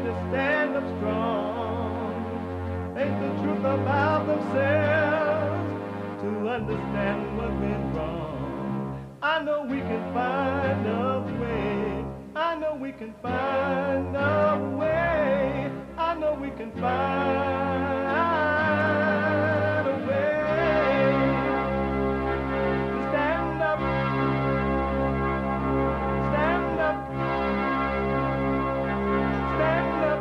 to stand up strong, face the truth about themselves, to understand what went wrong. I know we can find a way. I know we can find a way. I know we can find a way to stand up, stand up, stand up.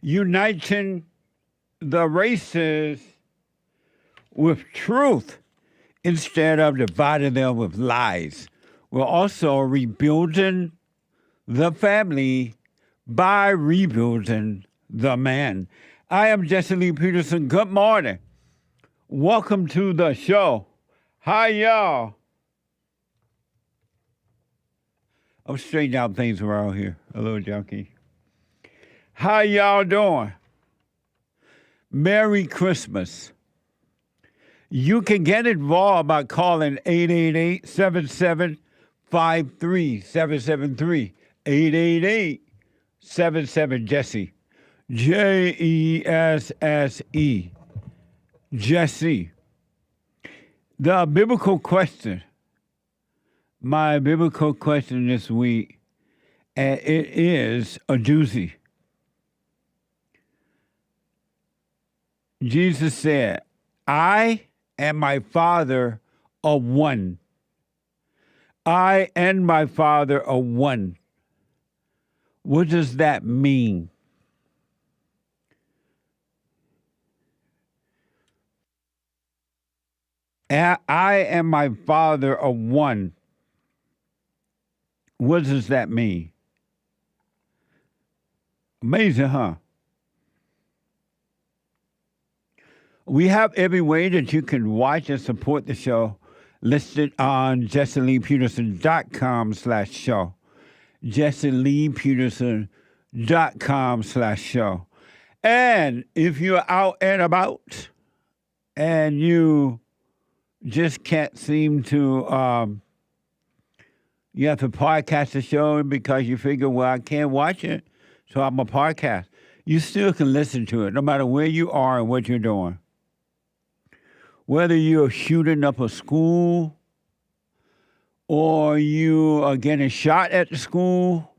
Uniting the races with truth instead of dividing them with lies. We're also rebuilding the family by rebuilding the man. I am Jesse Lee Peterson. Good morning. Welcome to the show. Hi, y'all. I'm straightening out things around here. A little junkie. How y'all doing? Merry Christmas. You can get involved by calling 888-7753-773. 888-77-JESSE. Jesse. Jesse. The biblical question. My biblical question this week, and it is a doozy. Jesus said, I and my Father are one. I and my Father are one. What does that mean? I and my Father are one. What does that mean? Amazing, huh? We have every way that you can watch and support the show listed on JesseLeePeterson.com/show. JesseLeePeterson.com/show. And if you're out and about and you just can't seem to, you have to podcast the show because you figure, well, I can't watch it, so I'm a podcast. You still can listen to it no matter where you are and what you're doing. Whether you're shooting up a school or you are getting shot at the school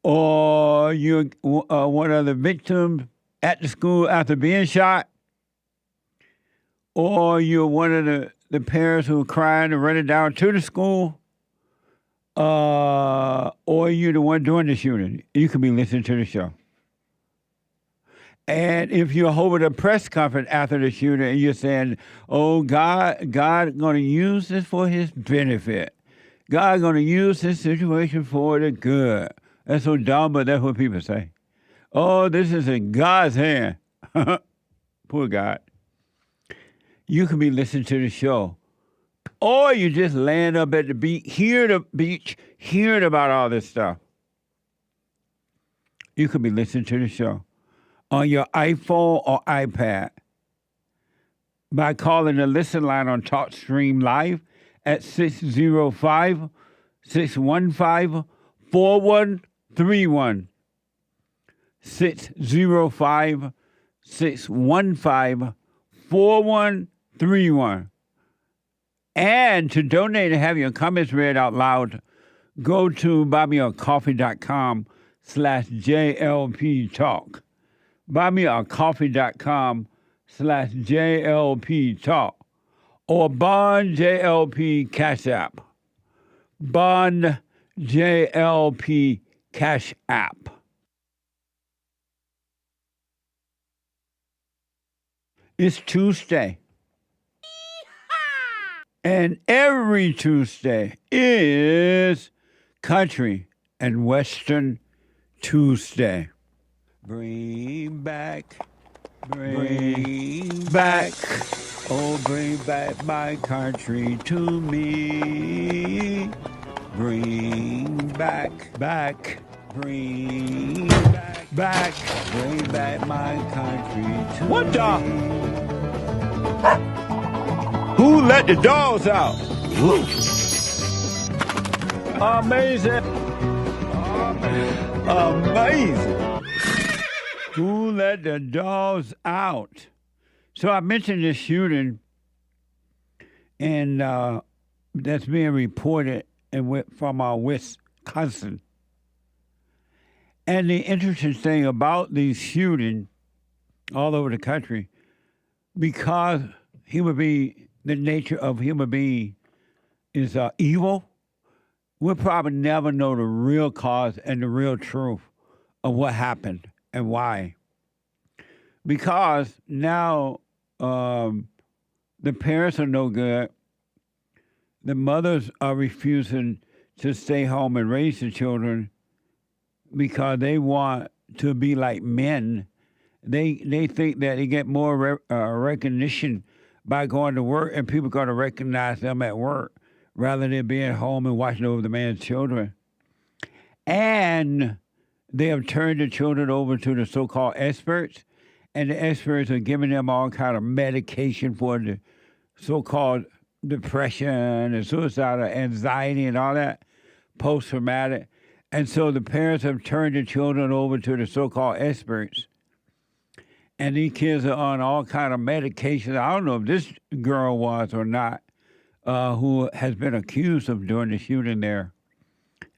or you're one of the victims at the school after being shot or you're one of the parents who are crying and running down to the school or you're the one doing the shooting, you can be listening to the show. And if you're holding a press conference after the shooting and you're saying, oh, God going to use this for his benefit. God going to use this situation for the good. That's so dumb, but that's what people say. Oh, this is in God's hand. Poor God. You can be listening to the show. Or you just laying up at the beach, hearing about all this stuff. You could be listening to the show on your iPhone or iPad by calling the listen line on TalkStream Live at 605-615-4131. 605-615-4131. And to donate and have your comments read out loud, go to buymeacoffee.com/JLP Talk. buymeacoffee.com/JLP Talk. Or Bond JLP Cash App. Bond JLP Cash App. It's Tuesday. And every Tuesday is Country and Western Tuesday. Bring back Oh, bring back my country to me. Bring back, bring back, bring back my country to What the? me. Who let the dogs out? Amazing. Amazing. Who let the dogs out? So I mentioned this shooting, and that's being reported from Wisconsin. And the interesting thing about these shootings all over the country, because the nature of human being is evil, we'll probably never know the real cause and the real truth of what happened and why. Because now the parents are no good. The mothers are refusing to stay home and raise the children because they want to be like men. They think that they get more recognition by going to work, and people are going to recognize them at work rather than being home and watching over the man's children. And they have turned the children over to the so-called experts, and the experts are giving them all kind of medication for the so-called depression and suicidal anxiety and all that, post-traumatic. And so the parents have turned the children over to the so-called experts. And these kids are on all kind of medications. I don't know if this girl was or not, who has been accused of doing the shooting there.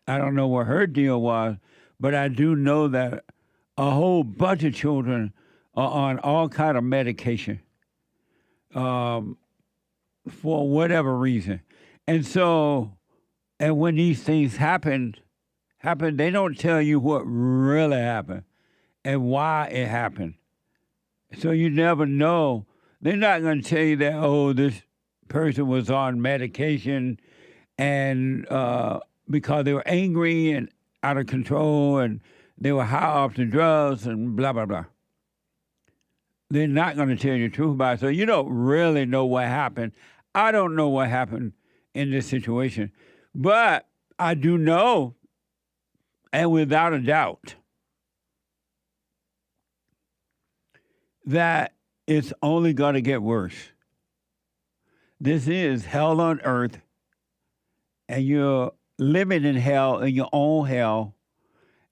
I don't know what her deal was, but I do know that a whole bunch of children are on all kind of medication for whatever reason. And so, and when these things happen, they don't tell you what really happened and why it happened. So you never know. They're not going to tell you that, oh, this person was on medication and because they were angry and out of control and they were high off the drugs and blah, blah, blah. They're not going to tell you the truth about it. So you don't really know what happened. I don't know what happened in this situation. But I do know, and without a doubt, that it's only going to get worse. This is hell on earth, and you're living in hell, in your own hell,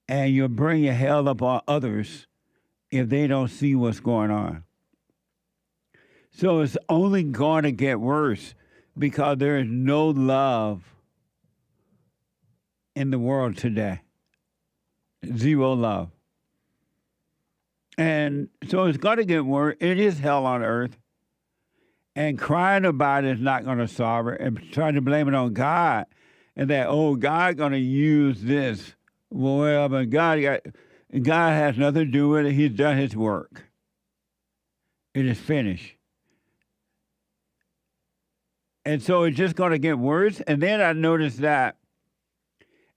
and you're bringing hell upon others if they don't see what's going on. So it's only going to get worse because there is no love in the world today. Zero love. And so it's going to get worse. It is hell on earth. And crying about it is not going to solve it. And trying to blame it on God and that, oh, God's going to use this. Well, but God has nothing to do with it. He's done his work. It is finished. And so it's just going to get worse. And then I noticed that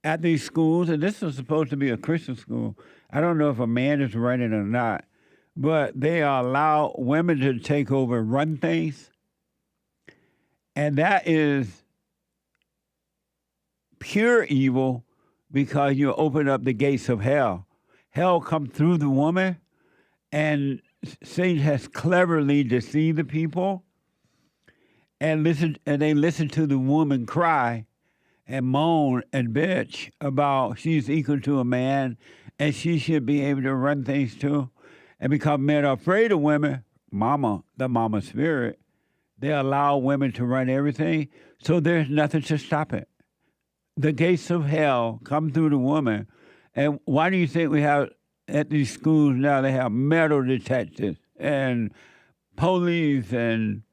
at these schools, and this was supposed to be a Christian school, I don't know if a man is running or not, but they allow women to take over and run things. And that is pure evil because you open up the gates of hell. Hell come through the woman, and Satan has cleverly deceived the people. And they listen to the woman cry and moan and bitch about she's equal to a man and she should be able to run things too. And because men are afraid of women, the mama spirit, they allow women to run everything, so there's nothing to stop it. The gates of hell come through the woman. And why do you think we have, at these schools now, they have metal detectors and police and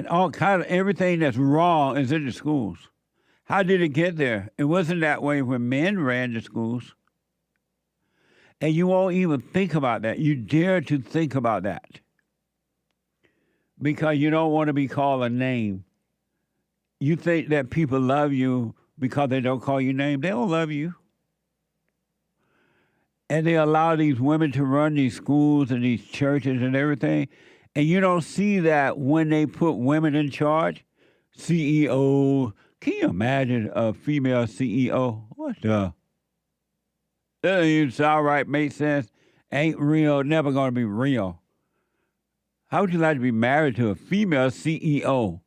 all kind of everything that's wrong is in the schools. How did it get there? It wasn't that way when men ran the schools. And you won't even think about that. You dare to think about that. Because you don't want to be called a name. You think that people love you because they don't call you name. They don't love you. And they allow these women to run these schools and these churches and everything. And you don't see that when they put women in charge, CEO. Can you imagine a female CEO? What the? That doesn't even sound right, make sense. Ain't real, never gonna be real. How would you like to be married to a female CEO?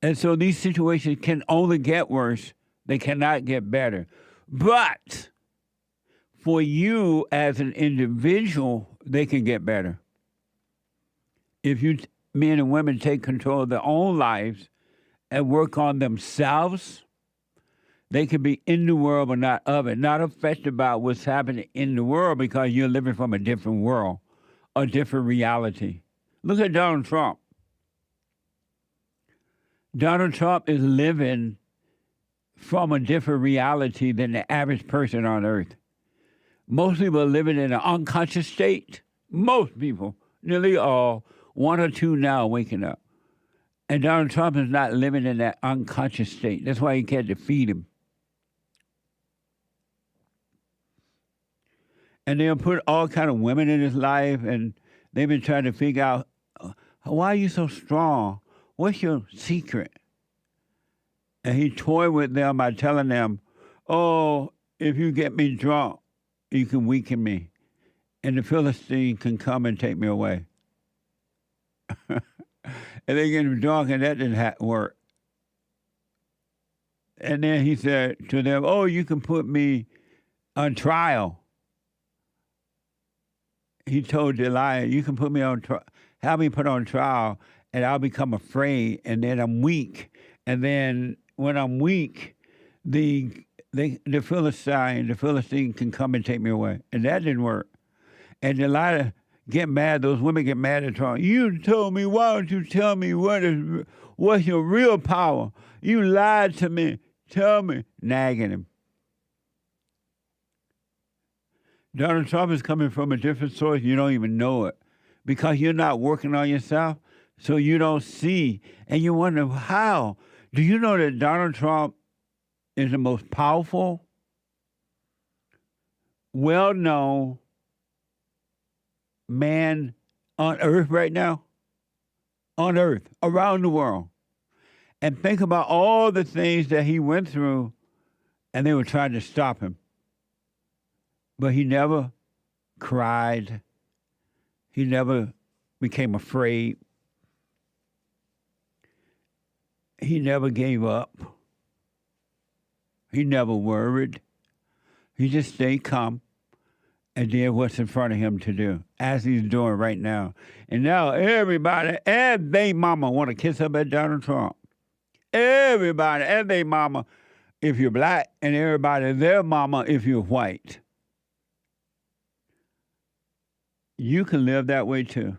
And so these situations can only get worse. They cannot get better. But for you as an individual, they can get better. If men and women take control of their own lives and work on themselves, they can be in the world but not of it, not affected by what's happening in the world because you're living from a different world, a different reality. Look at Donald Trump. Donald Trump is living from a different reality than the average person on earth. Most people are living in an unconscious state. Most people, nearly all, one or two now waking up. And Donald Trump is not living in that unconscious state. That's why you can't defeat him. And they'll put all kind of women in his life, and they've been trying to figure out, why are you so strong? What's your secret? And he toyed with them by telling them, oh, if you get me drunk, you can weaken me, and the Philistine can come and take me away. And they get him drunk, and that didn't work. And then he said to them, oh, you can put me on trial. He told Delilah, you can put me on trial, have me put on trial, and I'll become afraid, and then I'm weak. And then when I'm weak, the Philistine can come and take me away. And that didn't work. And Delilah get mad, those women get mad at Trump. You told me, why don't you tell me what's your real power? You lied to me. Tell me. Nagging him. Donald Trump is coming from a different source. You don't even know it because you're not working on yourself, so you don't see. And you wonder, how? Do you know that Donald Trump is the most powerful, well-known man on earth right now? On earth, around the world. And think about all the things that he went through, and they were trying to stop him. But he never cried. He never became afraid. He never gave up. He never worried. He just stayed calm and did what's in front of him to do, as he's doing right now. And now everybody and they mama want to kiss up at Donald Trump. Everybody and they mama if you're black, and everybody their mama if you're white. You can live that way too.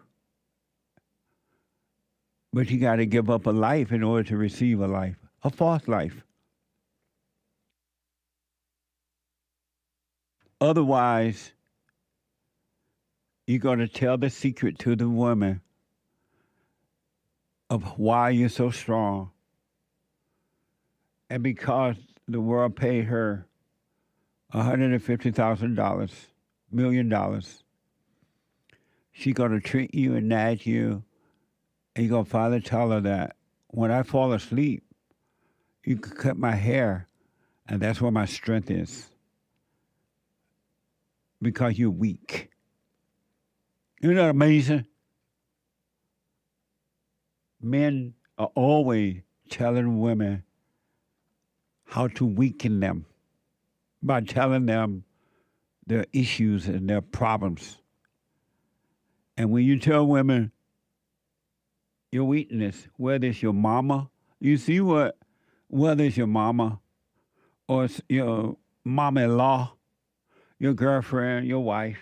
But you got to give up a life in order to receive a life, a false life. Otherwise, you're going to tell the secret to the woman of why you're so strong. And because the world paid her $150,000, $1 million, she's going to treat you and nag you. And you're going to finally tell her that when I fall asleep, you can cut my hair, and that's where my strength is. Because you're weak. Isn't that amazing? Men are always telling women how to weaken them by telling them their issues and their problems. And when you tell women your weakness, whether it's your mama, you see whether it's your mama or it's your mama-in-law, your girlfriend, your wife,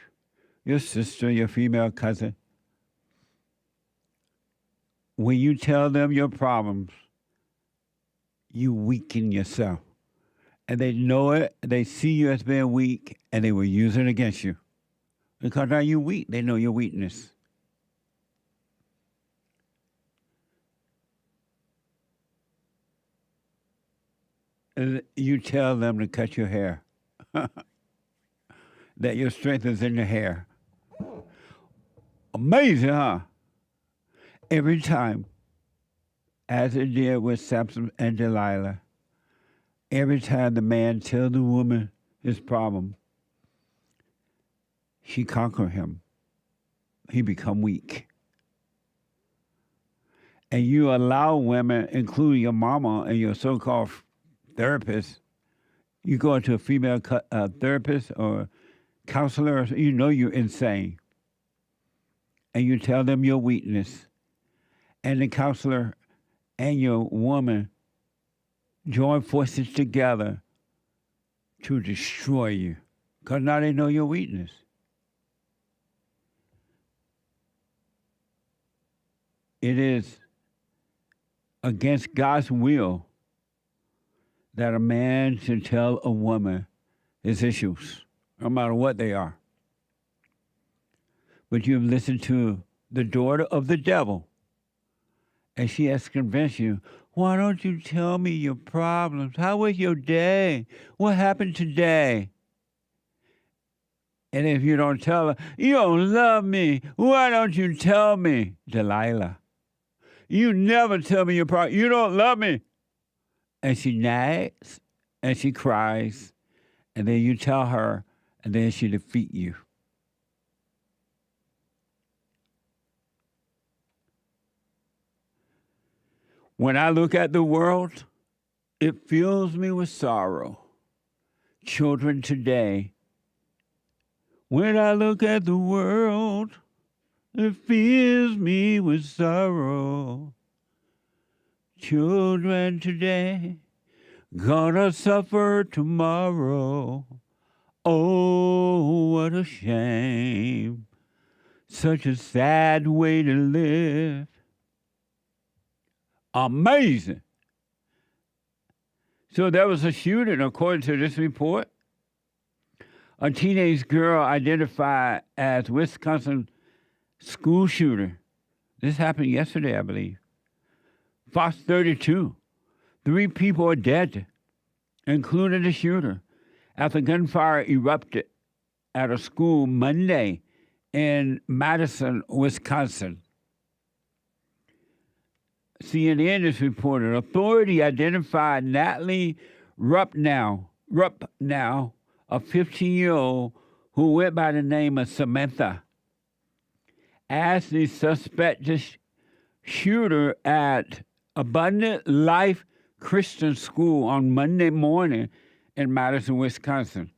your sister, your female cousin, when you tell them your problems, you weaken yourself. And they know it, they see you as being weak, and they will use it against you. Because now you're weak, they know your weakness. And you tell them to cut your hair. That your strength is in your hair. Amazing, huh? Every time, as it did with Samson and Delilah, every time the man tells the woman his problem, she conquer him. He become weak. And you allow women, including your mama and your so-called therapist, you go into a female therapist or counselor, you know you're insane. And you tell them your weakness. And the counselor and your woman join forces together to destroy you. Because now they know your weakness. It is against God's will that a man should tell a woman his issues, no matter what they are. But you've listened to the daughter of the devil, and she has convinced you, why don't you tell me your problems? How was your day? What happened today? And if you don't tell her, you don't love me. Why don't you tell me, Delilah? You never tell me your problem. You don't love me. And she nags and she cries. And then you tell her, and then she defeat you. When I look at the world, it fills me with sorrow. Children today, when I look at the world, it fills me with sorrow. Children today, gonna suffer tomorrow. Oh, what a shame. Such a sad way to live. Amazing. So there was a shooting, according to this report. A teenage girl identified as Wisconsin school shooter. This happened yesterday, I believe. Fox 32. 3 people are dead, including the shooter, after gunfire erupted at a school Monday in Madison, Wisconsin. CNN is reported. Authority identified Natalie Rupnow, a 15-year-old who went by the name of Samantha, as the suspected shooter at Abundant Life Christian School on Monday morning in Madison, Wisconsin.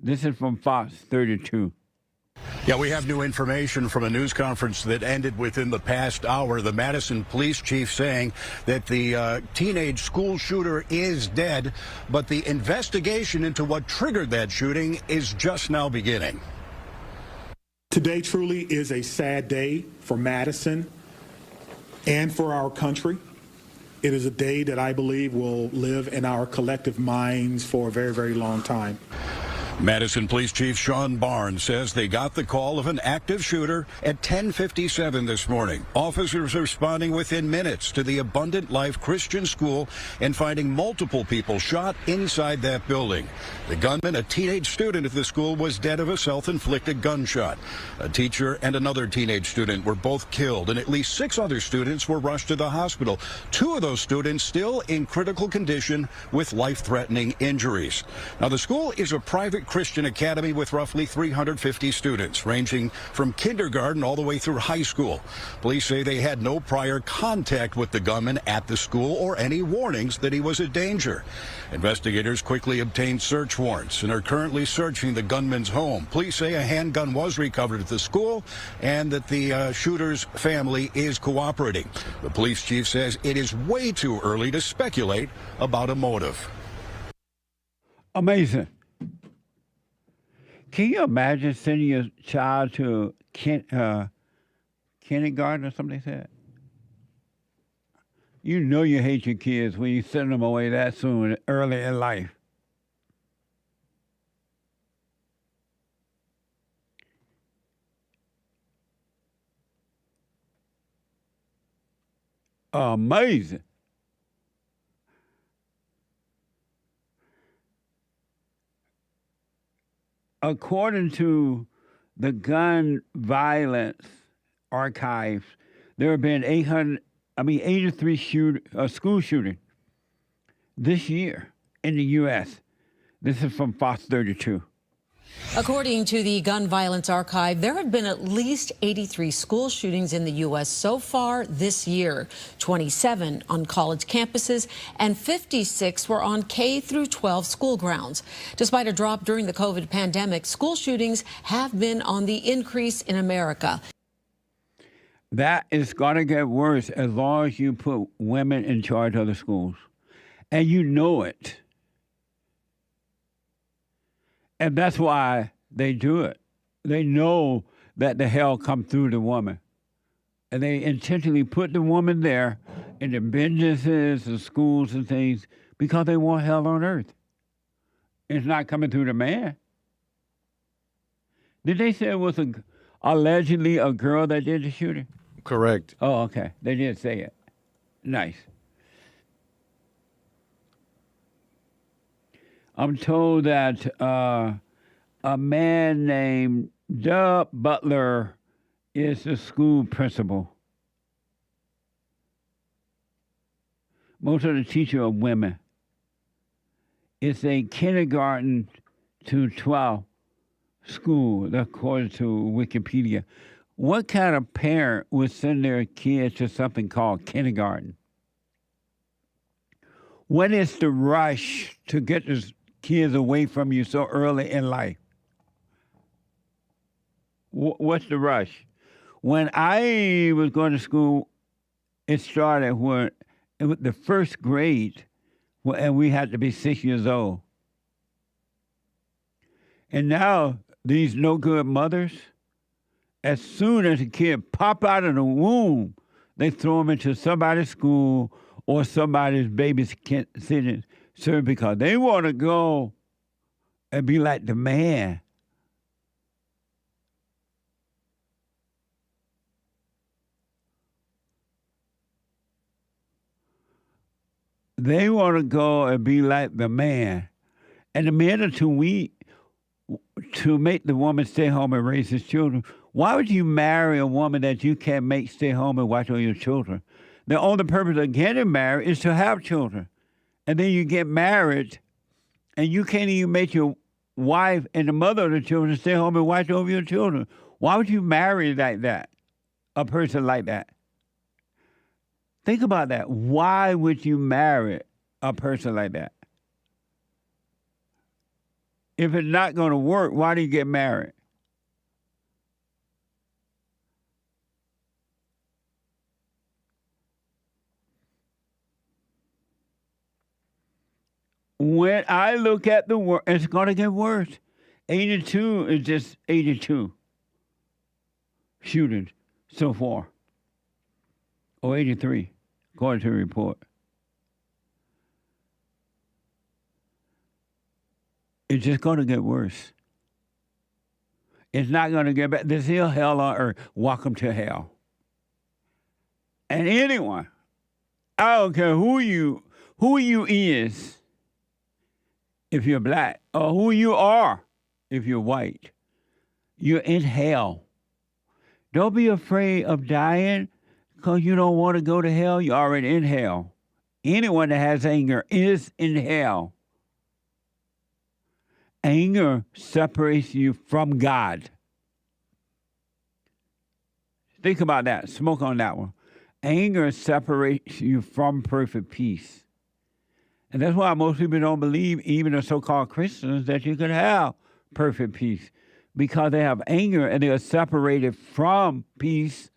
This is from Fox 32. Yeah, we have new information from a news conference that ended within the past hour. The Madison police chief saying that the teenage school shooter is dead, but the investigation into what triggered that shooting is just now beginning. Today truly is a sad day for Madison and for our country. It is a day that I believe will live in our collective minds for a very, very long time. Madison Police Chief Sean Barnes says they got the call of an active shooter at 10:57 this morning. Officers responding within minutes to the Abundant Life Christian School and finding multiple people shot inside that building. The gunman, a teenage student at the school, was dead of a self-inflicted gunshot. A teacher and another teenage student were both killed, and at least 6 other students were rushed to the hospital. 2 of those students still in critical condition with life-threatening injuries. Now, the school is a private Christian academy with roughly 350 students, ranging from kindergarten all the way through high school. Police say they had no prior contact with the gunman at the school or any warnings that he was a danger. Investigators quickly obtained search warrants and are currently searching the gunman's home. Police say a handgun was recovered at the school and that the shooter's family is cooperating. The police chief says it is way too early to speculate about a motive. Amazing. Can you imagine sending your child to kindergarten or something like that? You know you hate your kids when you send them away that soon, early in life. Amazing. According to the gun violence archives, there have been 83 school shootings this year in the U.S. This is from Fox 32. According to the Gun Violence Archive, there have been at least 83 school shootings in the U.S. so far this year, 27 on college campuses, and 56 were on K through 12 school grounds. Despite a drop during the COVID pandemic, school shootings have been on the increase in America. That is going to get worse as long as you put women in charge of the schools. And you know it. And that's why they do it. They know that the hell comes through the woman. And they intentionally put the woman there in the businesses, the schools and things because they want hell on earth. It's not coming through the man. Did they say it was allegedly a girl that did the shooting? Correct. Oh, okay. They did say it. Nice. I'm told that a man named Doug Butler is the school principal. Most of the teachers are women. It's a kindergarten to 12 school, according to Wikipedia. What kind of parent would send their kids to something called kindergarten? What is the rush to get the kids away from you so early in life? What's the rush? When I was going to school, it started when it was the first grade, and we had to be 6 years old. And now these no-good mothers, as soon as a kid pop out of the womb, they throw them into somebody's school or somebody's babysitting service because they want to go and be like the man. They want to go and be like the man. And the men are too weak to make the woman stay home and raise his children. Why would you marry a woman that you can't make stay home and watch on your children? The only purpose of getting married is to have children. And then you get married, and you can't even make your wife and the mother of the children stay home and watch over your children. Why would you marry like that, a person like that? Think about that. Why would you marry a person like that? If it's not going to work, why do you get married? When I look at the world, it's going to get worse. 82 is just 82 shootings so far. Or 83, according to the report. It's just going to get worse. It's not going to get better. There's still hell on earth. Welcome to hell. And anyone, I don't care who you is, if you're black, or who you are, if you're white, you're in hell. Don't be afraid of dying because you don't want to go to hell. You're already in hell. Anyone that has anger is in hell. Anger separates you from God. Think about that. Smoke on that one. Anger separates you from perfect peace. And that's why most people don't believe, even the so-called Christians, that you can have perfect peace. Because they have anger and they are separated from peace.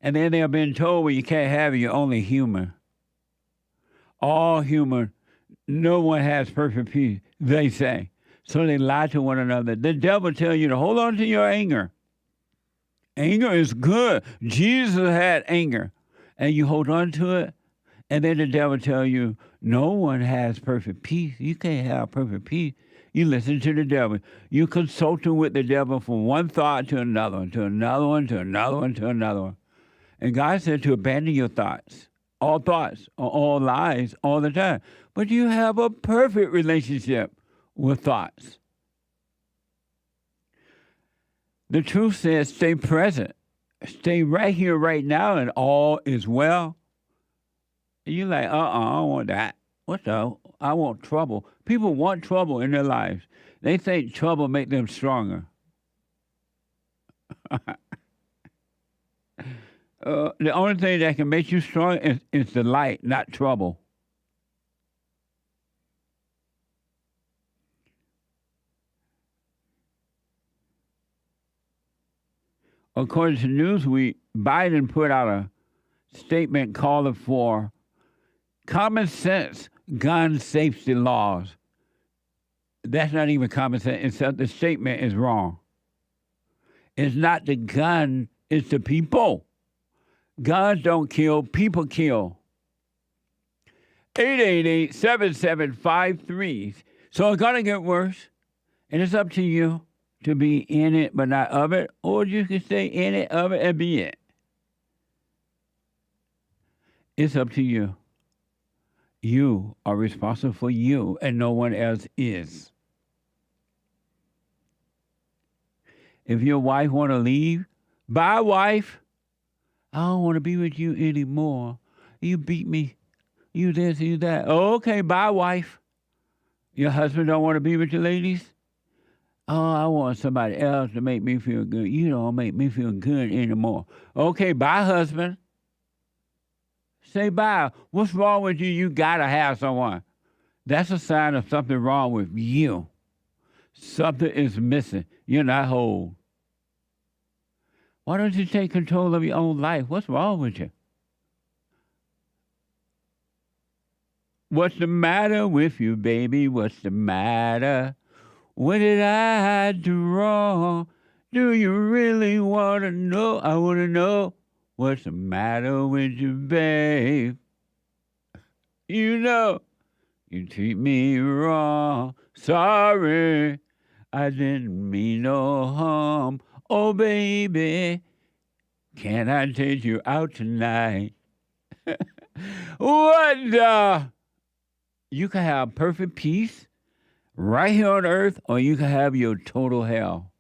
And then they have been told, well, you can't have it, you're only human. All human. No one has perfect peace, they say. So they lie to one another. The devil tells you to hold on to your anger. Anger is good. Jesus had anger. And you hold on to it. And then the devil tells you, no one has perfect peace. You can't have perfect peace. You listen to the devil. You consulting with the devil from one thought to another one, to another one, to another one, to another one. And God said to abandon your thoughts. All thoughts are all lies all the time. But you have a perfect relationship with thoughts. The truth says stay present. stay right here, right now, and all is well. And you're like, I don't want that. What the? I want trouble. People want trouble in their lives. They think trouble make them stronger. The only thing that can make you strong is the light, not trouble. According to Newsweek, Biden put out a statement calling for common sense gun safety laws. That's not even common sense. It's the statement is wrong. It's not the gun, it's the people. Guns don't kill, people kill. 888-7753. So it's going to get worse. And it's up to you to be in it but not of it, or you can stay in it, of it, and be it. It's up to you. You are responsible for you, and no one else is. If your wife want to leave, bye, wife. I don't want to be with you anymore. You beat me. You this, you that. Okay, bye, wife. Your husband don't want to be with you, ladies? Oh, I want somebody else to make me feel good. You don't make me feel good anymore. Okay, bye, husband. Say bye. What's wrong with you? You got to have someone. That's a sign of something wrong with you. Something is missing. You're not whole. Why don't you take control of your own life? What's wrong with you? What's the matter with you, baby? What's the matter? What did I do wrong? Do you really want to know? I want to know. What's the matter with you, babe? You know, you treat me wrong. Sorry, I didn't mean no harm. Oh, baby, can I take you out tonight? What the? You can have perfect peace right here on earth, or you can have your total hell.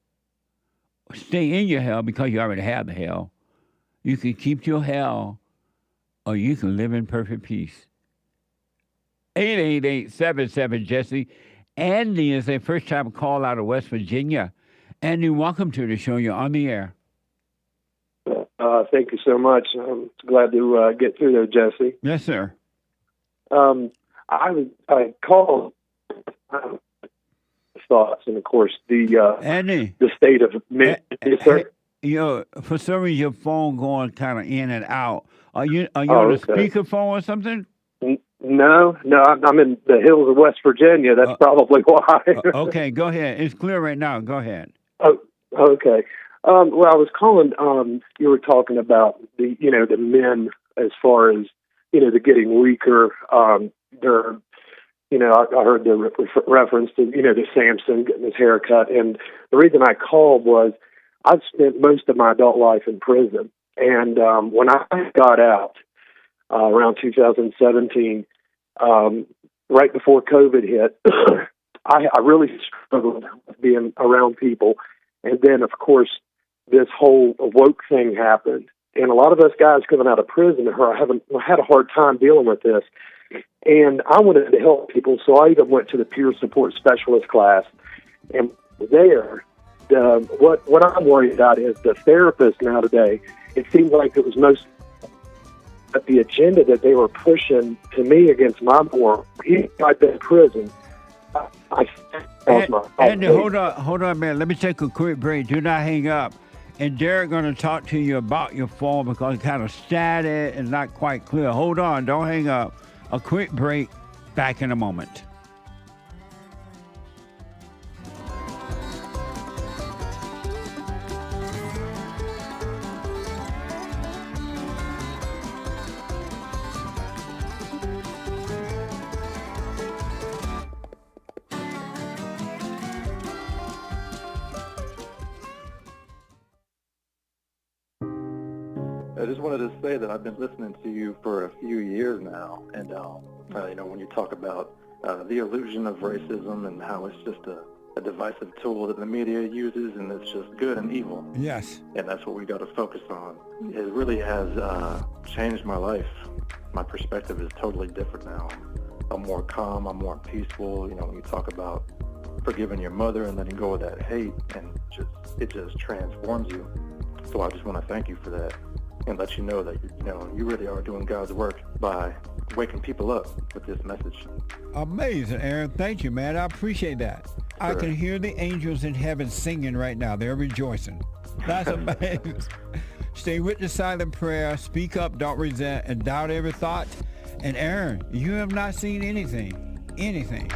Stay in your hell because you already have the hell. You can keep your hell, or you can live in perfect peace. 888-77-JESSE. Andy is a first-time call out of West Virginia. Andy, welcome to the show. You're on the air. Thank you so much. I'm glad to get through there, Jesse. Yes, sir. I called thoughts, and of course Andy, the state of yes, sir. For some reason your phone going kind of in and out. Are you on a speakerphone or something? No, I'm in the hills of West Virginia. That's probably why. Okay, go ahead. It's clear right now. Go ahead. Oh, okay. Well, I was calling. You were talking about the men as far as they're getting weaker. They're I heard the reference to to Samson getting his hair cut, and the reason I called was I've spent most of my adult life in prison, and when I got out around 2017, right before COVID hit, I really struggled with being around people. And then, of course, this whole woke thing happened. And a lot of us guys coming out of prison had a hard time dealing with this. And I wanted to help people, so I even went to the peer support specialist class. And there, what I'm worried about is the therapists now today. It seems like it was most at the agenda that they were pushing to me against my moral. I've been in prison. Andy, hold on, man. Let me take a quick break. Do not hang up. And Derek going to talk to you about your phone because it's kind of static and not quite clear. Hold on. Don't hang up. A quick break. Back in a moment. I just wanted to say that I've been listening to you for a few years now, and when you talk about the illusion of racism and how it's just a a divisive tool that the media uses, and it's just good and evil. Yes. And that's what we got to focus on. It really has changed my life. My perspective is totally different now. I'm more calm, I'm more peaceful. You know, when you talk about forgiving your mother and letting go of that hate, and it just transforms you. So I just want to thank you for that and let you know that, you know, you really are doing God's work by waking people up with this message. Amazing, Aaron. Thank you, man. I appreciate that. Sure. I can hear the angels in heaven singing right now. They're rejoicing. That's amazing. Stay with the silent prayer. Speak up, don't resent, and doubt every thought. And Aaron, you have not seen anything. Anything.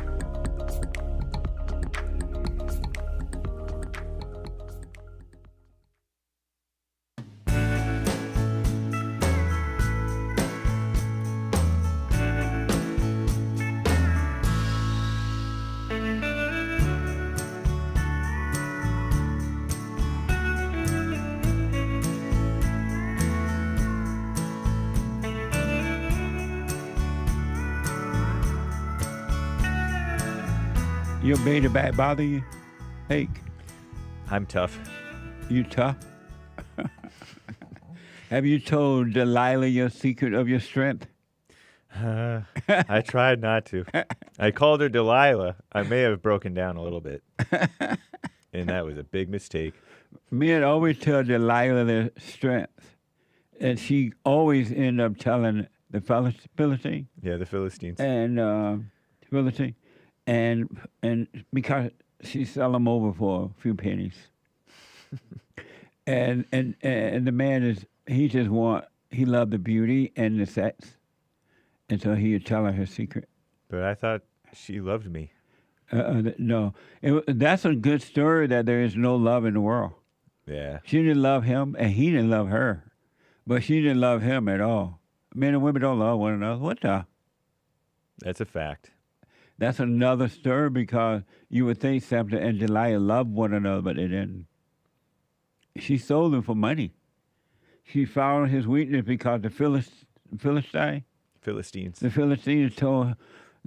Your beta back bother you, Hake? I'm tough. You tough? Have you told Delilah your secret of your strength? I tried not to. I called her Delilah. I may have broken down a little bit. And that was a big mistake. Men always tell Delilah their strength. And she always end up telling the Philistine. Yeah, the Philistines. And Philistine. And because she sell them over for a few pennies. and the man he loved the beauty and the sex. And so he would tell her secret. But I thought she loved me. No. That's a good story that there is no love in the world. Yeah. She didn't love him, and he didn't love her. But she didn't love him at all. Men and women don't love one another. What the? That's a fact. That's another story because you would think Samson and Delilah loved one another, but they didn't. She sold him for money. She followed his weakness because the Philistines told her,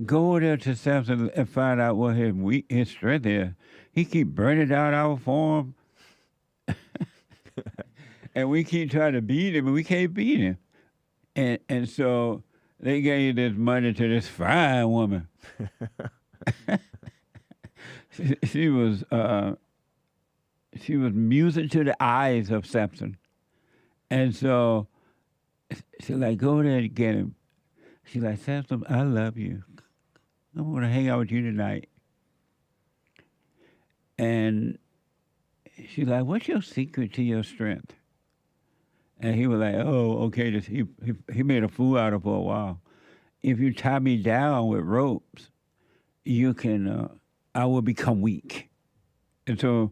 go there to Samson and find out what his strength is. He keep burning down our farm. And we keep trying to beat him, and we can't beat him. And so they gave this money to this fine woman. she was music to the eyes of Samson. And so she's like, go there and get him. She's like, Samson, I love you. I want to hang out with you tonight. And she's like, what's your secret to your strength? And he was like, oh, okay. He made a fool out of her for a while. If you tie me down with ropes, you can, I will become weak. And so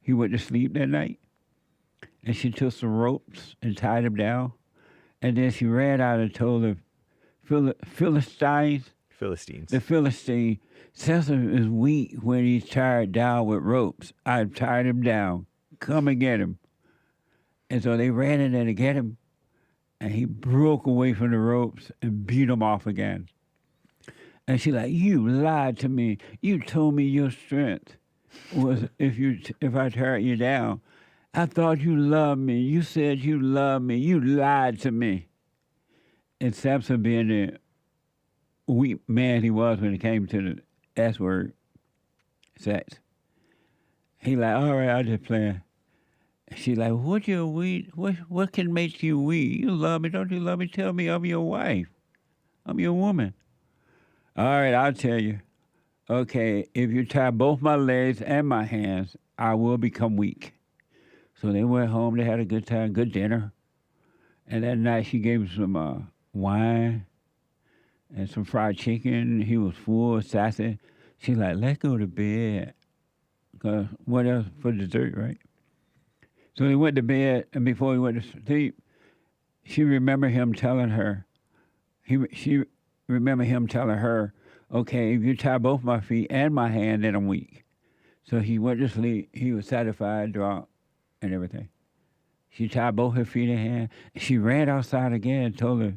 he went to sleep that night. And she took some ropes and tied him down. And then she ran out and told the Philistines, the Philistine, Samson is weak when he's tied down with ropes. I've tied him down. Come and get him. And so they ran in there to get him. And he broke away from the ropes and beat him off again. And she's like, you lied to me. You told me your strength was if I tied you down. I thought you loved me. You said you loved me. You lied to me. And Samson, being the weak man he was when it came to the S word, sex, he like, all right, I'll just play. She like, what you weak? What can make you weak? You love me, don't you love me? Tell me I'm your wife. I'm your woman. All right, I'll tell you. Okay, if you tie both my legs and my hands, I will become weak. So they went home. They had a good time, good dinner. And that night she gave him some wine and some fried chicken. He was full, sassy. She's like, let's go to bed. Because what else for dessert, right? So he went to bed, and before he went to sleep, she remembered him telling her, she remembered him telling her, okay, if you tie both my feet and my hand, then I'm weak. So he went to sleep. He was satisfied, drunk, and everything. She tied both her feet and hand. She ran outside again and told the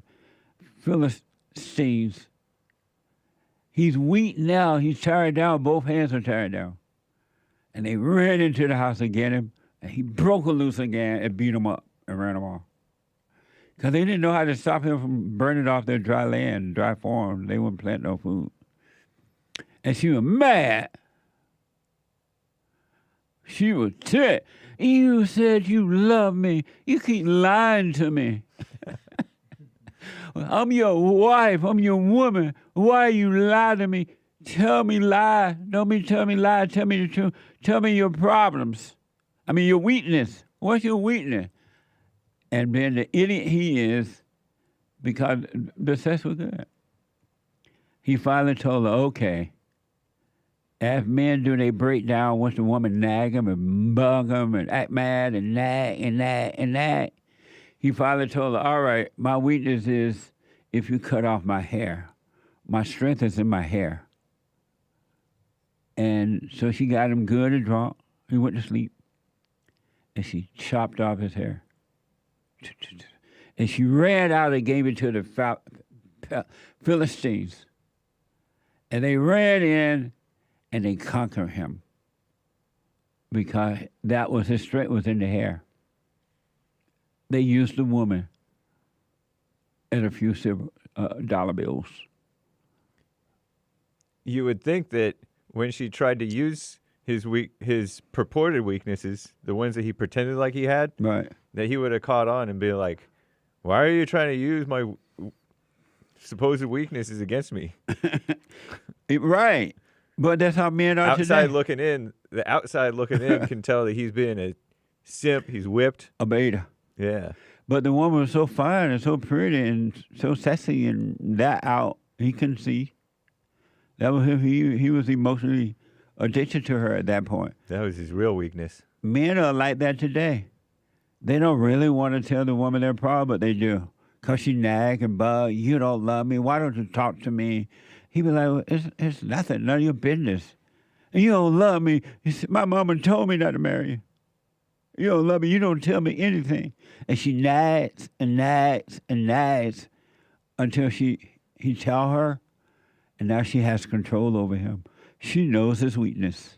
Philistines, he's weak now. He's tied down. Both hands are tied down. And they ran into the house to get him, and he broke loose again and beat him up and ran him off. Because they didn't know how to stop him from burning off their dry land, dry farm. They wouldn't plant no food. And she was mad. She was ticked. You said you love me. You keep lying to me. I'm your wife. I'm your woman. Why you lie to me? Tell me lie. Don't be tell me lie. Tell me the truth. Tell me your problems. I mean, your weakness. What's your weakness? And then the idiot he is, because the sex was good, he finally told her, okay, as men do, they break down once the woman nag him and bug him and act mad and nag and nag and nag. He finally told her, all right, my weakness is if you cut off my hair. My strength is in my hair. And so she got him good and drunk. He went to sleep. And she chopped off his hair. And she ran out and gave it to the Philistines. And they ran in and they conquered him because that was his strength was in the hair. They used the woman as a few dollar bills. You would think that when she tried to use his purported weaknesses, the ones that he pretended like he had, right, that he would have caught on and be like, why are you trying to use my supposed weaknesses against me? Right. But that's how men are today. The outside looking in can tell that he's being a simp, he's whipped. A beta. Yeah. But the woman was so fine and so pretty and so sexy and that out, he couldn't see. That was him. He was emotionally addicted to her at that point. That was his real weakness. Men are like that today. They don't really want to tell the woman their problem, but they do. Because she nag and bug, you don't love me, why don't you talk to me? He be like, well, it's nothing, none of your business. And you don't love me. He said, my mama told me not to marry you. You don't love me, you don't tell me anything. And she nags and nags and nags until he tell her, and now she has control over him. She knows his weakness.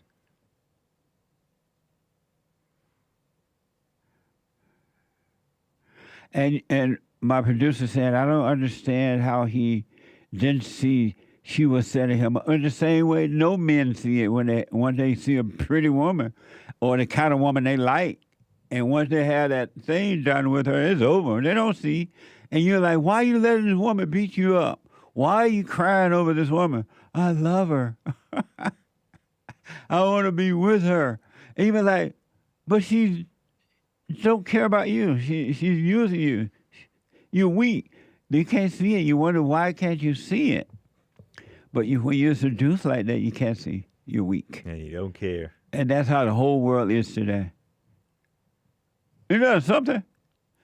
And my producer said, I don't understand how he didn't see she was setting him up. In the same way no men see it when they see a pretty woman or the kind of woman they like. And once they have that thing done with her, it's over. They don't see. And you're like, why are you letting this woman beat you up? Why are you crying over this woman? I love her. I want to be with her. And you be like, but she don't care about you. She's using you. You're weak. You can't see it. You wonder, why can't you see it? But when you're seduced like that, you can't see. You're weak. And you don't care. And that's how the whole world is today. You know something?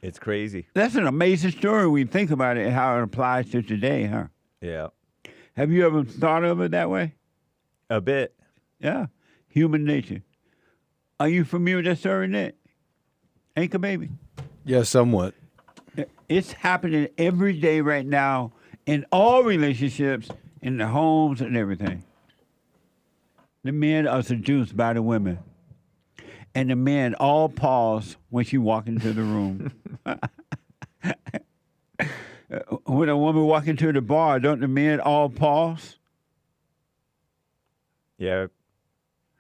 It's crazy. That's an amazing story when you think about it and how it applies to today, huh? Yeah. Have you ever thought of it that way? A bit. Yeah. Human nature. Are you familiar with that story, Nick? Anchor Baby? Yeah, somewhat. It's happening every day right now in all relationships, in the homes and everything. The men are seduced by the women. And the men all pause when she walk into the room. When a woman walk into the bar, don't the men all pause? Yeah,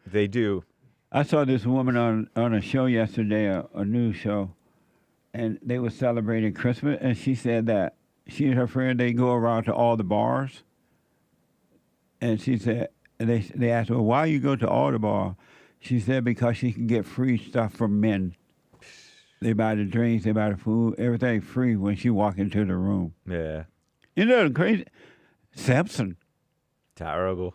they do. I saw this woman on a show yesterday, a news show, and they were celebrating Christmas, and she said that she and her friend, they go around to all the bars, and she said, they asked her, why you go to all the bars? She said, because she can get free stuff from men. They buy the drinks, they buy the food, everything free when she walk into the room. Yeah. You know, crazy. Samson. Terrible.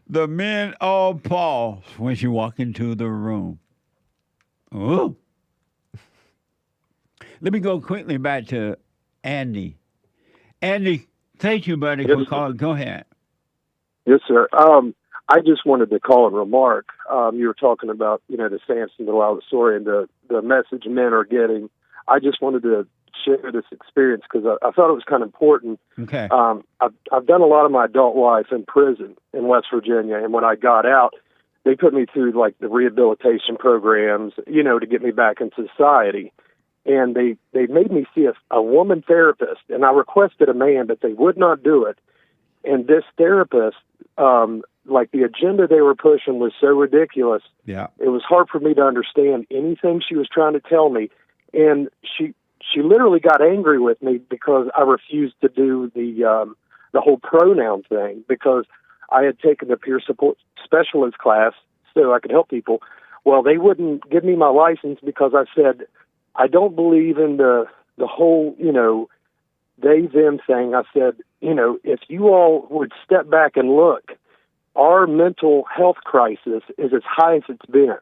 The men all pause when she walk into the room. Ooh. Let me go quickly back to Andy. Andy, thank you, buddy, for calling. Go ahead. Yes, sir. I just wanted to call and remark. You were talking about, the Samson and Delilah story and the message men are getting. I just wanted to share this experience because I thought it was kind of important. Okay. I've done a lot of my adult life in prison in West Virginia, and when I got out, they put me through like the rehabilitation programs, to get me back into society. And they made me see a woman therapist, and I requested a man, but they would not do it. And this therapist, like the agenda they were pushing was so ridiculous. Yeah. It was hard for me to understand anything she was trying to tell me. And she literally got angry with me because I refused to do the whole pronoun thing, because I had taken the peer support specialist class so I could help people. Well, they wouldn't give me my license because I said, I don't believe in the whole, they, them thing. I said, if you all would step back and look, our mental health crisis is as high as it's been.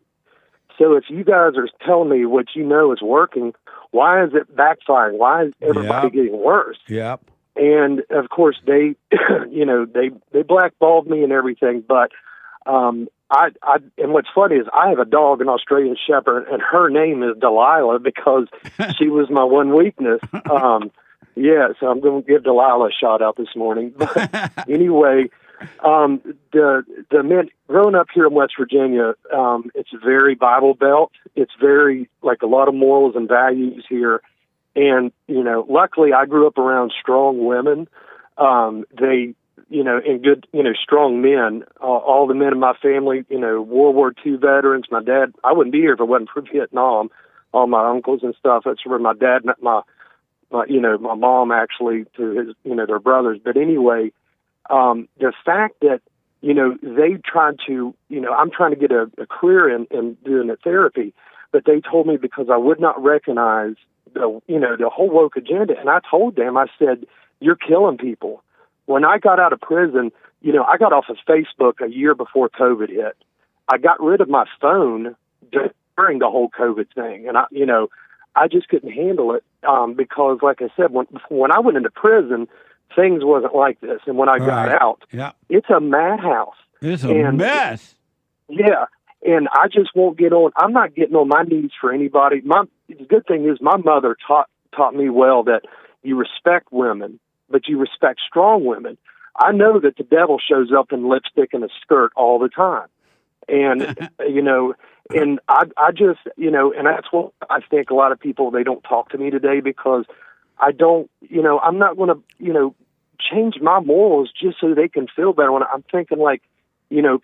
So if you guys are telling me what is working, why is it backfiring? Why is everybody getting worse? Yep. And of course they, they blackballed me and everything. But and what's funny is I have a dog, an Australian Shepherd, and her name is Delilah because she was my one weakness. Yeah, so I'm going to give Delilah a shout out this morning. But anyway, the men growing up here in West Virginia, it's very Bible Belt. It's very like a lot of morals and values here. And, luckily I grew up around strong women. They, and good, strong men. All the men in my family, World War II veterans. My dad, I wouldn't be here if it wasn't for Vietnam. All my uncles and stuff. That's where my dad met my mom actually to his, their brothers. But anyway, the fact that, they tried to, I'm trying to get a career in doing the therapy, but they told me because I would not recognize the whole woke agenda. And I told them, I said, you're killing people. When I got out of prison, I got off of Facebook a year before COVID hit. I got rid of my phone during the whole COVID thing. And I just couldn't handle it because, like I said, when I went into prison, things wasn't like this. And when I got out, it's a madhouse. It's a mess. Yeah. And I just won't get on. I'm not getting on my knees for anybody. The good thing is my mother taught me well that you respect women, but you respect strong women. I know that the devil shows up in lipstick and a skirt all the time. And, and I just, and that's what I think a lot of people, they don't talk to me today because I don't, I'm not going to, change my morals just so they can feel better. When I'm thinking like,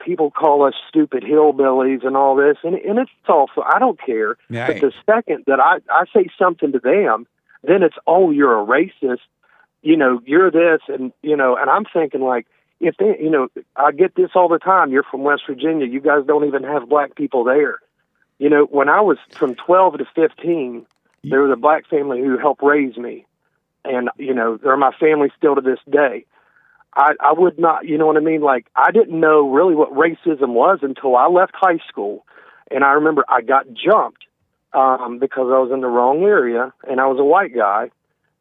people call us stupid hillbillies and all this, and it's all, I don't care. Right. But the second that I say something to them, then it's, oh, you're a racist, you're this, and, and I'm thinking like, if they, I get this all the time, you're from West Virginia, you guys don't even have black people there. When I was from 12 to 15, there was a black family who helped raise me. And, they're my family still to this day. I would not, you know what I mean? Like, I didn't know really what racism was until I left high school. And I remember I got jumped because I was in the wrong area and I was a white guy.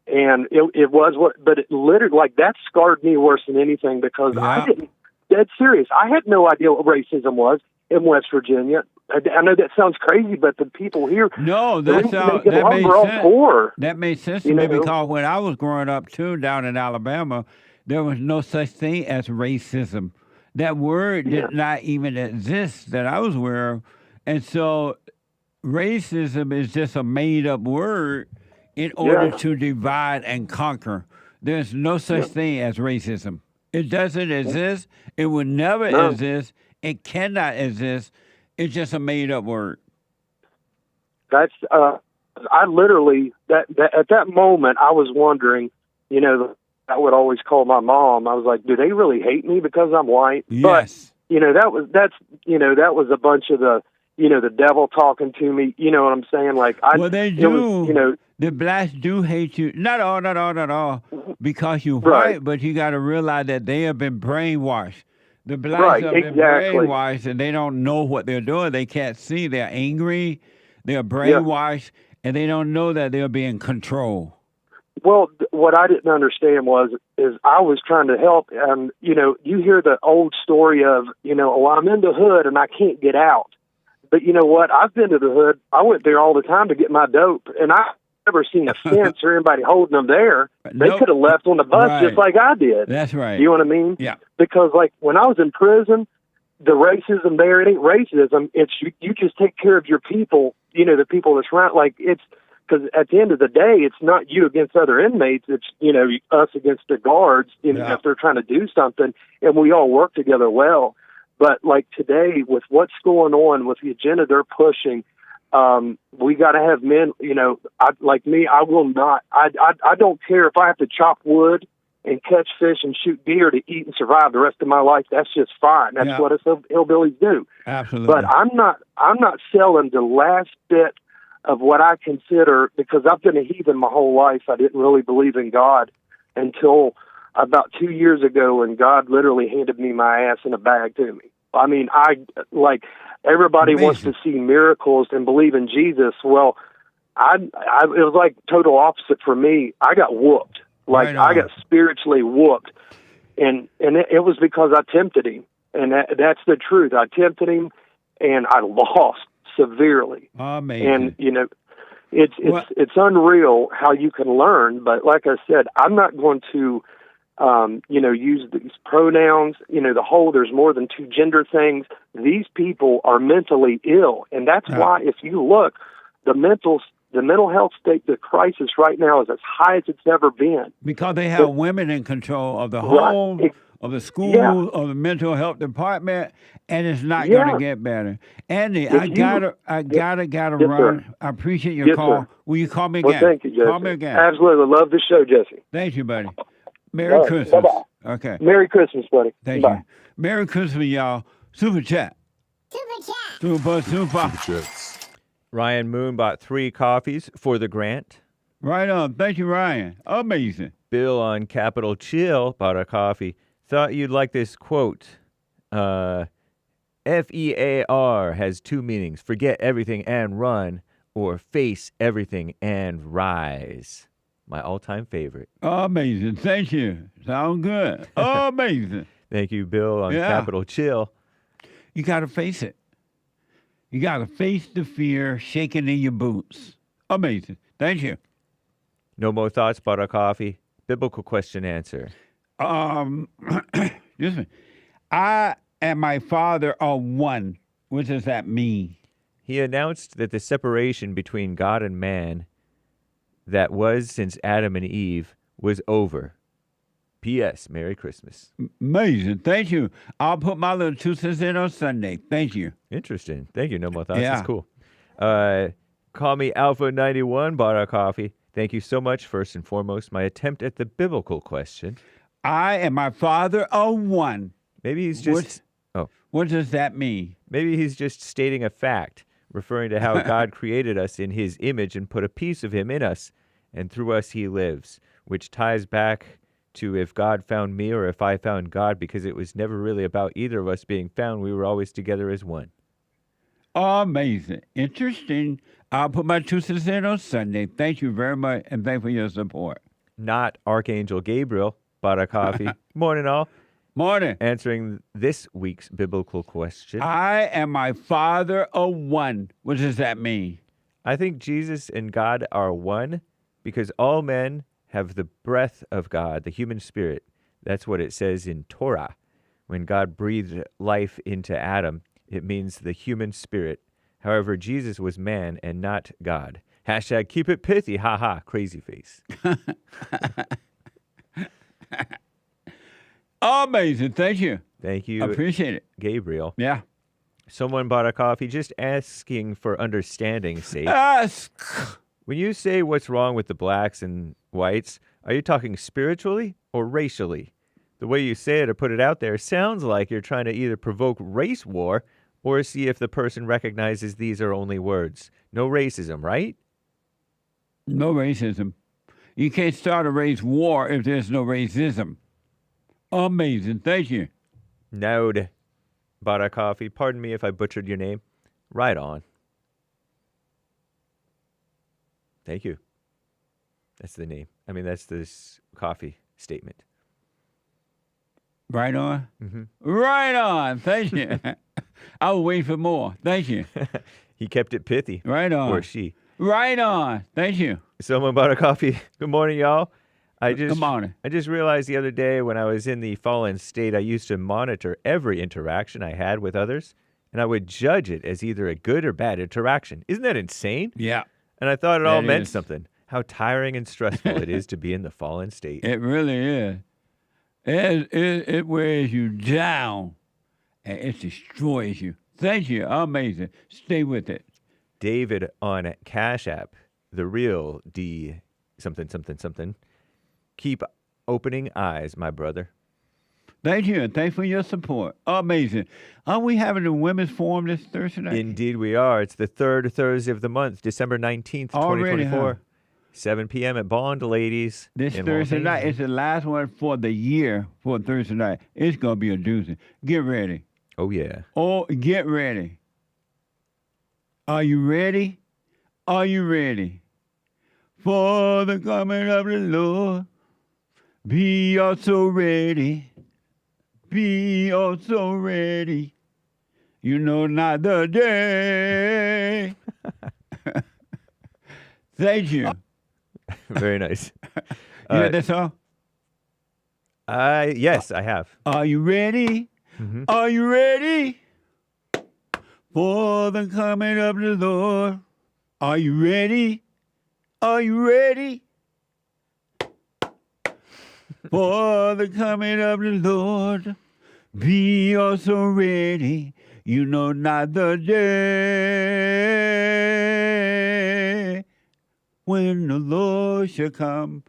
And it was but it literally, like, that scarred me worse than anything because I didn't, dead serious. I had no idea what racism was in West Virginia. I know that sounds crazy, but the people here, no, that made sense. Poor, that made sense to me because when I was growing up too down in Alabama, there was no such thing as racism. That word did not even exist that I was aware of, and so racism is just a made-up word in order to divide and conquer. There's no such thing as racism. It doesn't exist. It will never exist. It cannot exist. It's just a made-up word. That's I literally at that moment I was wondering, I would always call my mom. I was like, do they really hate me because I'm white? Yes. But that was a bunch of the the devil talking to me. You know what I'm saying? Like they do. The blacks do hate you. Not all, because you're white. But you got to realize that they have been brainwashed. The blacks have been brainwashed, and they don't know what they're doing. They can't see. They're angry. They're brainwashed, and they don't know that they're being controlled. Well, what I didn't understand is I was trying to help, and you hear the old story of oh, I'm in the hood and I can't get out. But you know what? I've been to the hood. I went there all the time to get my dope, and never seen a fence or anybody holding them there. They Nope. could have left on the bus Right. just like I did. That's right. You know what I mean? Yeah. Because like when I was in prison, the racism there, it ain't racism. It's you just take care of your people, you know, the people that's around. Like it's because at the end of the day, it's not you against other inmates. It's, you know, us against the guards, you know, Yeah. if they're trying to do something, and we all work together well. But like today, with what's going on with the agenda they're pushing, we got to have men. You know, like me, I will not. I don't care if I have to chop wood and catch fish and shoot deer to eat and survive the rest of my life. That's just fine. That's Yeah. what us hillbillies do. Absolutely. But I'm not selling the last bit of what I consider, because I've been a heathen my whole life. I didn't really believe in God until about 2 years ago, and God literally handed me my ass in a bag to me. I mean, everybody wants to see miracles and believe in Jesus. Well, it was like total opposite for me. I got whooped. Like Right on. I got spiritually whooped, and it was because I tempted him, and that's the truth. I tempted him, and I lost severely. Amazing. And you know, it's unreal how you can learn. But like I said, I'm not going to, you know, use these pronouns. You know, there's more than two gender things. These people are mentally ill, and that's why if you look, the mental health state, the crisis right now is as high as it's ever been. Because they have women in control of the home, of the school, of the mental health department, and it's not going to get better. Andy, I gotta run. Sir. I appreciate your Yes, call. sir. Will you call me Well, again? thank you, Jesse. Call me again. Absolutely. Love the show, Jesse. Thank you, buddy. Merry All right, Christmas. bye-bye. Okay. Merry Christmas, buddy. Thank Bye. you. Merry Christmas, y'all. Super chat. Super. Ryan Moon bought 3 coffees for the grant. Right on. Thank you, Ryan. Amazing. Bill on Capitol Chill bought a coffee. Thought you'd like this quote. FEAR has 2 meanings. Forget everything and run, or face everything and rise. My all-time favorite. Amazing. Thank you. Sound good. Amazing. Thank you, Bill on Yeah. Capitol Chill. You got to face it. You got to face the fear shaking in your boots. Amazing. Thank you. No More Thoughts bought a coffee. Biblical question answer. Excuse me. I and my Father are one. What does that mean? He announced that the separation between God and man that was since Adam and Eve was over. P.S. Merry Christmas. Amazing. Thank you. I'll put my little 2 cents in on Sunday. Thank you. Interesting. Thank you. No More Thoughts. Yeah. That's cool. Call me Alpha 91 bought a coffee. Thank you so much. First and foremost, my attempt at the biblical question. I and my Father are one. Maybe he's just... What does that mean? Maybe he's just stating a fact, referring to how God created us in his image and put a piece of him in us, and through us he lives, which ties back to if God found me or if I found God, because it was never really about either of us being found. We were always together as one. Amazing. Interesting. I'll put my 2 cents in on Sunday. Thank you very much, and thank you for your support. Not Archangel Gabriel bought a coffee. Morning, all. Morning. Answering this week's biblical question. I and my Father are one. What does that mean? I think Jesus and God are one because all men have the breath of God, the human spirit. That's what it says in Torah. When God breathed life into Adam, it means the human spirit. However, Jesus was man and not God. Hashtag keep it pithy. Ha ha. Crazy face. Amazing. Thank you. Thank you. I appreciate it. Gabriel. Yeah. Someone bought a coffee just asking for understanding's sake. Ask. When you say what's wrong with the blacks and whites, are you talking spiritually or racially? The way you say it or put it out there sounds like you're trying to either provoke race war or see if the person recognizes these are only words. No racism, right? No racism. You can't start a race war if there's no racism. Amazing. Thank you. Node bought a coffee. Pardon me if I butchered your name. Right on. Thank you. That's the name. I mean, that's this coffee statement. Right on? Mm-hmm. Right on. Thank you. I will wait for more. Thank you. He kept it pithy. Right on. Or she. Right on. Thank you. Someone bought a coffee. Good morning, y'all. Good morning. I just realized the other day when I was in the fallen state, I used to monitor every interaction I had with others, and I would judge it as either a good or bad interaction. Isn't that insane? Yeah. And I thought it all meant is. something. How tiring and stressful it is to be in the fallen state. It really is. It wears you down, and it destroys you. Thank you. Amazing. Stay with it. David on Cash App, the real D something, something, something. Keep opening eyes, my brother. Thank you, and thanks for your support. Amazing. Are we having a women's forum this Thursday night? Indeed we are. It's the third Thursday of the month, December 19th, Already, 2024. huh? 7 p.m. at Bond Ladies. This in Thursday Los night Angeles. is the last one for the year for Thursday night. It's going to be a doozy. Get ready. Oh, yeah. Oh, get ready. Are you ready? Are you ready for the coming of the Lord? Be also ready. Be also ready. You know not the day. Thank you. Very nice. You heard that song? Yes, I have. Are you ready? Mhm. Are you ready for the coming of the Lord? Are you ready? Are you ready for the coming of the Lord? Be also ready. You know not the day when the Lord shall come.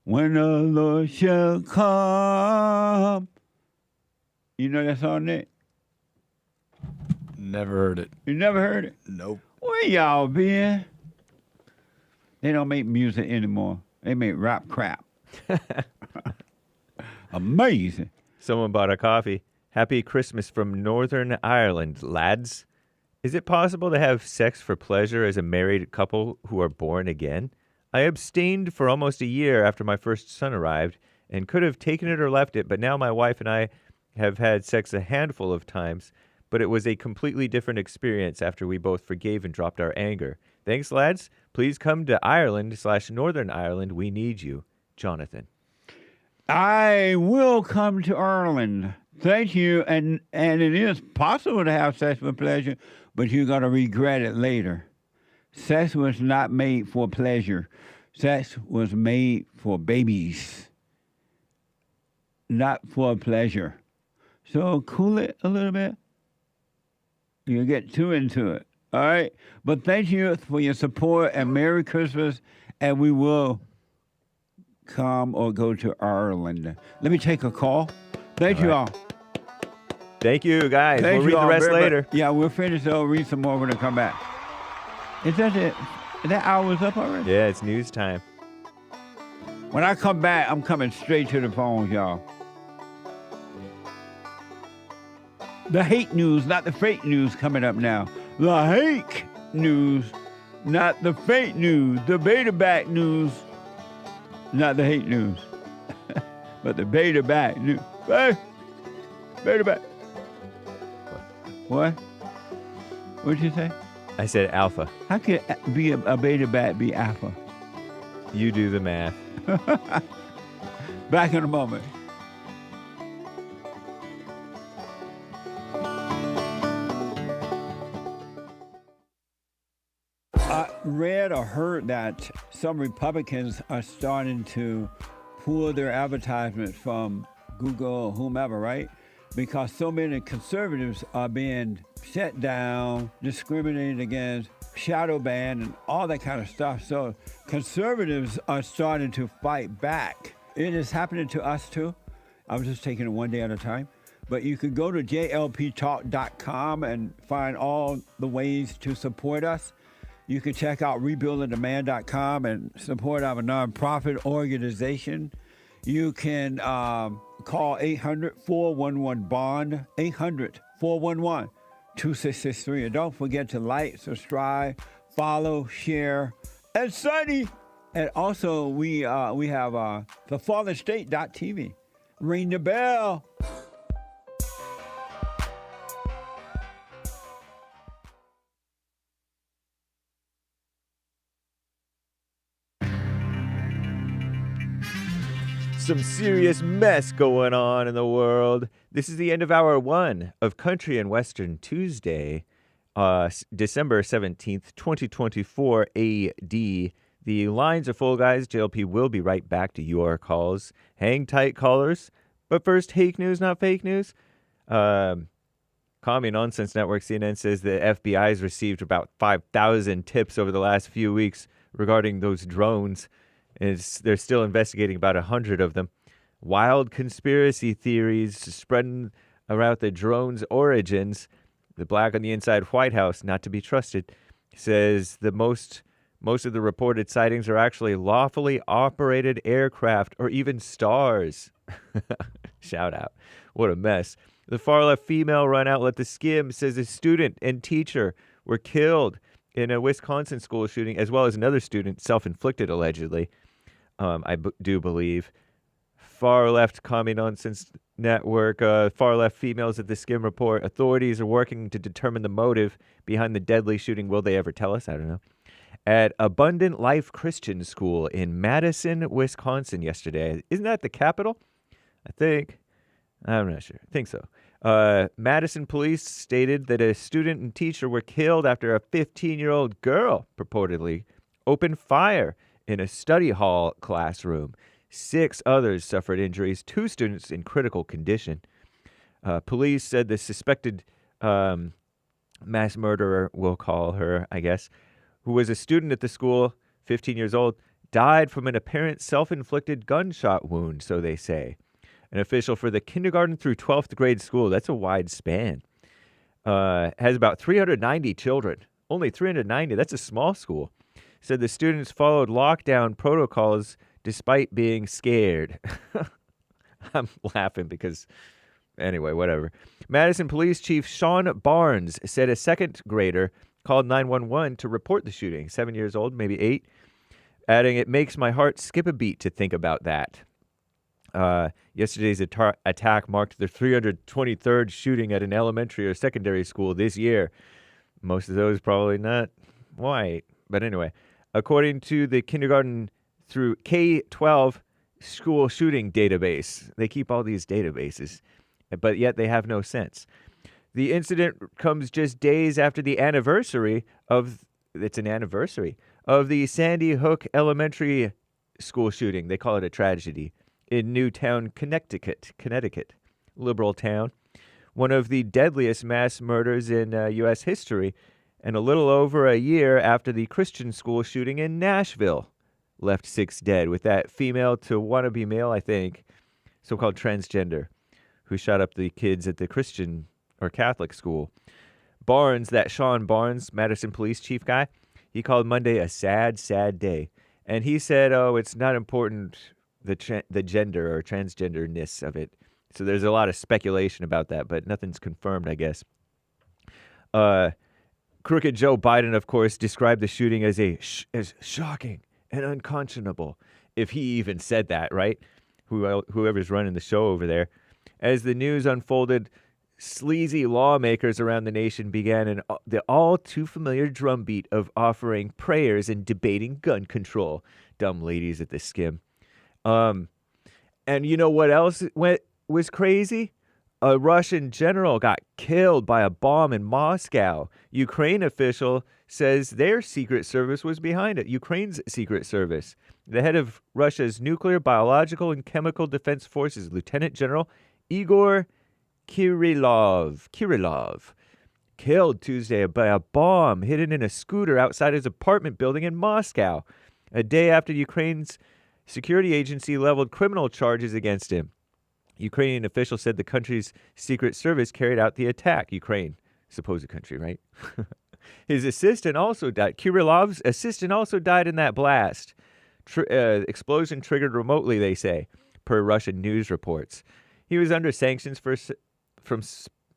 When the Lord shall come. You know that song, Nick? Never heard it. You never heard it? Nope. Where y'all been? They don't make music anymore. They make rap crap. Amazing. Someone bought a coffee. Happy Christmas from Northern Ireland, lads. Is it possible to have sex for pleasure as a married couple who are born again? I abstained for almost a year after my first son arrived and could have taken it or left it, but now my wife and I have had sex a handful of times, but it was a completely different experience after we both forgave and dropped our anger. Thanks, lads. Please come to Ireland/Northern Ireland. We need you. Jonathan. I will come to Ireland. Thank you. And it is possible to have sex for pleasure, but you're going to regret it later. Sex was not made for pleasure. Sex was made for babies, not for pleasure. So cool it a little bit. You'll get too into it. All right? But thank you for your support, and Merry Christmas, and we will come or go to Ireland. Let me take a call. Thank you all. Thank you, guys. Thank We'll you read the all rest very later. much. Yeah, we'll finish. I'll read some more when I come back. Is that it? That hour's up already? Yeah, it's news time. When I come back, I'm coming straight to the phones, y'all. The hate news, not the fake news, coming up now. The hate news, not the fake news. The beta back news, not the hate news. But the beta back news. Hey, beta back. What? What'd you say? I said alpha. How can be a beta bat be alpha? You do the math. Back in a moment. I read or heard that some Republicans are starting to pull their advertisements from Google or whomever, right? Because so many conservatives are being shut down, discriminated against, shadow banned, and all that kind of stuff. So conservatives are starting to fight back. It is happening to us too. I was just taking it one day at a time. But you can go to JLPtalk.com and find all the ways to support us. You can check out rebuildingdemand.com and support our nonprofit organization. You can call 800-411-BOND, 800-411-2663. And don't forget to like, subscribe, follow, share, and study. And also, we have thefallenstate.tv. Ring the bell. Some serious mess going on in the world. This is the end of hour 1 of Country and Western Tuesday, December 17th, 2024 AD. The lines are full, guys. JLP will be right back to your calls. Hang tight, callers. But first, Hake news, not fake news. Cameo Nonsense Network, CNN, says the FBI has received about 5,000 tips over the last few weeks regarding those drones. They're still investigating about 100 of them. Wild conspiracy theories spreading around the drone's origins. The black on the inside White House, not to be trusted, says the most of the reported sightings are actually lawfully operated aircraft or even stars. Shout out. What a mess. The far-left female run outlet The Skim says a student and teacher were killed in a Wisconsin school shooting, as well as another student, self-inflicted allegedly, do believe. Far-left Commie Nonsense Network, far-left females at The Skim report, authorities are working to determine the motive behind the deadly shooting. Will they ever tell us? I don't know. At Abundant Life Christian School in Madison, Wisconsin yesterday. Isn't that the capital? I think. I'm not sure. I think so. Madison police stated that a student and teacher were killed after a 15-year-old girl purportedly opened fire in a study hall classroom. 6 others suffered injuries, 2 students in critical condition. Police said the suspected mass murderer, we'll call her, I guess, who was a student at the school, 15 years old, died from an apparent self-inflicted gunshot wound, so they say. An official for the kindergarten through 12th grade school, that's a wide span, has about 390 children. Only 390, that's a small school. Said the students followed lockdown protocols despite being scared. I'm laughing because, anyway, whatever. Madison Police Chief Sean Barnes said a second grader called 911 to report the shooting, 7 years old, maybe 8, adding, "It makes my heart skip a beat to think about that." Yesterday's attack marked the 323rd shooting at an elementary or secondary school this year. Most of those probably not white. But anyway, according to the kindergarten through K-12 school shooting database, they keep all these databases, but yet they have no sense. The incident comes just days after the anniversary of the Sandy Hook Elementary School shooting. They call it a tragedy. In Newtown, Connecticut, liberal town, one of the deadliest mass murders in U.S. history, and a little over a year after the Christian school shooting in Nashville left 6 dead, with that female to wannabe male, I think, so-called transgender, who shot up the kids at the Christian or Catholic school. Barnes, that Sean Barnes, Madison police chief guy, he called Monday a sad, sad day. And he said, oh, it's not important, the gender or transgenderness of it. So there's a lot of speculation about that, but nothing's confirmed, I guess. Crooked Joe Biden, of course, described the shooting as as shocking and unconscionable, if he even said that, right? Whoever's running the show over there. As the news unfolded, sleazy lawmakers around the nation began the all-too-familiar drumbeat of offering prayers and debating gun control. Dumb ladies at the Skim. And you know what else was crazy? A Russian general got killed by a bomb in Moscow. Ukraine official says their secret service was behind it. Ukraine's secret service. The head of Russia's nuclear, biological, and chemical defense forces, Lieutenant General Igor Kirillov, killed Tuesday by a bomb hidden in a scooter outside his apartment building in Moscow, a day after Ukraine's security agency leveled criminal charges against him. Ukrainian officials said the country's secret service carried out the attack. Ukraine, supposed country, right? His assistant also died. Kirillov's assistant also died in that blast. Explosion triggered remotely, they say, per Russian news reports. He was under sanctions from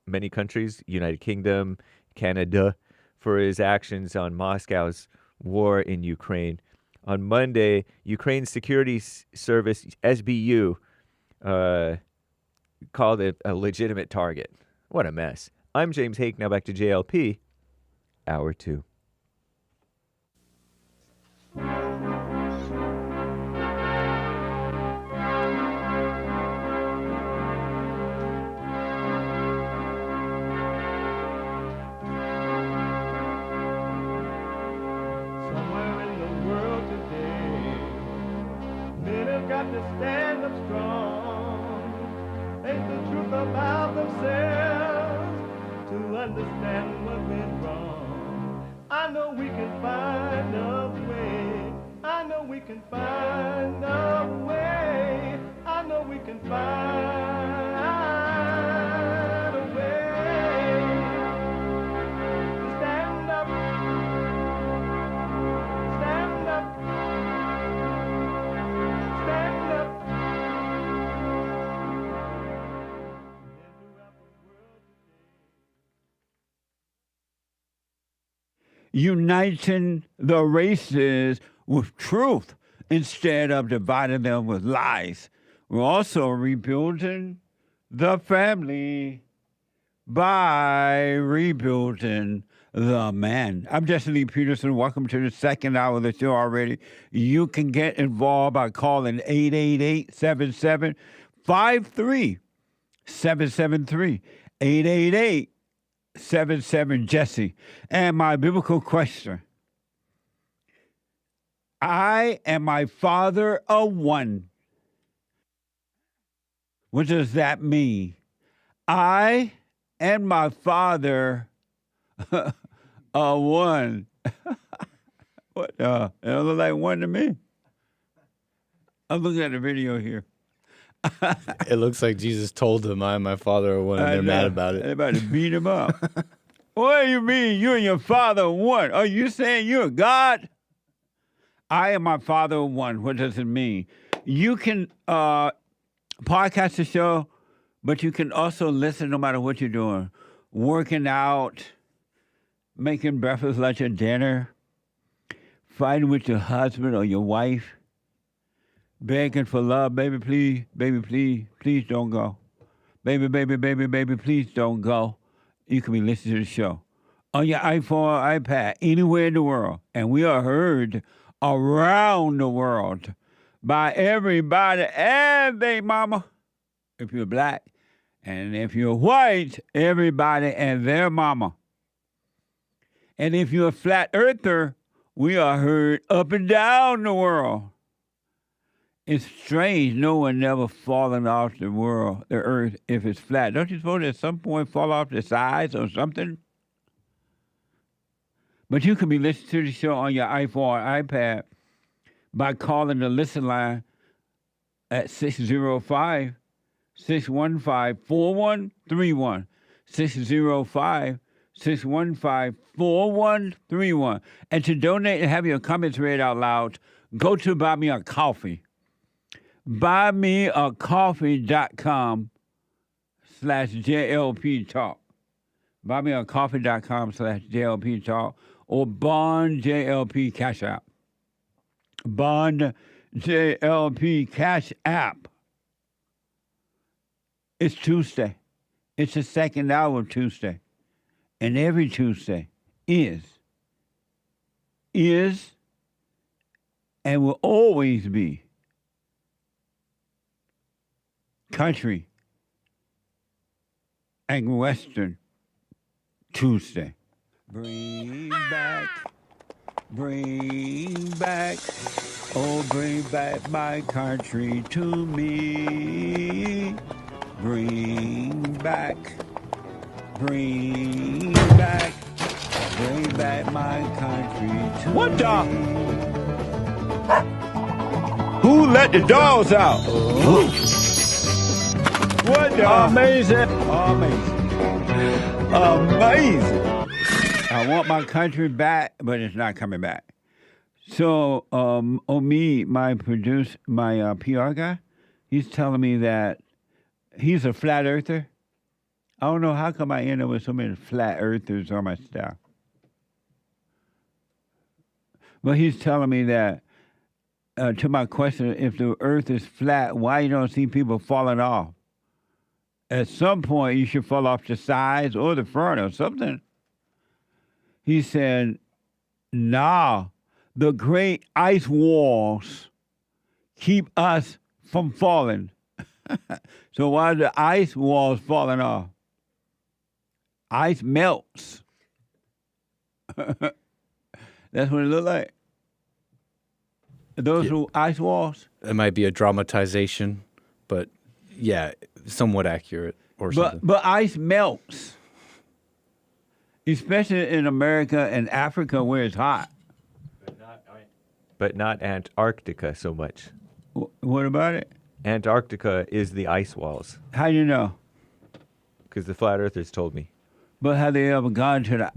many countries, United Kingdom, Canada, for his actions on Moscow's war in Ukraine. On Monday, Ukraine's security service, SBU, called it a legitimate target. What a mess. I'm James Hake. Now back to JLP, Hour 2. stand up strong. Ain't the truth about themselves to understand what went wrong. I know we can find a way. I know we can find a way. I know we can find a way to stand up, stand up, stand up. Uniting the races with truth instead of dividing them with lies. We're also rebuilding the family by rebuilding the man. I'm Jesse Lee Peterson. Welcome to the second hour of the show already. You can get involved by calling 888-77-53-773. 888-77-JESSE. And my biblical question: I and my Father are one. What does that mean? I and my Father are one. What? It don't look like one to me. I'm looking at the video here. It looks like Jesus told them, I and my Father are one, and they're mad about it. They're about to beat him up. What do you mean you and your Father are one? Are you saying you're God? I and my Father are one. What does it mean? You can podcast the show, but you can also listen no matter what you're doing. Working out, making breakfast, lunch, and dinner, fighting with your husband or your wife, begging for love. Baby, please, please don't go. Baby, please don't go. You can be listening to the show on your iPhone or iPad, anywhere in the world. And we are heard around the world by everybody and their mama, if you're black. And if you're white, everybody and their mama. And if you're a flat earther, we are heard up and down the world. It's strange, no one never fallen off the earth, if it's flat. Don't you suppose at some point fall off the sides or something? But you can be listening to the show on your iPhone or iPad by calling the listen line at 605-615-4131. 605-615-4131. And to donate and have your comments read out loud, go to Buy Me a Coffee. buymeacoffee.com/JLP Talk. buymeacoffee.com/JLP Talk or Bond JLP Cash App. Bond JLP Cash App. It's Tuesday. It's the second hour of Tuesday. And every Tuesday is and will always be Country and Western Tuesday. Bring back, oh, bring back my country to me. Bring back my country to What the? me. Who let the dogs out? What the? Amazing. Amazing. I want my country back, but it's not coming back. So, Omi, my PR guy, he's telling me that he's a flat earther. I don't know how come I end up with so many flat earthers on my staff. But he's telling me that, to my question, if the earth is flat, why you don't see people falling off? At some point, you should fall off the sides or the front or something. He said, nah, the great ice walls keep us from falling. So why are the ice walls falling off? Ice melts. That's what it looked like. Those are ice walls? It might be a dramatization, but yeah, somewhat accurate or something. But ice melts, especially in America and Africa where it's hot. But not Antarctica so much. What about it? Antarctica is the ice walls. How do you know? Because the flat earthers told me. But have they ever gone to the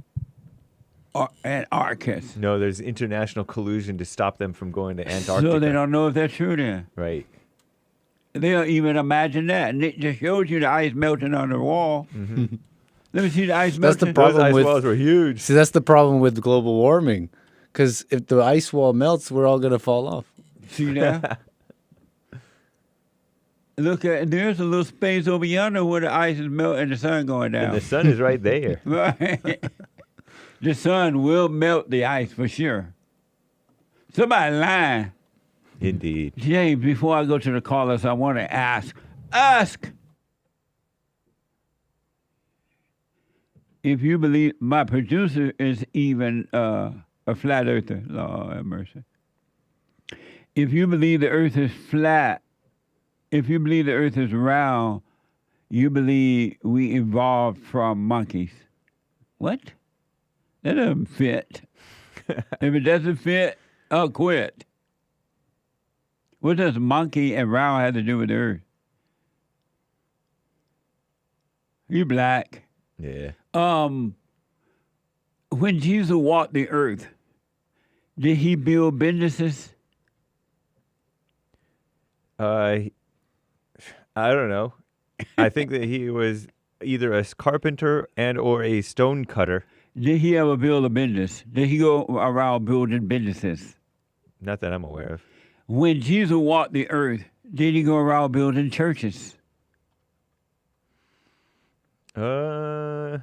Antarctica? No, there's international collusion to stop them from going to Antarctica. So they don't know if that's true then. Right. They don't even imagine that. And it just shows you the ice melting on the wall. Mm-hmm. Let me see the ice That's melting. the problem Those ice with walls were huge. See, that's the problem with global warming. Because if the ice wall melts, we're all going to fall off. See that? Look at, there's a little space over yonder where the ice is melting and the sun going down. And the sun is right there. Right. The sun will melt the ice for sure. Somebody lying. Indeed. James, before I go to the callers, I want to ask if you believe my producer is even a flat earther. Lord have mercy. If you believe the earth is flat, if you believe the earth is round, you believe we evolved from monkeys. What? That doesn't fit. If it doesn't fit, I'll quit. What does monkey and round have to do with the earth? You black. Yeah. When Jesus walked the earth, did he build businesses? I don't know. I think that he was either a carpenter and or a stone cutter. Did he ever build a business? Did he go around building businesses? Not that I'm aware of. When Jesus walked the earth, did he go around building churches? Not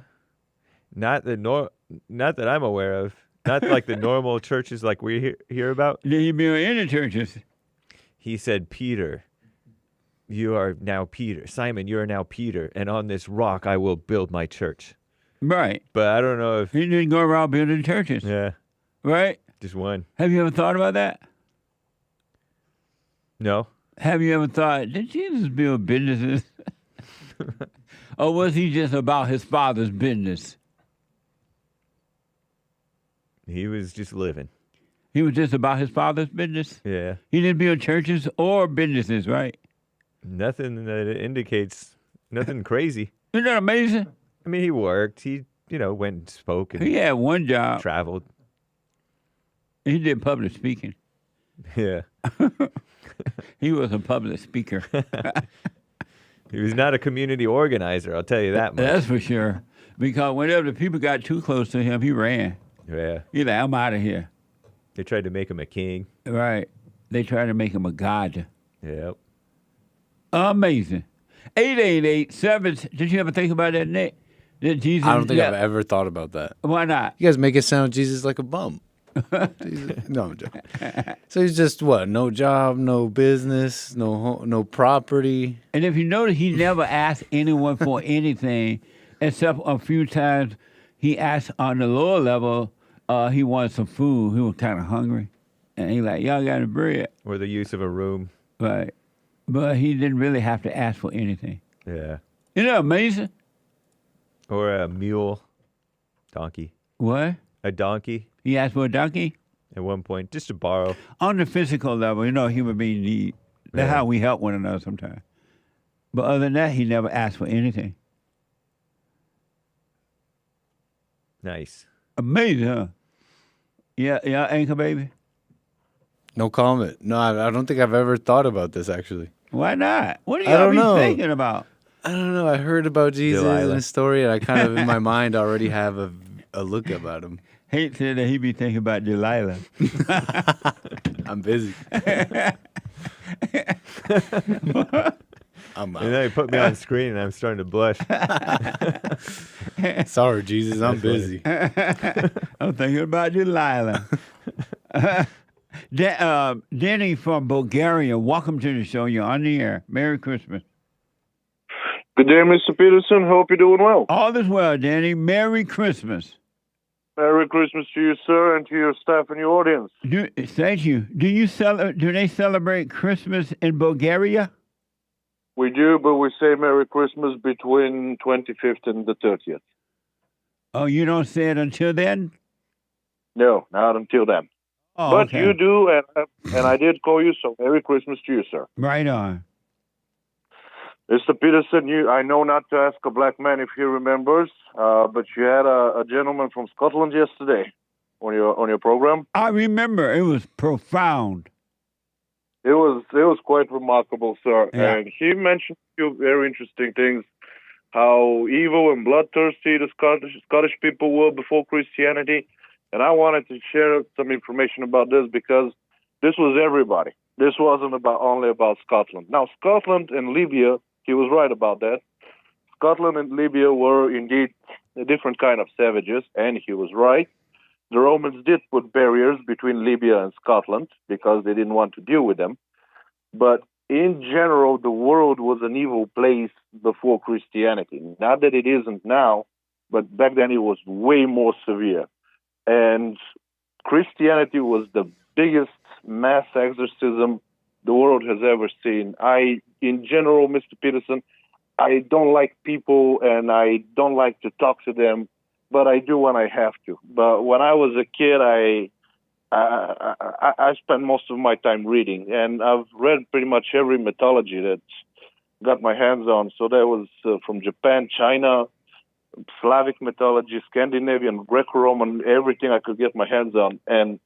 that I'm aware of. Not like the normal churches like we hear about. Did he build any churches? He said, Peter, you are now Peter. Simon, you are now Peter, and on this rock I will build my church. Right. But I don't know if... He didn't go around building churches. Yeah. Right? Just one. Have you ever thought about that? No. Have you ever thought, did Jesus build businesses? Or was he just about his father's business? He was just living. He was just about his father's business? Yeah. He didn't build churches or businesses, right? Nothing that indicates nothing crazy. Isn't that amazing? I mean, he worked. He, went and spoke and He had one job. traveled. He did public speaking. Yeah. He was a public speaker. He was not a community organizer, I'll tell you that much. That's for sure. Because whenever the people got too close to him, he ran. Yeah. He's like, I'm out of here. They tried to make him a king. Right. They tried to make him a god. Yep. Amazing. 888-7. Did you ever think about that, Nick? That Jesus, I don't think I've ever thought about that. Why not? You guys make it sound Jesus like a bum. No, I'm joking. So he's just what? No job, no business, no property. And if you notice, he never asked anyone for anything, except a few times he asked on the lower level. He wanted some food. He was kind of hungry, and he like, y'all got any bread? Or the use of a room. Right, but he didn't really have to ask for anything. Yeah. Isn't that amazing? Or a mule. Donkey. What? A donkey. He asked for a donkey? At one point, just to borrow. On the physical level, human beings need. That's how we help one another sometimes. But other than that, he never asked for anything. Nice. Amazing, huh? Yeah, Anchor Baby? No comment. No, I don't think I've ever thought about this, actually. Why not? What I are don't y'all know. be thinking about? I don't know. I heard about Jesus Delilah. in the story, and I kind of, in my mind, already have a look about him. Hate said that he be thinking about Delilah. I'm busy. I'm And then he put me on screen, and I'm starting to blush. Sorry, Jesus. I'm busy. I'm thinking about Delilah. Denny from Bulgaria, welcome to the show. You're on the air. Merry Christmas. Good day, Mr. Peterson. Hope you're doing well. All is well, Danny. Merry Christmas. Merry Christmas to you, sir, and to your staff and your audience. Thank you. Do they celebrate Christmas in Bulgaria? We do, but we say Merry Christmas between 25th and the 30th. Oh, you don't say it until then? No, not until then. Oh, but okay. you do, and I did call you, so Merry Christmas to you, sir. Right on. Mr. Peterson, I know not to ask a black man if he remembers, but you had a gentleman from Scotland yesterday on your program. I remember. It was profound. It was quite remarkable, sir. Yeah. And he mentioned a few very interesting things, how evil and bloodthirsty the Scottish people were before Christianity. And I wanted to share some information about this because this was everybody. This wasn't only about Scotland. Now, Scotland and Libya, he was right about that. Scotland and Libya were indeed a different kind of savages, and he was right. The Romans did put barriers between Libya and Scotland because they didn't want to deal with them. But in general, the world was an evil place before Christianity. Not that it isn't now, but back then it was way more severe. And Christianity was the biggest mass exorcism the world has ever seen. In general, Mr. Peterson, I don't like people and I don't like to talk to them, but I do when I have to. But when I was a kid, I spent most of my time reading, and I've read pretty much every mythology that got my hands on. So that was from Japan, China, Slavic mythology, Scandinavian, Greco-Roman, everything I could get my hands on. And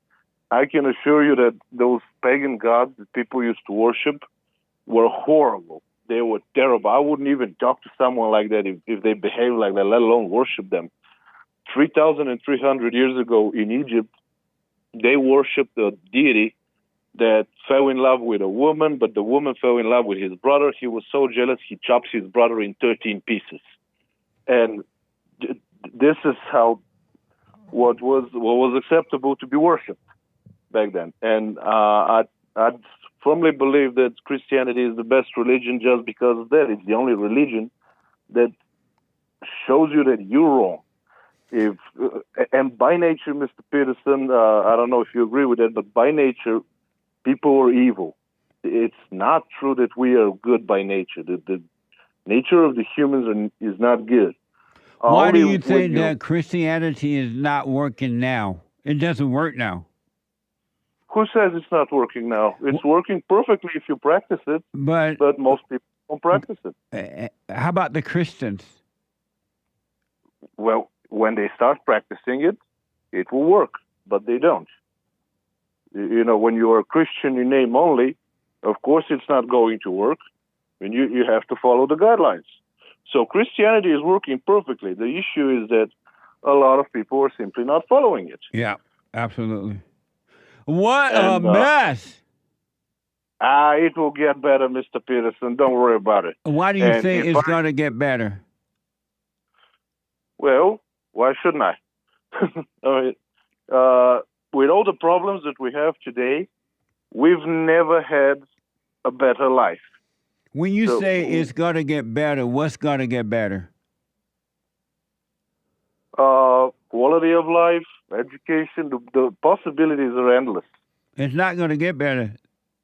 I can assure you that those pagan gods that people used to worship were horrible. They were terrible. I wouldn't even talk to someone like that if they behaved like that, let alone worship them. 3,300 years ago in Egypt, they worshipped a deity that fell in love with a woman, but the woman fell in love with his brother. He was so jealous, he chopped his brother in 13 pieces. And this is how what was acceptable to be worshipped back then. And I firmly believe that Christianity is the best religion just because of that. It's the only religion that shows you that you're wrong. And by nature, Mr. Peterson, I don't know if you agree with that, but by nature, people are evil. It's not true that we are good by nature. The nature of the humans is not good. Why do you think that Christianity is not working now? It doesn't work now. Who says it's not working now? It's working perfectly if you practice it, but most people don't practice it. How about the Christians? Well, when they start practicing it, it will work, but they don't. You know, when you are a Christian in name only, of course it's not going to work, and you have to follow the guidelines. So Christianity is working perfectly. The issue is that a lot of people are simply not following it. Yeah, absolutely. What a mess! It will get better, Mr. Peterson. Don't worry about it. Why do you think it's going to get better? Well, why shouldn't I? With all the problems that we have today, we've never had a better life. When you say it's going to get better, what's going to get better? Quality of life, education, the possibilities are endless. It's not going to get better.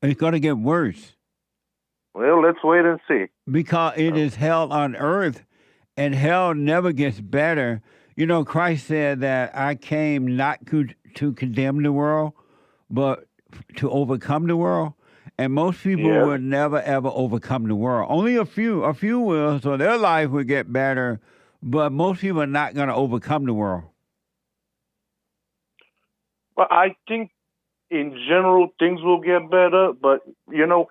It's going to get worse. Well, let's wait and see. Because it is hell on earth, and hell never gets better. You know, Christ said that I came not to condemn the world, but to overcome the world. And most people will never, ever overcome the world. Only a few will, so their life will get better, but most people are not going to overcome the world. Well, I think in general things will get better, but, you know,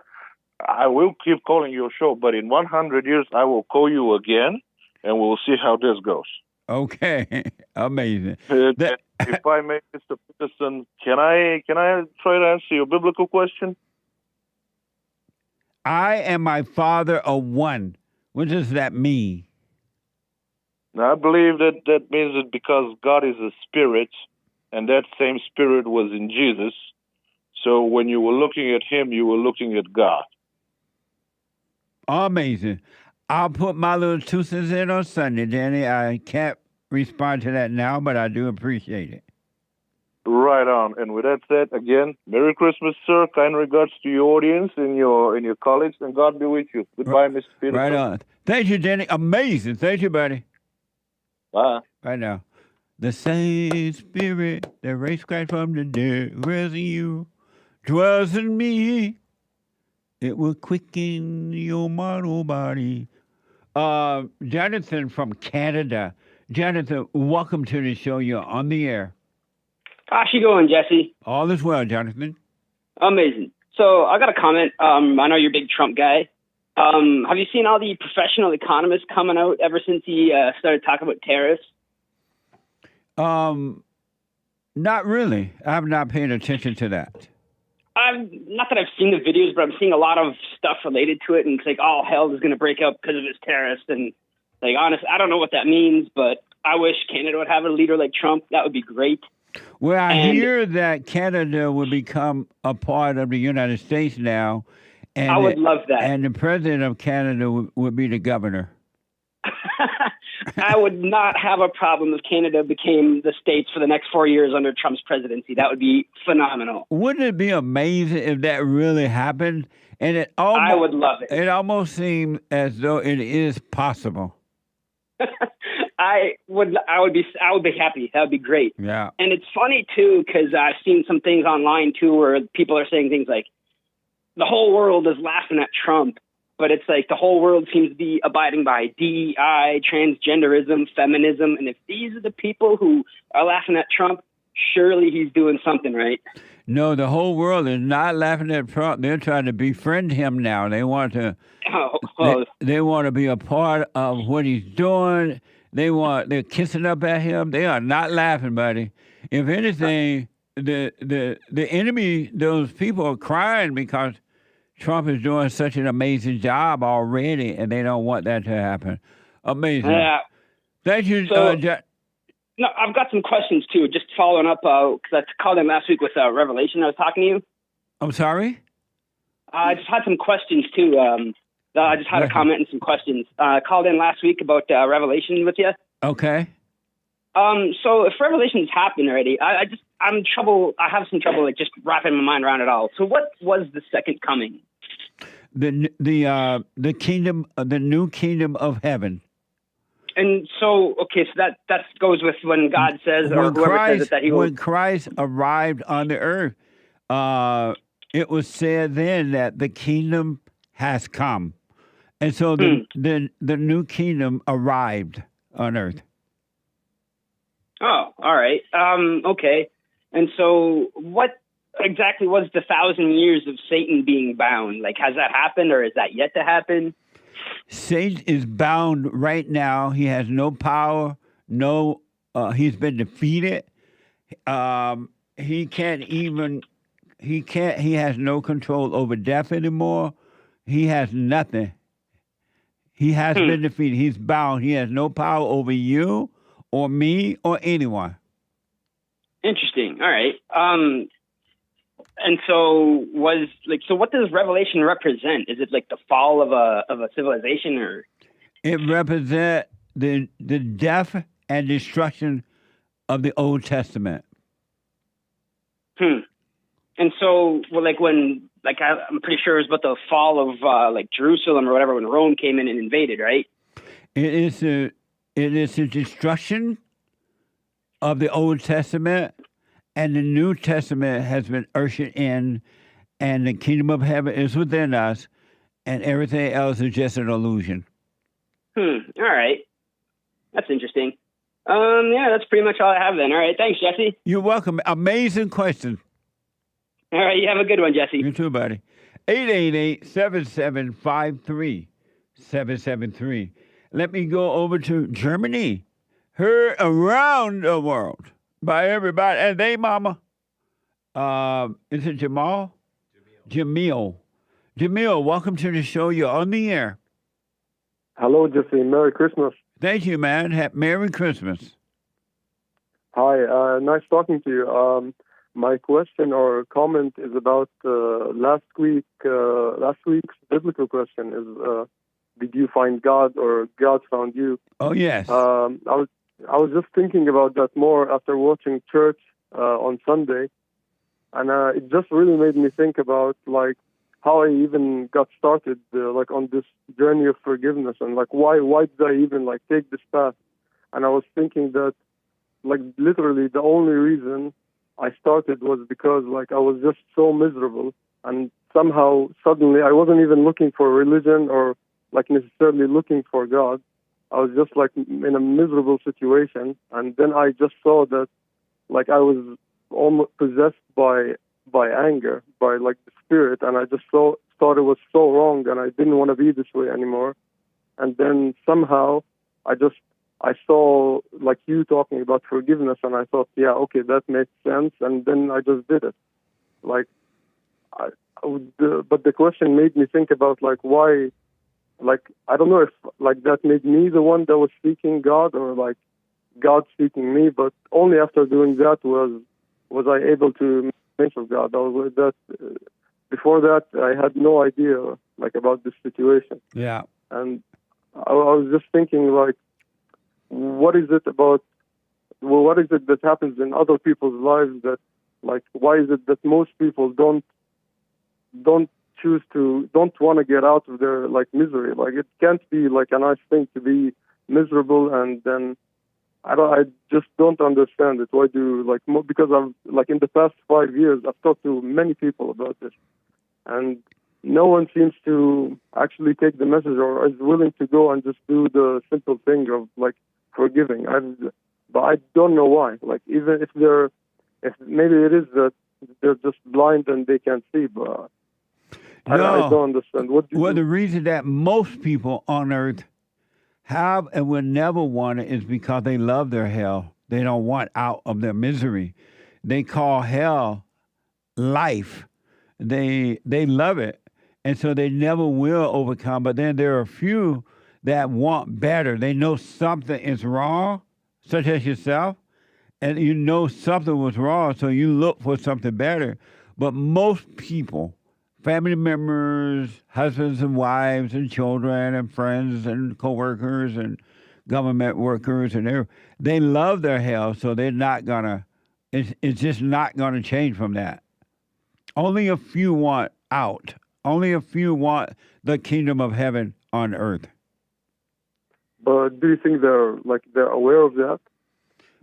I will keep calling your show, but in 100 years I will call you again, and we'll see how this goes. Okay, amazing. If I may, Mr. Peterson, can I try to answer your biblical question? I and my Father are one. What does that mean? I believe that means that because God is a spirit, and that same spirit was in Jesus, so when you were looking at him, you were looking at God. Amazing. I'll put my little 2 cents in on Sunday, Danny. I can't respond to that now, but I do appreciate it. Right on. And with that said, again, Merry Christmas, sir. Kind regards to your audience and your colleagues, and God be with you. Goodbye, Mr. Peter. Right on. Thank you, Denny. Amazing. Thank you, buddy. Bye. Right now. The same spirit that raised Christ from the dead, where's you, dwells in me. It will quicken your mortal body. Jonathan from Canada. Jonathan, welcome to the show. You're on the air. How's you going, Jesse? All is well, Jonathan. Amazing. So I got a comment. I know you're a big Trump guy. Have you seen all the professional economists coming out ever since he started talking about tariffs? Not really. I'm not paying attention to that. Not that I've seen the videos, but I'm seeing a lot of stuff related to it, and it's like all hell is going to break out because of his tariffs. And like, honest, I don't know what that means, but I wish Canada would have a leader like Trump. That would be great. Well, I hear that Canada will become a part of the United States now. And I would love that. And the president of Canada would be the governor. I would not have a problem if Canada became the States for the next 4 years under Trump's presidency. That would be phenomenal. Wouldn't it be amazing if that really happened? And I would love it. It almost seems as though it is possible. I would be happy. That would be great. Yeah. And it's funny too, because I've seen some things online too where people are saying things like the whole world is laughing at Trump, but it's like the whole world seems to be abiding by DEI, transgenderism, feminism, and if these are the people who are laughing at Trump, surely he's doing something right. No, the whole world is not laughing at Trump. They're trying to befriend him now. They want to. They want to be a part of what he's doing. They're kissing up at him. They are not laughing, buddy. If anything, the enemy, those people are crying because Trump is doing such an amazing job already, and they don't want that to happen. Amazing. Yeah. Thank you, No, I've got some questions too. Just following up because I called in last week with Revelation. I was talking to you. I'm sorry. I just had some questions too. I just had a comment and some questions. I called in last week about Revelation with you. Okay. So if Revelation's happened already, I have some trouble like just wrapping my mind around it all. So what was the second coming? The kingdom, the new kingdom of heaven. And so, okay, so that goes with when God says, or whoever says it, that he will. When Christ arrived on the earth, it was said then that the kingdom has come. And so the new kingdom arrived on earth. Oh, all right. Okay. And so what exactly was the 1,000 years of Satan being bound? Like, has that happened or is that yet to happen? Satan is bound right now. He has no power. He's been defeated. He has no control over death anymore. He has nothing. He has been defeated. He's bound. He has no power over you or me or anyone. Interesting. All right. And so what does Revelation represent? Is it like the fall of a civilization, or? It represents the death and destruction of the Old Testament. And so, I'm pretty sure it was about the fall of Jerusalem or whatever when Rome came in and invaded, right? It is the destruction of the Old Testament, and the New Testament has been ushered in, and the kingdom of heaven is within us, and everything else is just an illusion. All right. That's interesting. Yeah, that's pretty much all I have then. All right, thanks, Jesse. You're welcome. Amazing question. All right, you have a good one, Jesse. You too, buddy. 888-7753-773. Let me go over to Germany. Heard around the world by everybody. And they, mama. Is it Jamal? Jamil. Jamil, welcome to the show. You're on the air. Hello, Jesse. Merry Christmas. Thank you, man. Merry Christmas. Hi. Nice talking to you. My question or comment is about last week's biblical question is, did you find God or God found you? Oh, yes. I I was just thinking about that more after watching church on Sunday, and it just really made me think about like how I even got started like on this journey of forgiveness, and like why did I even like take this path? And I was thinking that like literally the only reason I started was because like I was just so miserable, and somehow suddenly I wasn't even looking for religion or like necessarily looking for God. I was just like in a miserable situation, and then I just saw that like I was almost possessed by anger, by like the spirit, and I just thought it was so wrong, and I didn't want to be this way anymore. And then somehow I saw like you talking about forgiveness, and I thought, yeah, okay, that makes sense, and then I just did it. Like, but the question made me think about like why. Like, I don't know if like that made me the one that was seeking God or like God seeking me, but only after doing that was I able to make of God. Before that, I had no idea like about this situation. Yeah. And I was just thinking like, what is it that happens in other people's lives that like, why is it that most people don't want to get out of their like misery? Like, it can't be like a nice thing to be miserable, and then I just don't understand it. Why do like because I've like in the past 5 years I've talked to many people about this, and no one seems to actually take the message or is willing to go and just do the simple thing of like forgiving. But I don't know why. Like, even if maybe it is that they're just blind and they can't see, but I don't understand. The reason that most people on earth have and will never want it is because they love their hell. They don't want out of their misery. They call hell life. They love it, and so they never will overcome. But then there are a few that want better. They know something is wrong, such as yourself, and you know something was wrong, so you look for something better. But most people, family members, husbands and wives and children and friends and coworkers and government workers, and they love their hell, so they're not gonna. It's just not gonna change from that. Only a few want out. Only a few want the kingdom of heaven on earth. But do you think they're aware of that?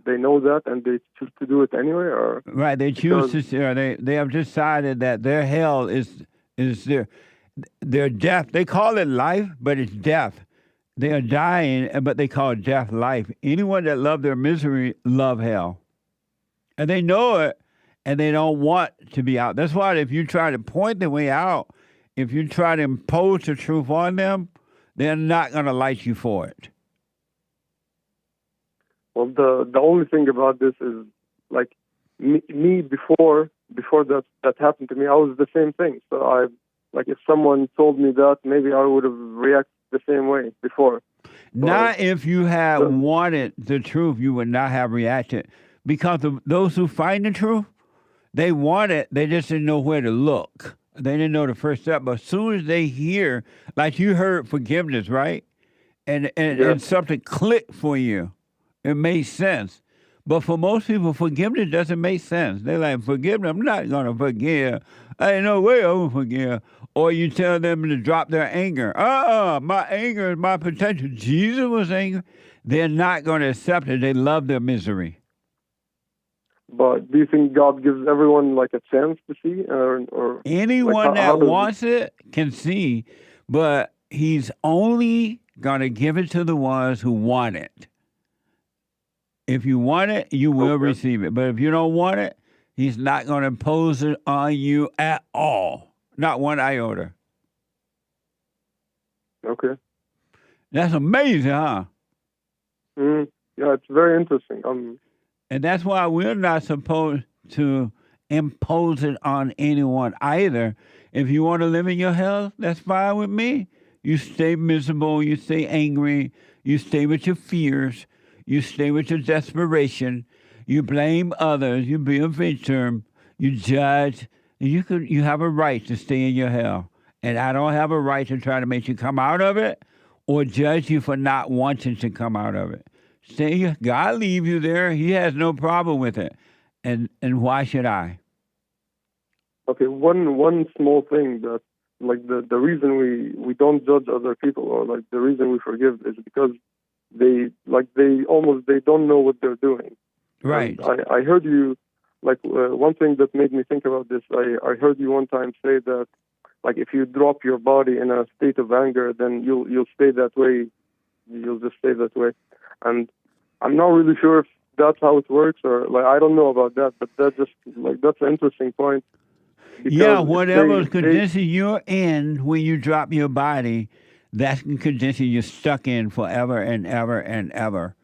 They know that and they choose to do it anyway, or right? They choose to. They have decided that their hell is their death. They call it life, but it's death. They are dying, but they call death life. Anyone that love their misery love hell, and they know it, and they don't want to be out. That's why if you try to point the way out, if you try to impose the truth on them, they're not going to like you for it. Well, the only thing about this is, like, me before that happened to me, I was the same thing. So if someone told me that, maybe I would have reacted the same way before. Not if you had wanted the truth, you would not have reacted. Because those who find the truth, they want it, they just didn't know where to look. They didn't know the first step. But as soon as they hear, like you heard forgiveness, right? And something clicked for you. It made sense. But for most people, forgiveness doesn't make sense. They're like, forgiveness, I'm not going to forgive. Ain't no way I'm going to forgive. Or you tell them to drop their anger. My anger is my potential. Jesus was angry. They're not going to accept it. They love their misery. But do you think God gives everyone like a chance to see? Or anyone that wants it can see, but he's only going to give it to the ones who want it. If you want it, you will receive it. But if you don't want it, he's not going to impose it on you at all. Not one iota. Okay. That's amazing, huh? Yeah, it's very interesting. And that's why we're not supposed to impose it on anyone either. If you want to live in your hell, that's fine with me. You stay miserable, you stay angry, you stay with your fears, you stay with your desperation, you blame others, you be a victim, you judge. You have a right to stay in your hell. And I don't have a right to try to make you come out of it or judge you for not wanting to come out of it. See, God leave you there. He has no problem with it. And why should I? Okay, one small thing that, like, the reason we don't judge other people, or like the reason we forgive, is because they don't know what they're doing. Right. And I heard you, like, one thing that made me think about this. I heard you one time say that, like, if you drop your body in a state of anger, then you'll stay that way. You'll just stay that way. And I'm not really sure if that's how it works, or, like, I don't know about that, but that's an interesting point. Yeah, whatever condition you're in when you drop your body, that's the condition you're stuck in forever and ever and ever.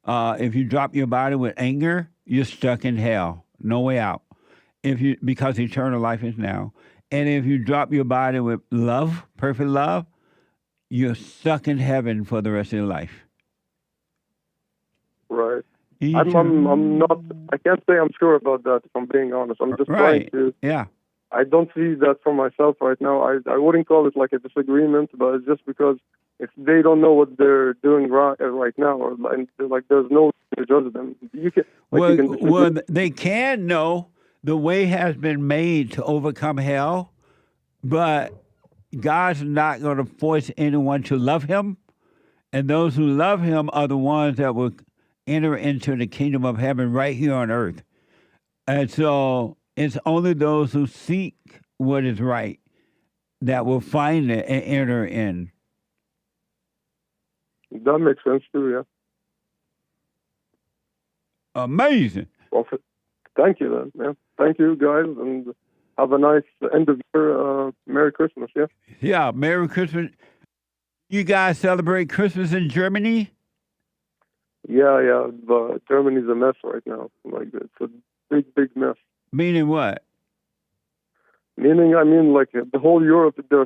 If you drop your body with anger, you're stuck in hell. No way out. Because eternal life is now. And if you drop your body with love, perfect love, you're stuck in heaven for the rest of your life. Right. I'm not. I can't say I'm sure about that, if I'm being honest. I'm just trying to. Yeah. I don't see that for myself right now. I wouldn't call it like a disagreement, but it's just because if they don't know what they're doing right now, or like there's no way to judge them. They can know. The way has been made to overcome hell, but God's not going to force anyone to love him. And those who love him are the ones that will enter into the kingdom of heaven right here on earth. And so it's only those who seek what is right that will find it and enter in. That makes sense too, yeah. Amazing. Well, thank you then, yeah. Thank you, guys, and have a nice end of year. Merry Christmas, yeah? Yeah, Merry Christmas. You guys celebrate Christmas in Germany? Yeah, but Germany's a mess right now. Like, it's a big mess. Meaning what? Meaning, like, the whole Europe, they're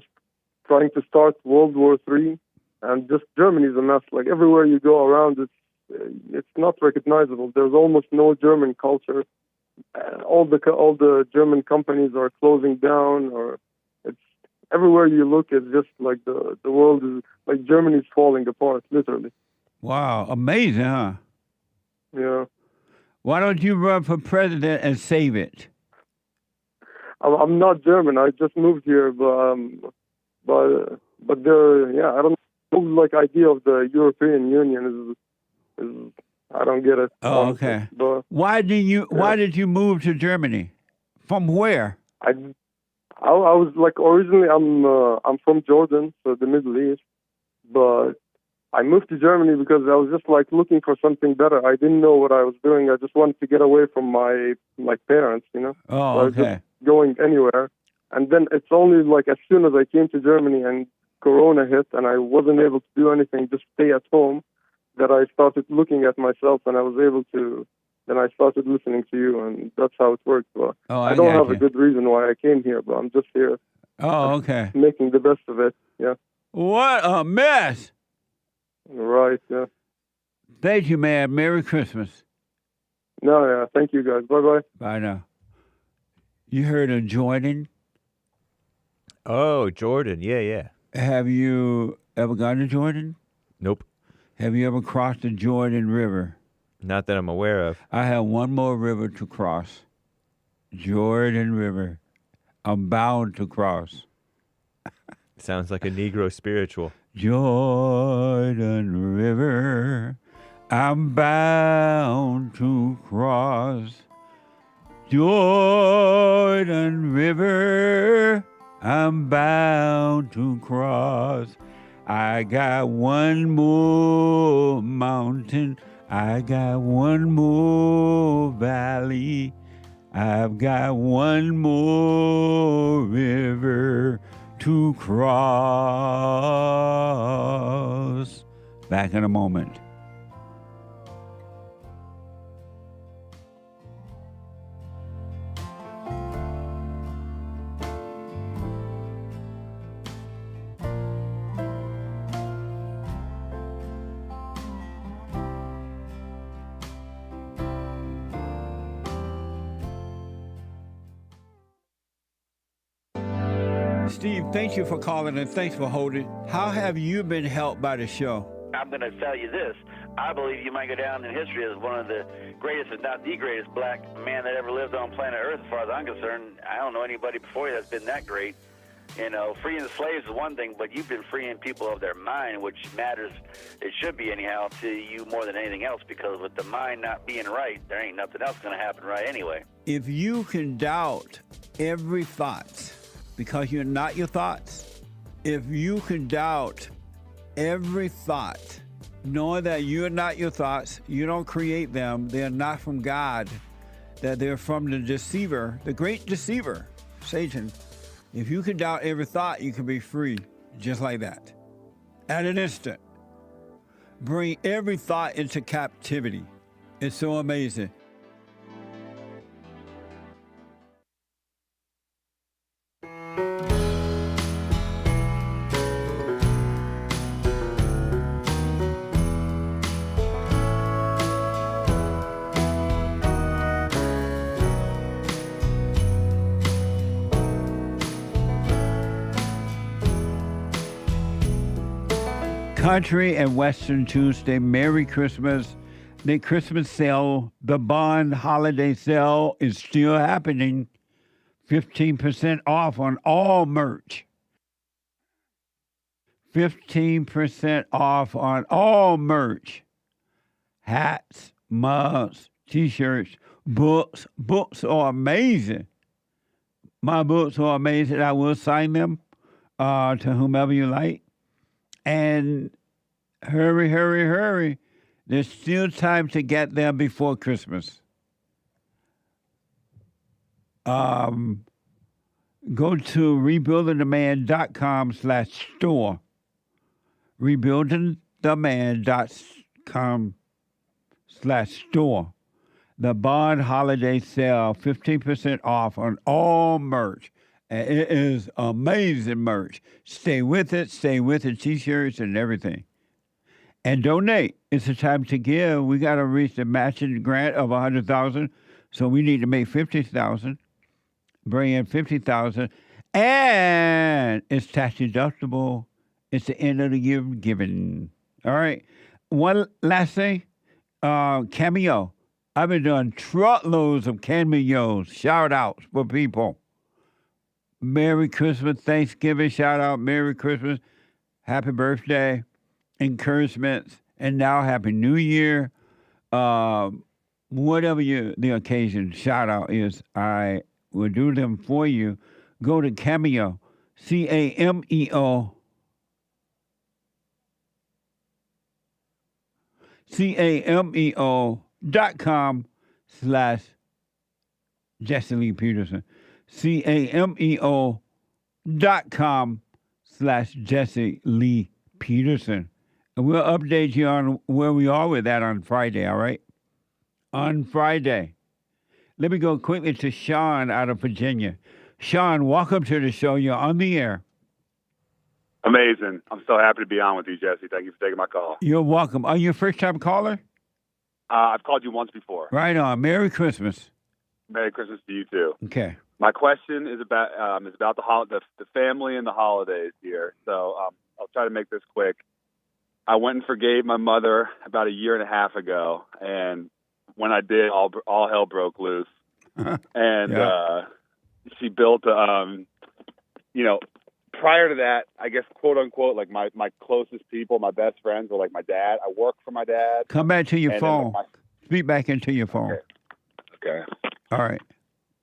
trying to start World War III, and just Germany's a mess. Like, everywhere you go around, it's not recognizable. There's almost no German culture. All the German companies are closing down, or it's everywhere you look. It's just like the world is like Germany's falling apart, literally. Wow, amazing, huh? Yeah. Why don't you run for president and save it? I'm not German. I just moved here, but there, yeah, I don't know. Like idea of the European Union is I don't get it. Oh, okay. But, why did you move to Germany? From where? I was like originally I'm from Jordan, so the Middle East, but I moved to Germany because I was just like looking for something better. I didn't know what I was doing. I just wanted to get away from my parents, you know. Oh, so I was okay. just going anywhere, and then it's only like as soon as I came to Germany and Corona hit and I wasn't able to do anything, just stay at home, that I started looking at myself, and I was able to. Then I started listening to you, and that's how it worked. But I don't have a good reason why I came here, but I'm just here. Oh, okay. Making the best of it. Yeah. What a mess. Right, yeah. Thank you, man. Merry Christmas. No, yeah. Thank you, guys. Bye-bye. Bye now. You heard of Jordan? Oh, Jordan. Yeah. Have you ever gone to Jordan? Nope. Have you ever crossed the Jordan River? Not that I'm aware of. I have one more river to cross. Jordan River. I'm bound to cross. Sounds like a Negro spiritual. Jordan River, I'm bound to cross. Jordan River, I'm bound to cross. I got one more mountain, I got one more valley, I've got one more river to cross. Back in a moment. Steve, thank you for calling and thanks for holding. How have you been helped by the show? I'm going to tell you this. I believe you might go down in history as one of the greatest, if not the greatest, black man that ever lived on planet Earth, as far as I'm concerned. I don't know anybody before you that's been that great. You know, freeing the slaves is one thing, but you've been freeing people of their mind, which matters, it should be anyhow, to you more than anything else, because with the mind not being right, there ain't nothing else going to happen right anyway. If you can doubt every thought because you're not your thoughts, if you can doubt every thought, knowing that you're not your thoughts, you don't create them, they're not from God, that they're from the deceiver, the great deceiver, Satan. If you can doubt every thought, you can be free just like that. At an instant. Bring every thought into captivity. It's so amazing. Country and Western Tuesday, Merry Christmas. The Christmas sale, the Bond holiday sale is still happening. 15% off on all merch. 15% off on all merch. Hats, mugs, t-shirts, books. Books are amazing. My books are amazing. I will sign them to whomever you like. And hurry, hurry, hurry. There's still time to get there before Christmas. Go to rebuildingtheman.com/store. rebuildingtheman.com/store. The Bond Holiday Sale, 15% off on all merch. And it is amazing merch. Stay with it, t-shirts and everything. And donate. It's the time to give. We got to reach the matching grant of $100,000, so we need to make $50,000. Bring in $50,000, and it's tax deductible. It's the end of the year giving. All right. One last thing. Cameo. I've been doing truckloads of cameos, shout-outs for people. Merry Christmas, Thanksgiving, shout-out, Merry Christmas, Happy Birthday, encouragements, and now Happy New Year. Whatever the occasion, shout-out is, I will do them for you. Go to Cameo, Cameo, Cameo.com/Jesse Lee Peterson. Cameo.com/Jesse Lee Peterson. And we'll update you on where we are with that on Friday, all right? On Friday. Let me go quickly to Sean out of Virginia. Sean, welcome to the show. You're on the air. Amazing. I'm so happy to be on with you, Jesse. Thank you for taking my call. You're welcome. Are you a first-time caller? I've called you once before. Right on. Merry Christmas. Merry Christmas to you, too. Okay. My question is about the family and the holidays here. So I'll try to make this quick. I went and forgave my mother about a year and a half ago, and when I did, all hell broke loose. And she built, prior to that, I guess, quote unquote, like my closest people, my best friends were like my dad. I work for my dad. Come back to your phone. Speak back into your phone. Okay. All right.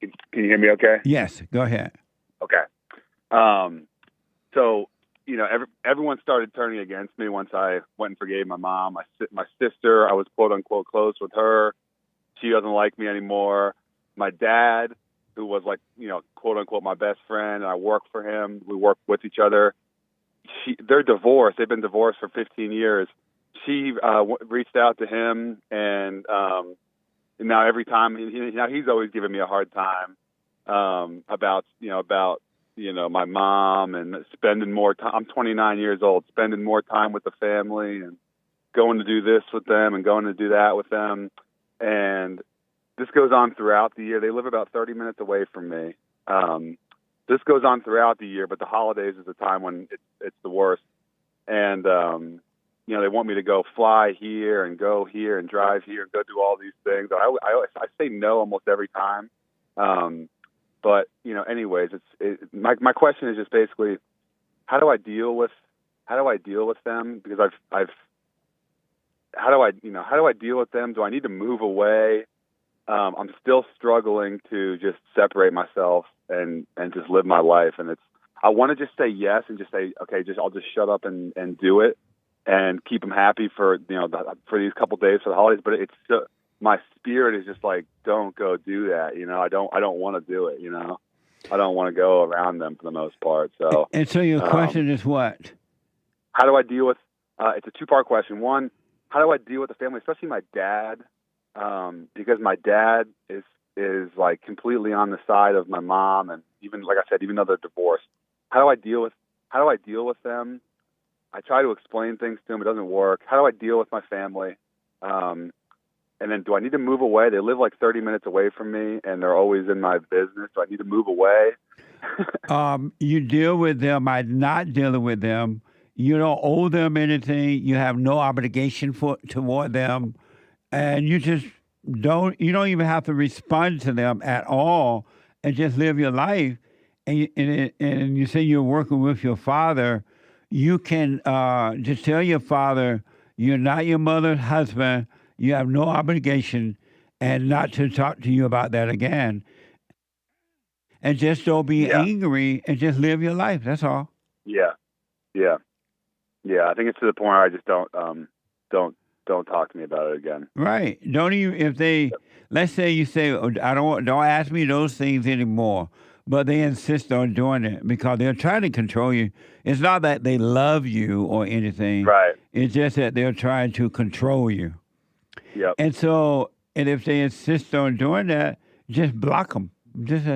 Can you hear me okay? Yes, go ahead. Okay. So, everyone started turning against me once I went and forgave my mom. My sister, I was quote unquote close with her. She doesn't like me anymore. My dad, who was like, quote unquote my best friend, and I work for him. We work with each other. They're divorced. They've been divorced for 15 years. She reached out to him, and now every time, he's always giving me a hard time about my mom and spending more time. I'm 29 years old, spending more time with the family and going to do this with them and going to do that with them. And this goes on throughout the year. They live about 30 minutes away from me. This goes on throughout the year, but the holidays is the time when it's the worst. And they want me to go fly here and go here and drive here and go do all these things. I say no almost every time. But anyways, my question is just basically, how do I deal with them? Because how do I deal with them? Do I need to move away? I'm still struggling to just separate myself and just live my life. And I want to just say yes and just say, okay, I'll just shut up and do it and keep them happy for these couple days for the holidays. But it's my spirit is just like, don't go do that. I don't want to do it. I don't want to go around them for the most part. So. And so your question is what? How do I deal with? It's a two-part question. One, how do I deal with the family, especially my dad? Because my dad is like completely on the side of my mom, and even like I said, even though they're divorced, how do I deal with them? I try to explain things to them, it doesn't work. How do I deal with my family? And then do I need to move away? They live like 30 minutes away from me, and they're always in my business. Do I need to move away? You deal with them by not dealing with them. You don't owe them anything. You have no obligation toward them. And you just you don't even have to respond to them at all and just live your life. And you say you're working with your father. You can just tell your father you're not your mother's husband. You have no obligation and not to talk to you about that again. And just don't be angry and just live your life. That's all. Yeah. I think it's to the point where I just don't talk to me about it again. Right. Don't even, if they, let's say you say, don't ask me those things anymore, but they insist on doing it because they're trying to control you. It's not that they love you or anything. Right. It's just that they're trying to control you. Yep. And if they insist on doing that, just block them. Just,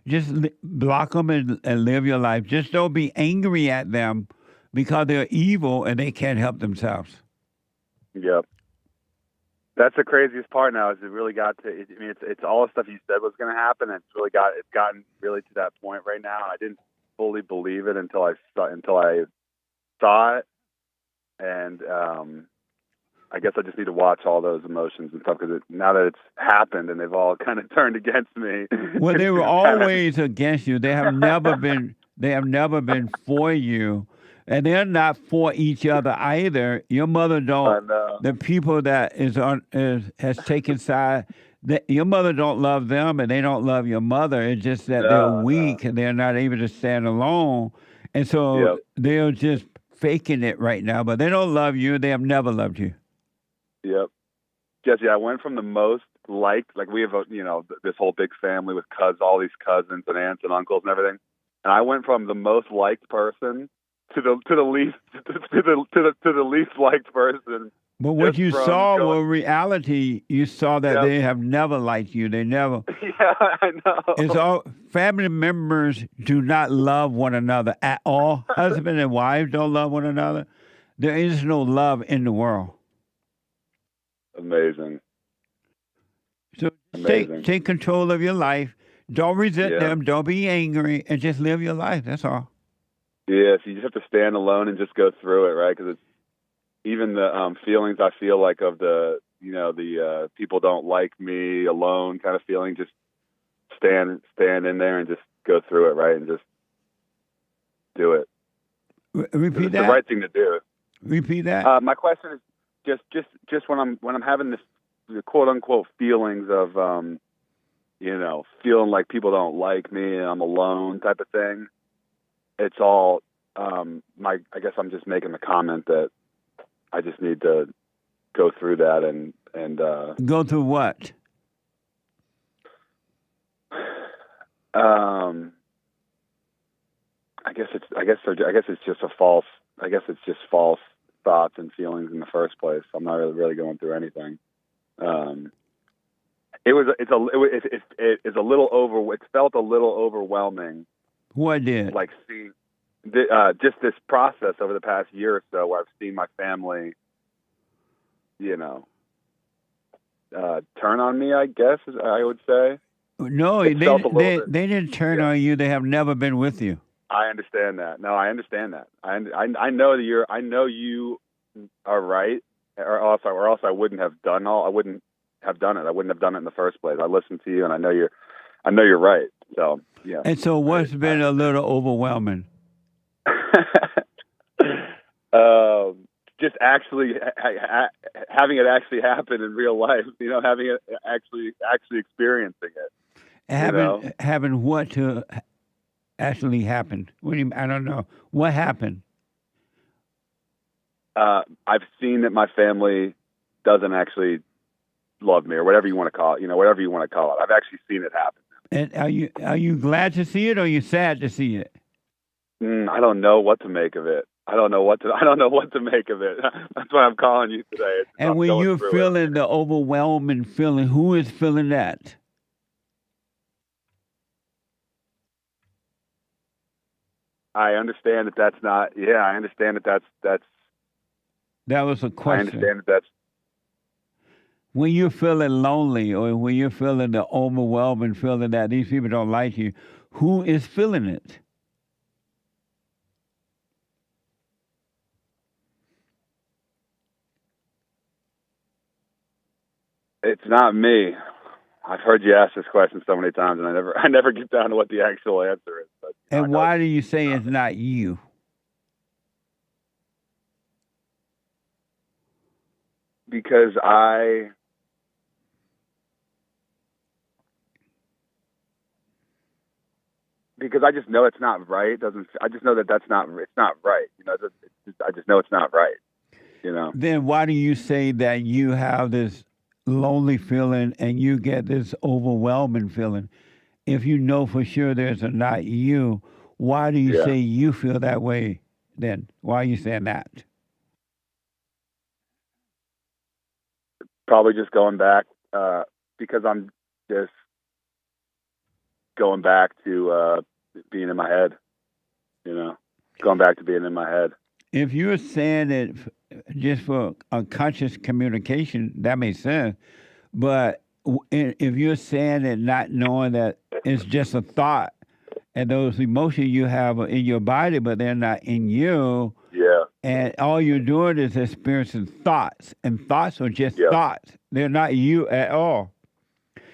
just block them and live your life. Just don't be angry at them because they're evil and they can't help themselves. Yep. That's the craziest part now. Is it really got to? It's all the stuff you said was going to happen, and it's gotten really to that point right now. I didn't fully believe it until I saw it, and I guess I just need to watch all those emotions and stuff because now that it's happened and they've all kind of turned against me. Well, they were always against you. They have never been. They have never been for you. And they're not for each other either. Your mother don't. The people that has taken side. Your mother don't love them, and they don't love your mother. It's just that they're weak and they're not able to stand alone, and so they're just faking it right now. But they don't love you. They have never loved you. Yep, Jesse. I went from the most liked, like we have this whole big family with all these cousins and aunts and uncles and everything, and I went from the most liked person to the least liked person. But what you saw was reality. You saw that they have never liked you. They never. Yeah, I know. It's all family members do not love one another at all. Husband and wife don't love one another. There is no love in the world. Amazing. So take control of your life. Don't resent them. Don't be angry, and just live your life. That's all. Yeah, so you just have to stand alone and just go through it, right? Because it's even the feelings I feel like of the people don't like me alone kind of feeling. Just stand in there and just go through it, right? And just do it. Repeat that. It's the right thing to do. Repeat that. My question is just when I'm having this quote unquote feelings of feeling like people don't like me and I'm alone type of thing. It's all I guess I'm just making the comment that I just need to go through that and go through what? I guess it's just false thoughts and feelings in the first place. I'm not really going through anything. It felt a little overwhelming. What did? Like seeing just this process over the past year or so where I've seen my family, turn on me, I guess, I would say. No, they didn't turn on you. They have never been with you. I understand that. No, I understand that. I know that I know you are right, or else I wouldn't have done I wouldn't have done it. I wouldn't have done it in the first place. I listened to you, and I know you're right. So yeah. And so, what's been a little overwhelming? Just actually having it actually happen in real life. Having it actually experiencing it. Having what to actually happen? What do you? I don't know. What happened? I've seen that my family doesn't actually love me, or whatever you want to call it. Whatever you want to call it. I've actually seen it happen. And are you glad to see it, or are you sad to see it? I don't know what to make of it. I don't know what to make of it. That's why I'm calling you today. And when you're feeling the overwhelming feeling, who is feeling that? I understand that that's not. Yeah, I understand that that's. That was a question. I understand that that's. When you're feeling lonely, or when you're feeling the overwhelming feeling that these people don't like you, who is feeling it? It's not me. I've heard you ask this question so many times, and I never get down to what the actual answer is. But, and why do you say it's not you? Because I just know it's not right. I just know that it's not right. I just know it's not right. Then why do you say that you have this lonely feeling and you get this overwhelming feeling? If you know for sure there's a not you, why do you say you feel that way then? Why are you saying that? Probably just going back, because I'm just going back to being in my head, going back to being in my head. If you're saying it just for unconscious communication, that makes sense. But if you're saying it not knowing that it's just a thought and those emotions you have are in your body, but they're not in you, and all you're doing is experiencing thoughts, and thoughts are just thoughts. They're not you at all.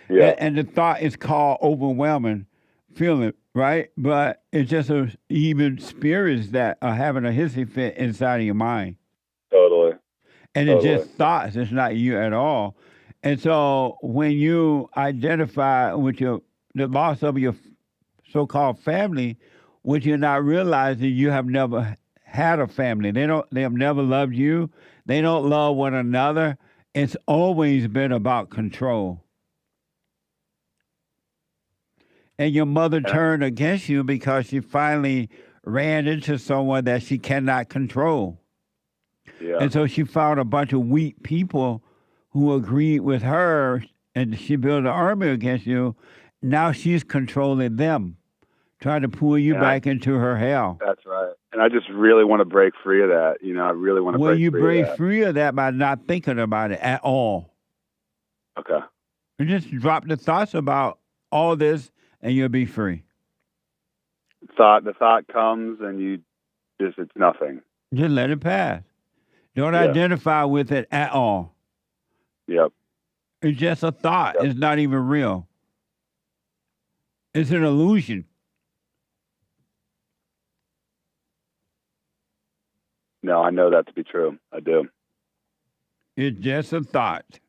And the thought is called overwhelming feeling, right? But it's just even spirits that are having a hissy fit inside of your mind. Totally. And it's just thoughts. It's not you at all. And so when you identify with the loss of your so-called family, what you're not realizing, you have never had a family. They have never loved you. They don't love one another. It's always been about control. And your mother turned against you because she finally ran into someone that she cannot control. And so she found a bunch of weak people who agreed with her, and she built an army against you. Now she's controlling them, trying to pull you back into her hell. That's right. And I just really want to break free of that. I really want to break free of that. Well, you break free of that by not thinking about it at all. Okay. You just drop the thoughts about all this, and you'll be free. The thought comes, and it's nothing. Just let it pass. Don't identify with it at all. Yep. It's just a thought. It's not even real. It's an illusion. No, I know that to be true. I do. It's just a thought.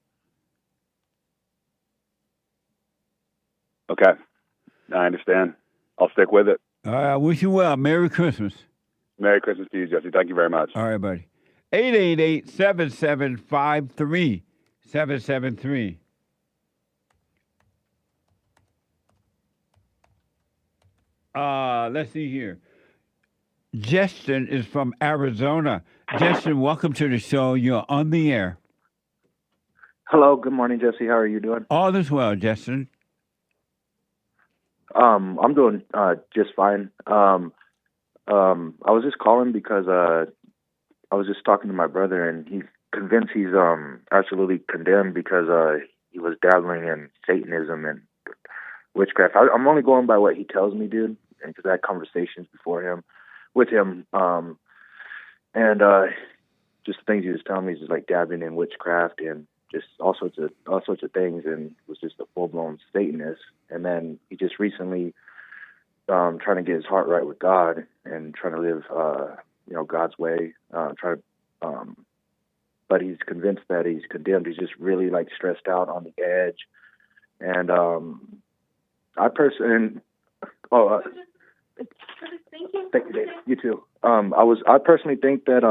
Okay. I understand. I'll stick with it. All right. I wish you well. Merry Christmas. Merry Christmas to you, Jesse. Thank you very much. All right, buddy. 888-7753-773. Let's see here. Justin is from Arizona. Justin, welcome to the show. You're on the air. Hello. Good morning, Jesse. How are you doing? All is well, Justin. I'm doing just fine. I was just calling because I was just talking to my brother, and he's convinced he's absolutely condemned because he was dabbling in Satanism and witchcraft. I'm only going by what he tells me, dude, and because I had conversations with him, and just things he was telling me is just like dabbing in witchcraft and just all sorts of things, and was just a full blown Satanist. And then he just recently trying to get his heart right with God and trying to live God's way. But he's convinced that he's condemned. He's just really like stressed out on the edge. And thank you, Dave. You too. I personally think that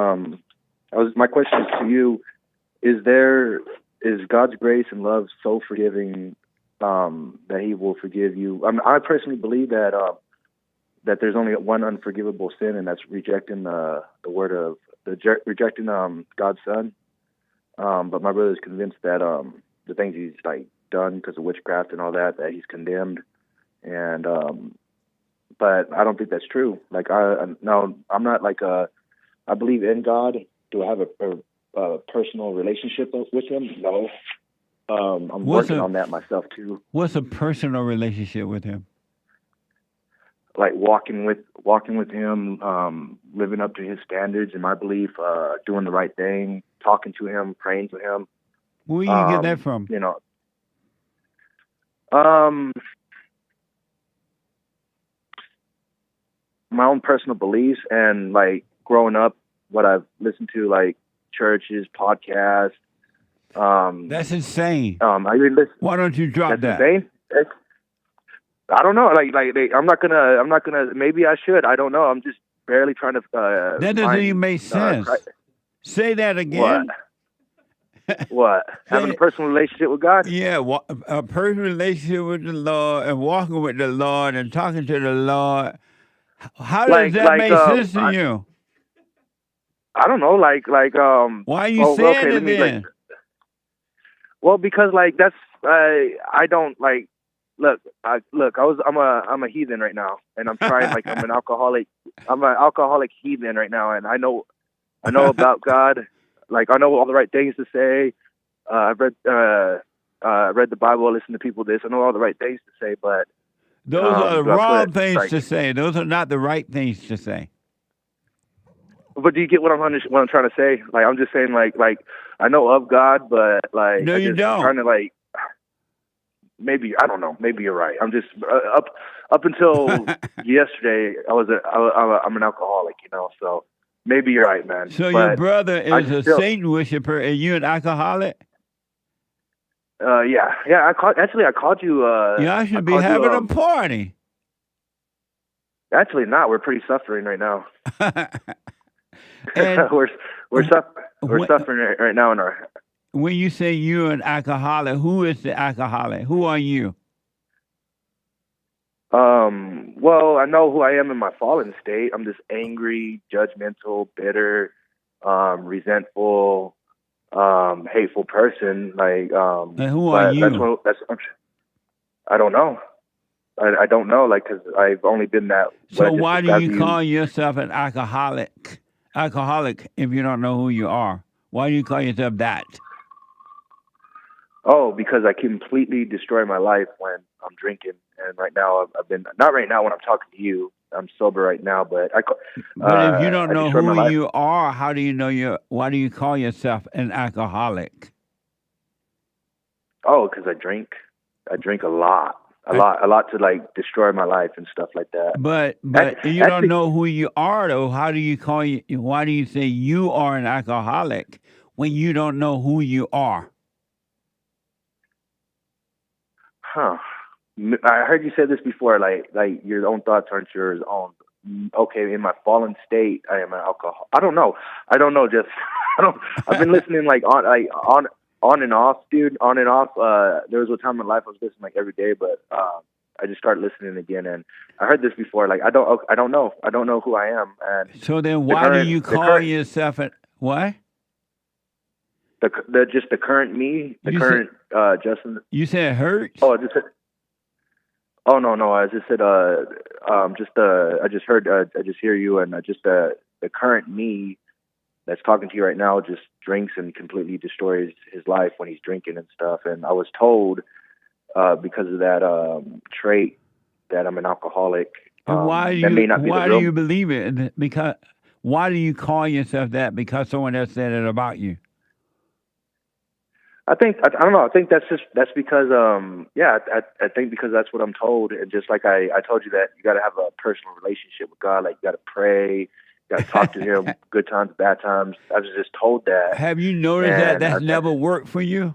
my question is to you: is God's grace and love so forgiving that He will forgive you? I personally believe that there's only one unforgivable sin, and that's rejecting rejecting God's Son. But my brother is convinced that the things he's like done because of witchcraft and all that he's condemned. And but I don't think that's true. Like I'm not like I believe in God. Do I have a personal relationship with Him? No. I'm working on that myself too. What's a personal relationship with Him? Like walking with Him, living up to His standards, in my belief, doing the right thing, talking to Him, praying to Him. Where do you get that from? My own personal beliefs, and like growing up, what I've listened to, like churches, podcasts. That's insane. I even listen. Why don't you drop that? Insane? I don't know. I'm not gonna. Maybe I should. I don't know. I'm just barely trying to. That doesn't even make sense. Say that again. What? Having a personal relationship with God? Yeah, a personal relationship with the Lord and walking with the Lord and talking to the Lord. How does that make sense to you? I don't know. Why are you saying it then? Well, because that's I don't like. Look, I'm a heathen right now, and I'm trying. I'm an alcoholic. I'm an alcoholic heathen right now, and I know about God. Like I know all the right things to say. I've read the Bible, listened to people this. I know all the right things to say, but those are the wrong things to say. Those are not the right things to say. But do you get what I'm trying to say? Like I'm just saying, like I know of God, but like no, you don't. I'm trying to maybe I don't know. Maybe you're right. I'm just up until yesterday. I'm an alcoholic, So maybe you're right, man. So your brother is a Satan worshiper, and you an alcoholic? Yeah. I called you. Y'all should be having a party. Actually, not. We're pretty suffering right now. And we're suffering right now in our. When you say you're an alcoholic, who is the alcoholic? Who are you? Well, I know who I am in my fallen state. I'm just angry, judgmental, bitter, resentful, hateful person. And who are you? I don't know. I don't know, because I've only been that. So why do you call yourself an alcoholic? Alcoholic, if you don't know who you are. Why do you call yourself that? Oh, because I completely destroy my life when I'm drinking. And right now, I've been, not right now when I'm talking to you, I'm sober right now, but But if you don't know who you are, how do you know why do you call yourself an alcoholic? Oh, because I drink. I drink a lot to destroy my life and stuff like that. But you don't know who you are, though. How do you call you? Why do you say you are an alcoholic when you don't know who you are? Huh. I heard you say this before, like your own thoughts aren't yours own. Okay, in my fallen state, I am an alcoholic. I don't know. Just I've been listening on and off, dude. On and off. There was a time in my life I was listening every day, but I just started listening again, and I heard this before. I don't know who I am. And so then, why do you call yourself what? The current me, current Justin. You said hurts? Oh, no. I just said I just heard I just hear you, and the current me that's talking to you right now just drinks and completely destroys his life when he's drinking and stuff. And I was told because of that trait that I'm an alcoholic. And why do you believe it? Because Why do you call yourself that? Because someone else said it about you? I don't know. I think that's because I think because that's what I'm told. And just like I told you that you got to have a personal relationship with God. Like you got to pray, you got to talk to Him, good times, bad times. I was just told that. Have you noticed that that's never worked for you?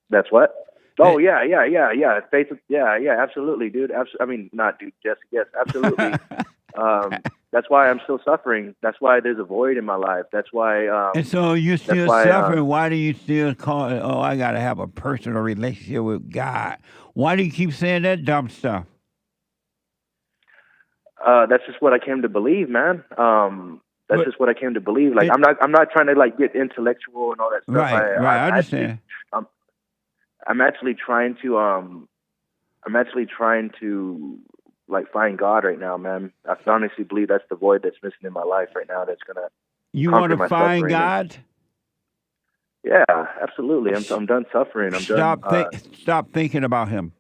That's what? Oh yeah. Faith, yeah, absolutely, dude. I mean, not dude, yes, absolutely. That's why I'm still suffering. That's why there's a void in my life. That's why. And so you're still suffering. Why do you still call it, oh, I got to have a personal relationship with God? Why do you keep saying that dumb stuff? That's just what I came to believe, man. That's just what I came to believe. Like, I'm not trying to like get intellectual and all that stuff. Right, I understand. I'm actually trying to like find God right now, man. I honestly believe that's the void that's missing in my life right now. That's gonna. You want to find God? Yeah, absolutely. I'm done suffering. Stop thinking about Him.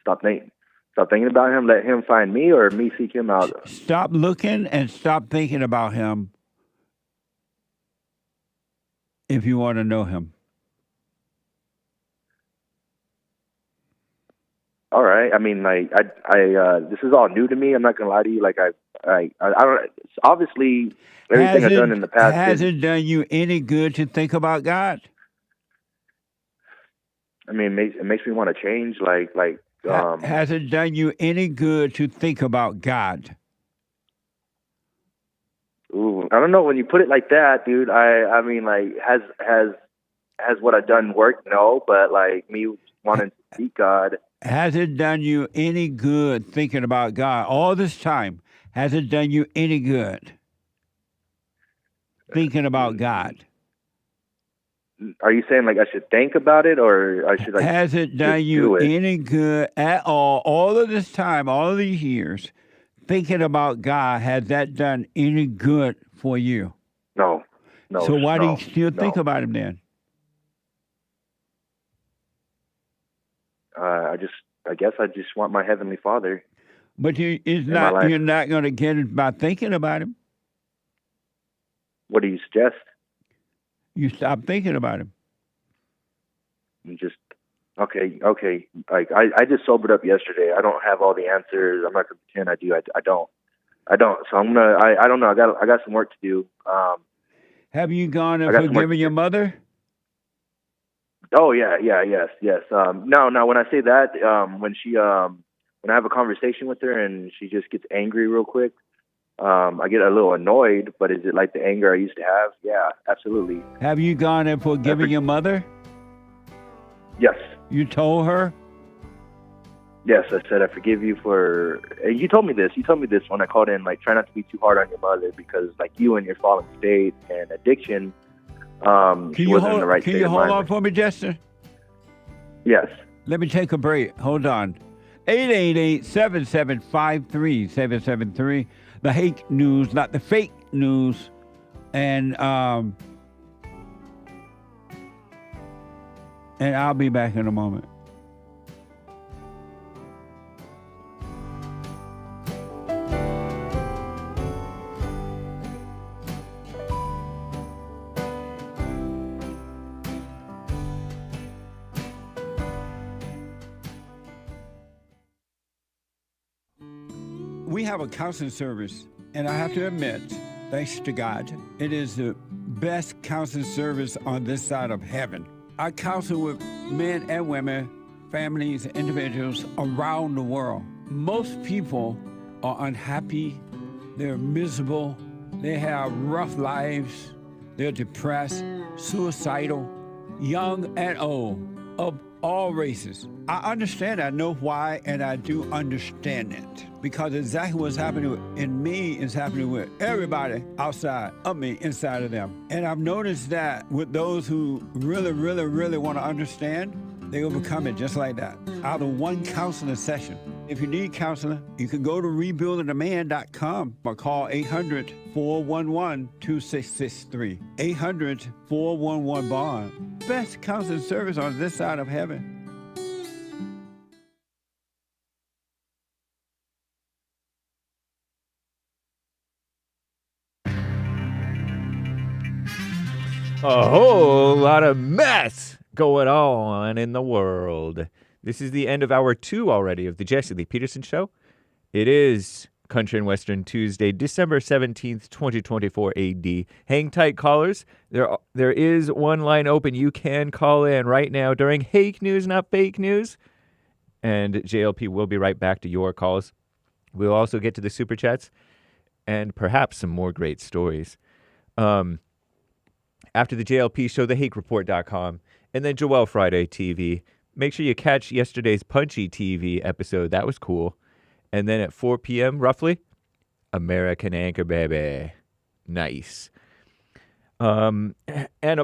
Stop thinking about Him. Let Him find me, or me seek Him out. Stop looking and stop thinking about Him. If you want to know Him. All right. I mean, like, this is all new to me. I'm not gonna lie to you. Like, I don't. Obviously, everything I've done in the past. Has it done you any good to think about God? I mean, it makes me want to change. Has it done you any good to think about God? Ooh, I don't know. When you put it like that, dude, I mean, like, has what I've done worked? No, but like me wanting to seek God. Has it done you any good thinking about God all this time? Has it done you any good thinking about God? Are you saying like I should think about it, or I should like? Has it done you any good at all? All of this time, all of these years, thinking about God, has that done any good for you? No. So why do you still think about Him then? I guess I just want my Heavenly Father. But you're not going to get it by thinking about Him. What do you suggest? You stop thinking about Him. You just okay. Like I just sobered up yesterday. I don't have all the answers. I'm not gonna pretend I do. I don't. So I'm gonna. I don't know. I got some work to do. Have you gone and forgiven your mother? Oh yes. No. When I say that, when I have a conversation with her and she just gets angry real quick, I get a little annoyed. But is it like the anger I used to have? Yeah, absolutely. Have you gone and forgiven your mother? Yes. You told her? Yes, I said I forgive you for. And you told me this. You told me this when I called in. Like, try not to be too hard on your mother because, like, you and your fallen state and addiction. She wasn't in the right state of mind. Can you hold on for me, Jester? Yes. Let me take a break. Hold on. 888-7753-773. The Hake News, not the fake news. And I'll be back in a moment. We have a counseling service, and I have to admit, thanks to God, it is the best counseling service on this side of heaven. I counsel with men and women, families, individuals around the world. Most people are unhappy, they're miserable, they have rough lives, they're depressed, suicidal, young and old, of all races. I understand, I know why, and I do understand it. Because exactly what's happening in me is happening with everybody outside of me, inside of them. And I've noticed that with those who really, really, really want to understand, they overcome it just like that, out of one counseling session. If you need counseling, you can go to rebuildingaman.com or call 800-411-2663. 800-411-BOND. Best counseling service on this side of heaven. A whole lot of mess going on in the world. This is the end of hour 2 already of the Jesse Lee Peterson Show. It is Country and Western Tuesday, December 17th, 2024 AD. Hang tight, callers. There is one line open. You can call in right now during Hake News, not fake news. And JLP will be right back to your calls. We'll also get to the Super Chats and perhaps some more great stories. After the JLP show, thehakereport.com, and then Joel Friday TV. Make sure you catch yesterday's Punchy TV episode. That was cool. And then at 4 p.m., roughly, American Anchor Baby. Nice. And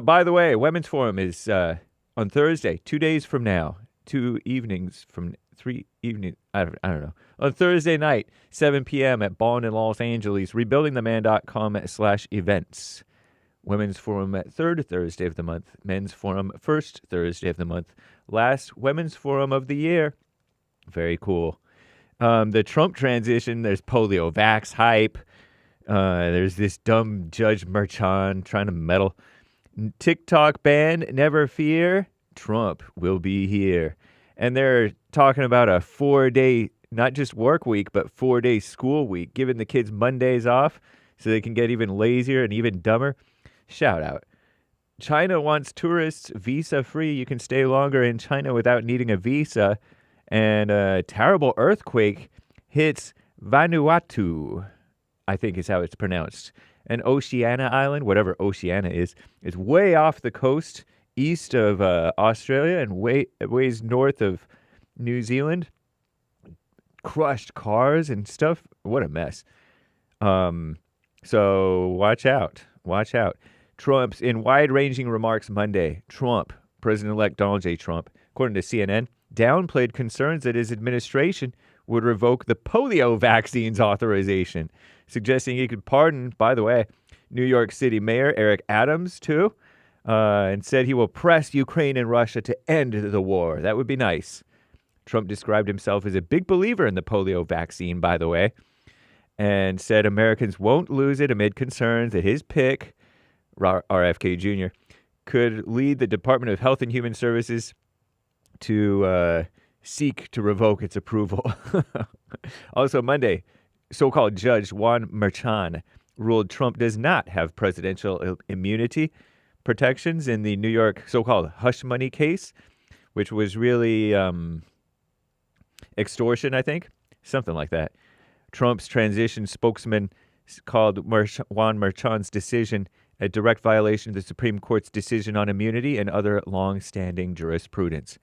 by the way, Women's Forum is on Thursday, 2 days from now. 2 evenings from 3 evenings, I don't know. On Thursday night, 7 p.m. at Bond in Los Angeles, rebuildingtheman.com/events. Women's Forum at third Thursday of the month. Men's Forum first Thursday of the month. Last Women's Forum of the year. Very cool. The Trump transition, there's polio vax hype. There's this dumb Judge Merchan trying to meddle. TikTok ban, never fear. Trump will be here. And they're talking about a 4-day, not just work week, but 4-day school week, giving the kids Mondays off so they can get even lazier and even dumber. Shout out. China wants tourists visa-free. You can stay longer in China without needing a visa. And a terrible earthquake hits Vanuatu, I think is how it's pronounced. And Oceania Island, whatever Oceania is way off the coast, east of Australia and ways north of New Zealand. Crushed cars and stuff. What a mess. So watch out. Watch out. Trump's in wide-ranging remarks Monday. Trump, President-elect Donald J. Trump, according to CNN, downplayed concerns that his administration would revoke the polio vaccines authorization, suggesting he could pardon, by the way, New York City Mayor Eric Adams, too, and said he will press Ukraine and Russia to end the war. That would be nice. Trump described himself as a big believer in the polio vaccine, by the way, and said Americans won't lose it amid concerns that his pick, RFK Jr., could lead the Department of Health and Human Services to seek to revoke its approval. Also Monday, so-called Judge Juan Merchan ruled Trump does not have presidential immunity protections in the New York so-called hush money case, which was really extortion, I think, something like that. Trump's transition spokesman called Juan Merchan's decision a direct violation of the Supreme Court's decision on immunity and other long-standing jurisprudence.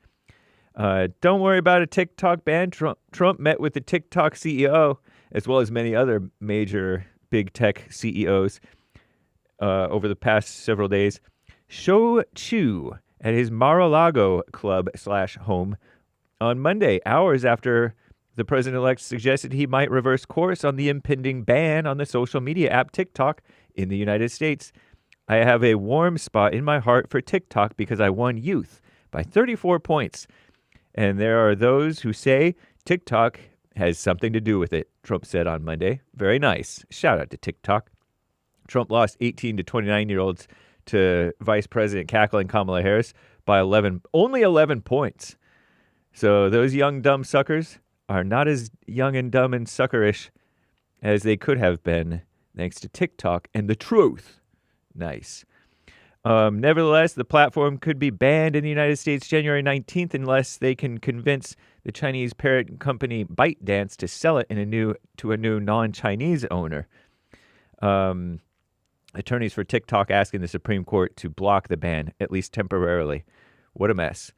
Don't worry about a TikTok ban. Trump met with the TikTok CEO, as well as many other major big tech CEOs over the past several days. Shou Chu at his Mar-a-Lago club/home on Monday, hours after the president-elect suggested he might reverse course on the impending ban on the social media app TikTok in the United States. I have a warm spot in my heart for TikTok because I won youth by 34 points. And there are those who say TikTok has something to do with it, Trump said on Monday. Very nice. Shout out to TikTok. Trump lost 18 to 29-year-olds to Vice President cackling Kamala Harris by only 11 points. So those young, dumb suckers are not as young and dumb and suckerish as they could have been thanks to TikTok and the truth. Nice. Nevertheless, the platform could be banned in the United States January 19th unless they can convince the Chinese parent company ByteDance to sell it to a new non-Chinese owner. Attorneys for TikTok asking the Supreme Court to block the ban, at least temporarily. What a mess.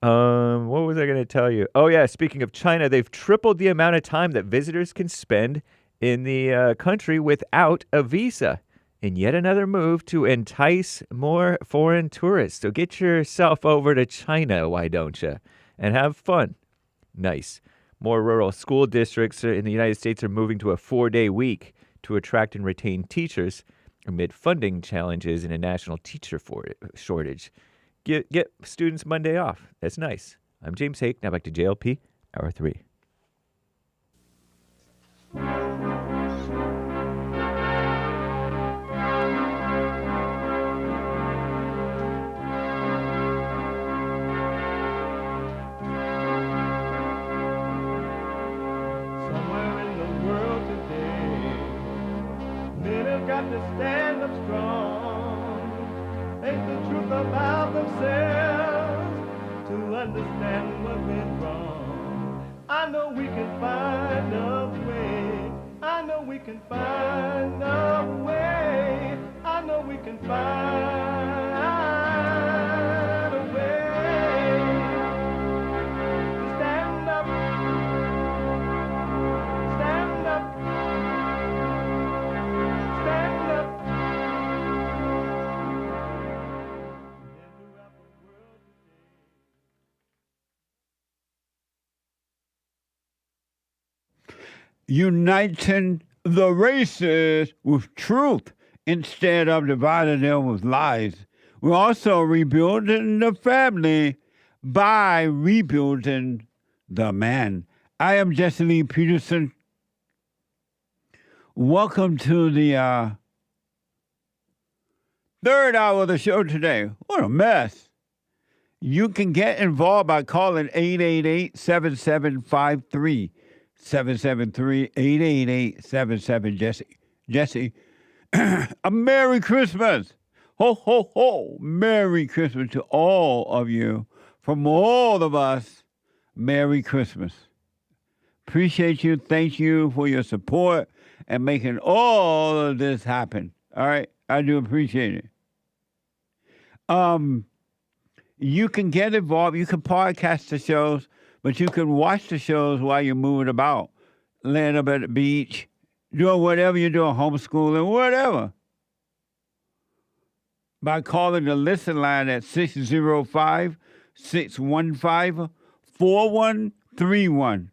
What was I going to tell you? Oh, yeah, speaking of China, they've tripled the amount of time that visitors can spend in the country without a visa. In yet another move to entice more foreign tourists. So get yourself over to China, why don't you? And have fun. Nice. More rural school districts in the United States are moving to a 4-day week to attract and retain teachers amid funding challenges and a national teacher shortage. Get students Monday off. That's nice. I'm James Hake. Now back to JLP, Hour 3. stand up strong. Ain't the truth about themselves to understand what went wrong. I know we can find a way. I know we can find a way. I know we can find a way to stand up, stand up, stand up. Uniting the races with truth instead of dividing them with lies. We're also rebuilding the family by rebuilding the man. I am Jesse Lee Peterson. Welcome to the third hour of the show today. What a mess. You can get involved by calling 888-7753. 773-888-77 Jesse. A Merry Christmas. Ho, ho, ho. Merry Christmas to all of you. From all of us, Merry Christmas. Appreciate you. Thank you for your support and making all of this happen. All right? I do appreciate it. You can get involved. You can podcast the shows. But you can watch the shows while you're moving about, laying up at the beach, doing whatever you're doing, homeschooling, whatever. By calling the listen line at 605-615-4131.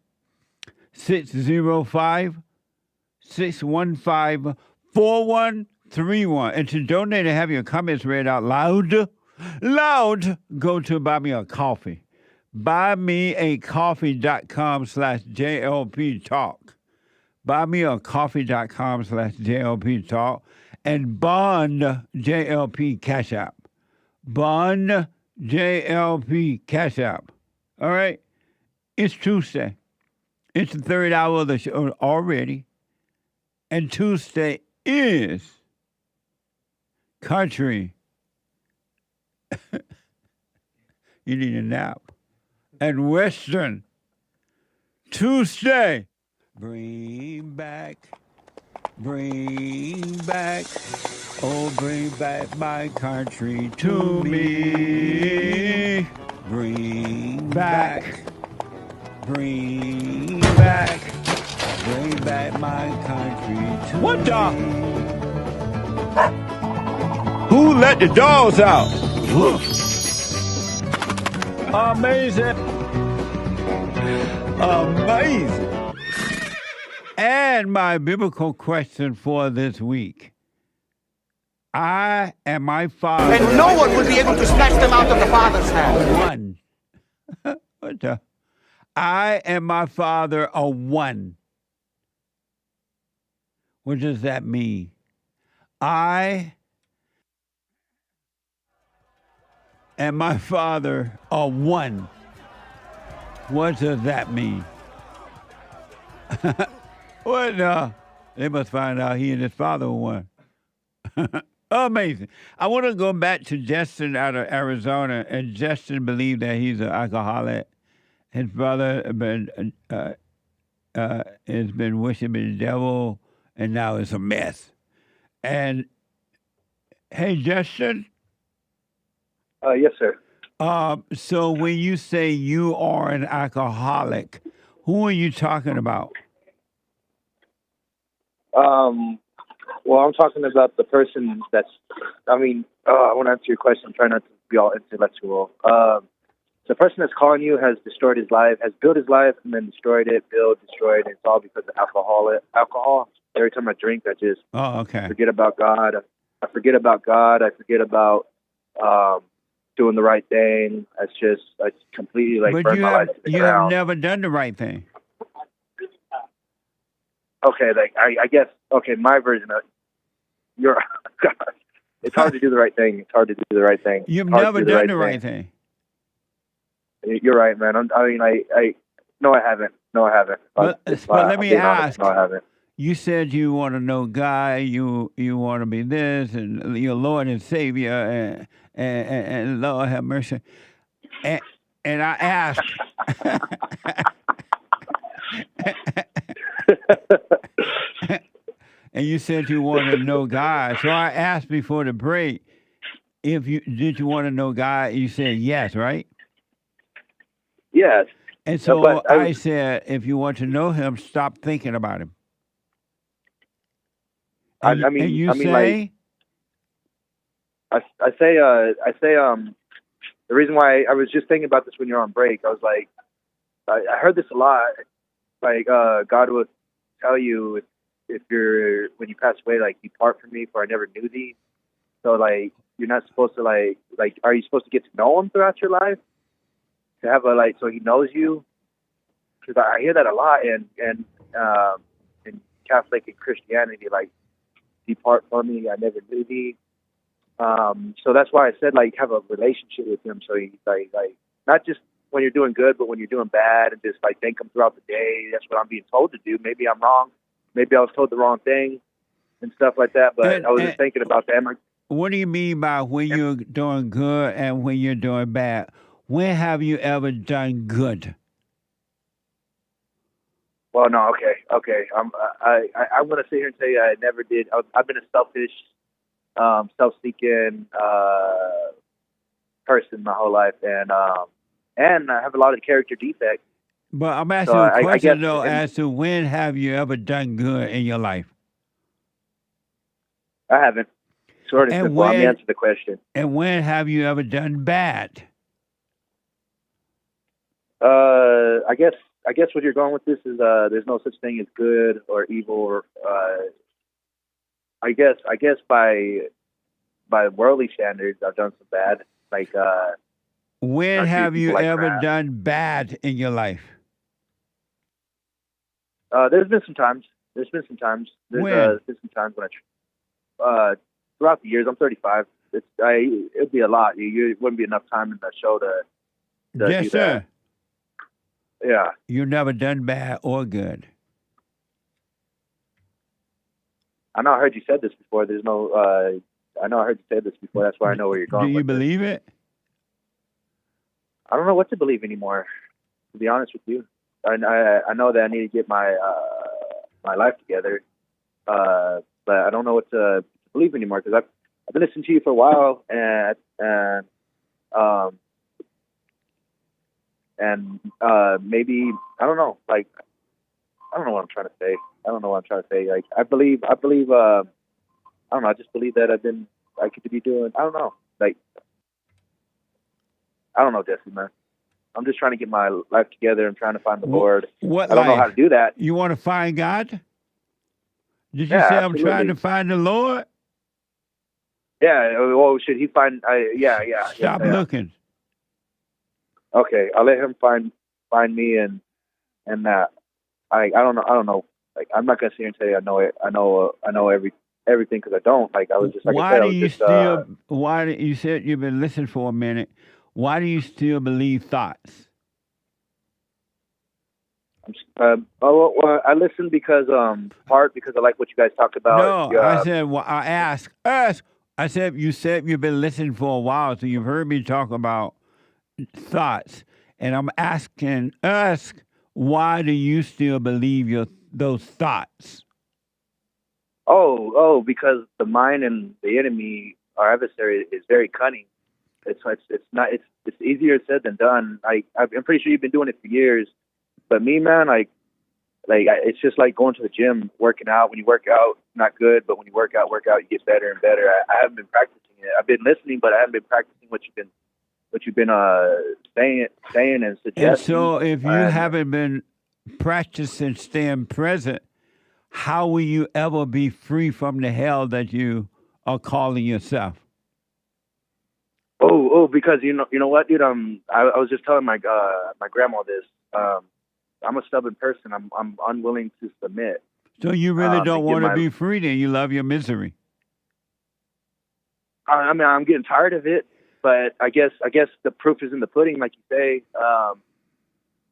605-615-4131. And to donate and have your comments read out loud, go to Buy Me a Coffee. buymeacoffee.com/JLP Talk. Buymeacoffee.com/JLP Talk. And Bond JLP Cash App. Bond JLP Cash App. All right? It's Tuesday. It's the third hour of the show already. And Tuesday is country. You need a nap. And Western Tuesday. Bring back, oh, bring back my country to me. Bring back, bring back my country to me. What the? Who let the dogs out? Amazing. Amazing. And my biblical question for this week. I and my father. And no one will be able to snatch them out of the Father's hand. One. What the? I and my father are one. What does that mean? I and my father are one. What does that mean? What? They must find out he and his father were one. Amazing. I want to go back to Justin out of Arizona, and Justin believed that he's an alcoholic. His brother has been worshiping the devil, and now it's a mess. And hey, Justin. Yes, sir. So when you say you are an alcoholic, who are you talking about? Well, I'm talking about the person that's, I want to answer your question. Try not to be all intellectual. The person that's calling you has destroyed his life, has built his life and then destroyed it, destroyed. It's all because of alcohol. Every time I drink, I just forget about God. I forget about God. I forget about doing the right thing. I completely burn my life to the ground. You have never done the right thing. Okay, I guess, my version of it's hard to do the right thing. It's hard to do the right thing. You've never done the right thing. You're right, man. No, I haven't. But let me ask. No, I haven't. You said you want to know God, you want to be this, and your Lord and Savior, and Lord have mercy. And I asked, and you said you want to know God. So I asked before the break, did you want to know God? You said yes, right? Yes. And so But I said, if you want to know Him, stop thinking about Him. And you say, like, I say, the reason why I was just thinking about this when you're on break, I was like, I heard this a lot. Like, God would tell you if when you pass away, like, depart from me, for I never knew thee. So, like, you're not supposed to, like, are you supposed to get to know Him throughout your life? To have so He knows you? Because I hear that a lot in Catholic and Christianity, like, depart from me, I never knew thee. So that's why I said, like, have a relationship with Him. So He's like not just when you're doing good, but when you're doing bad, and just like thank Him throughout the day. That's what I'm being told to do. Maybe I'm wrong. Maybe I was told the wrong thing and stuff like that. But I was just thinking about that. What do you mean by when you're doing good and when you're doing bad? When have you ever done good? Well, no, okay. I'm gonna sit here and say I never did. I've been a selfish, self-seeking person my whole life, and I have a lot of character defects. But I'm asking a question though, as to when have you ever done good in your life? I haven't. Sort of simple. I'm answering the question. And when have you ever done bad? I guess what you're going with this is there's no such thing as good or evil, or I guess by worldly standards I've done some bad. Like when have you ever done bad in your life? There's been some times. There's been some times when I throughout the years. I'm 35. It'd be a lot. It wouldn't be enough time in the show to yes, do sir. That. Yeah. You've never done bad or good. I know I heard you said this before. I know I heard you say this before. That's why I know where you're going. Do you believe it? I don't know what to believe anymore, to be honest with you. I know that I need to get my life together, but I don't know what to believe anymore, because I've been listening to you for a while, and maybe I don't know. Like, I don't know what I'm trying to say. Like, I believe. I don't know. I just believe that I could be doing. I don't know. Like, I don't know, Jesse, man. I'm just trying to get my life together and trying to find the Lord. What I don't know how to do that. You want to find God? Did you say absolutely. I'm trying to find the Lord? Yeah. Well, should He find? Yeah. Stop looking. Okay, I'll let Him find me, and that. I don't know. Like, I'm not gonna sit here and say I know it. I know everything, because I don't. Like, I was just like why I said, do you still? Why do you said you've been listening for a minute? Why do you still believe thoughts? I listen because because I like what you guys talk about. No, I said I ask. I said you said you've been listening for a while, so you've heard me talk about thoughts, and I'm asking why do you still believe those thoughts? Because the mind and the enemy, our adversary, is very cunning. It's easier said than done. I'm pretty sure you've been doing it for years, but me, man, it's just like going to the gym, working out. When you work out, not good, but when you work out, you get better and better. I haven't been practicing it. I've been listening, but I haven't been practicing what you've been saying and suggesting. And so, if you haven't been practicing staying present, how will you ever be free from the hell that you are calling yourself? Because you know what, dude. I was just telling my grandma this. I'm a stubborn person. I'm unwilling to submit. So you really don't want to be free, then? You love your misery. I mean, I'm getting tired of it. But I guess the proof is in the pudding, like you say.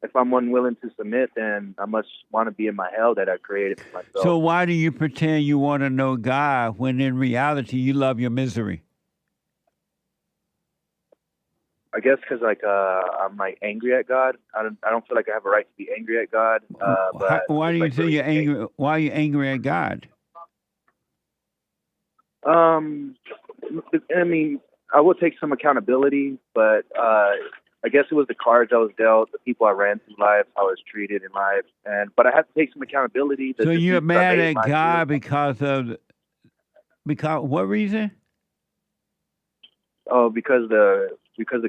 if I'm unwilling to submit, then I must want to be in my hell that I created for myself. So why do you pretend you want to know God when in reality you love your misery? I guess because I'm like angry at God. I don't feel like I have a right to be angry at God. But Why do you like, say really you're angry? Why are you angry at God? I mean, I will take some accountability, but I guess it was the cards I was dealt, the people I ran through life, how I was treated in life, but I have to take some accountability. So you're mad at God because what reason? Oh, because the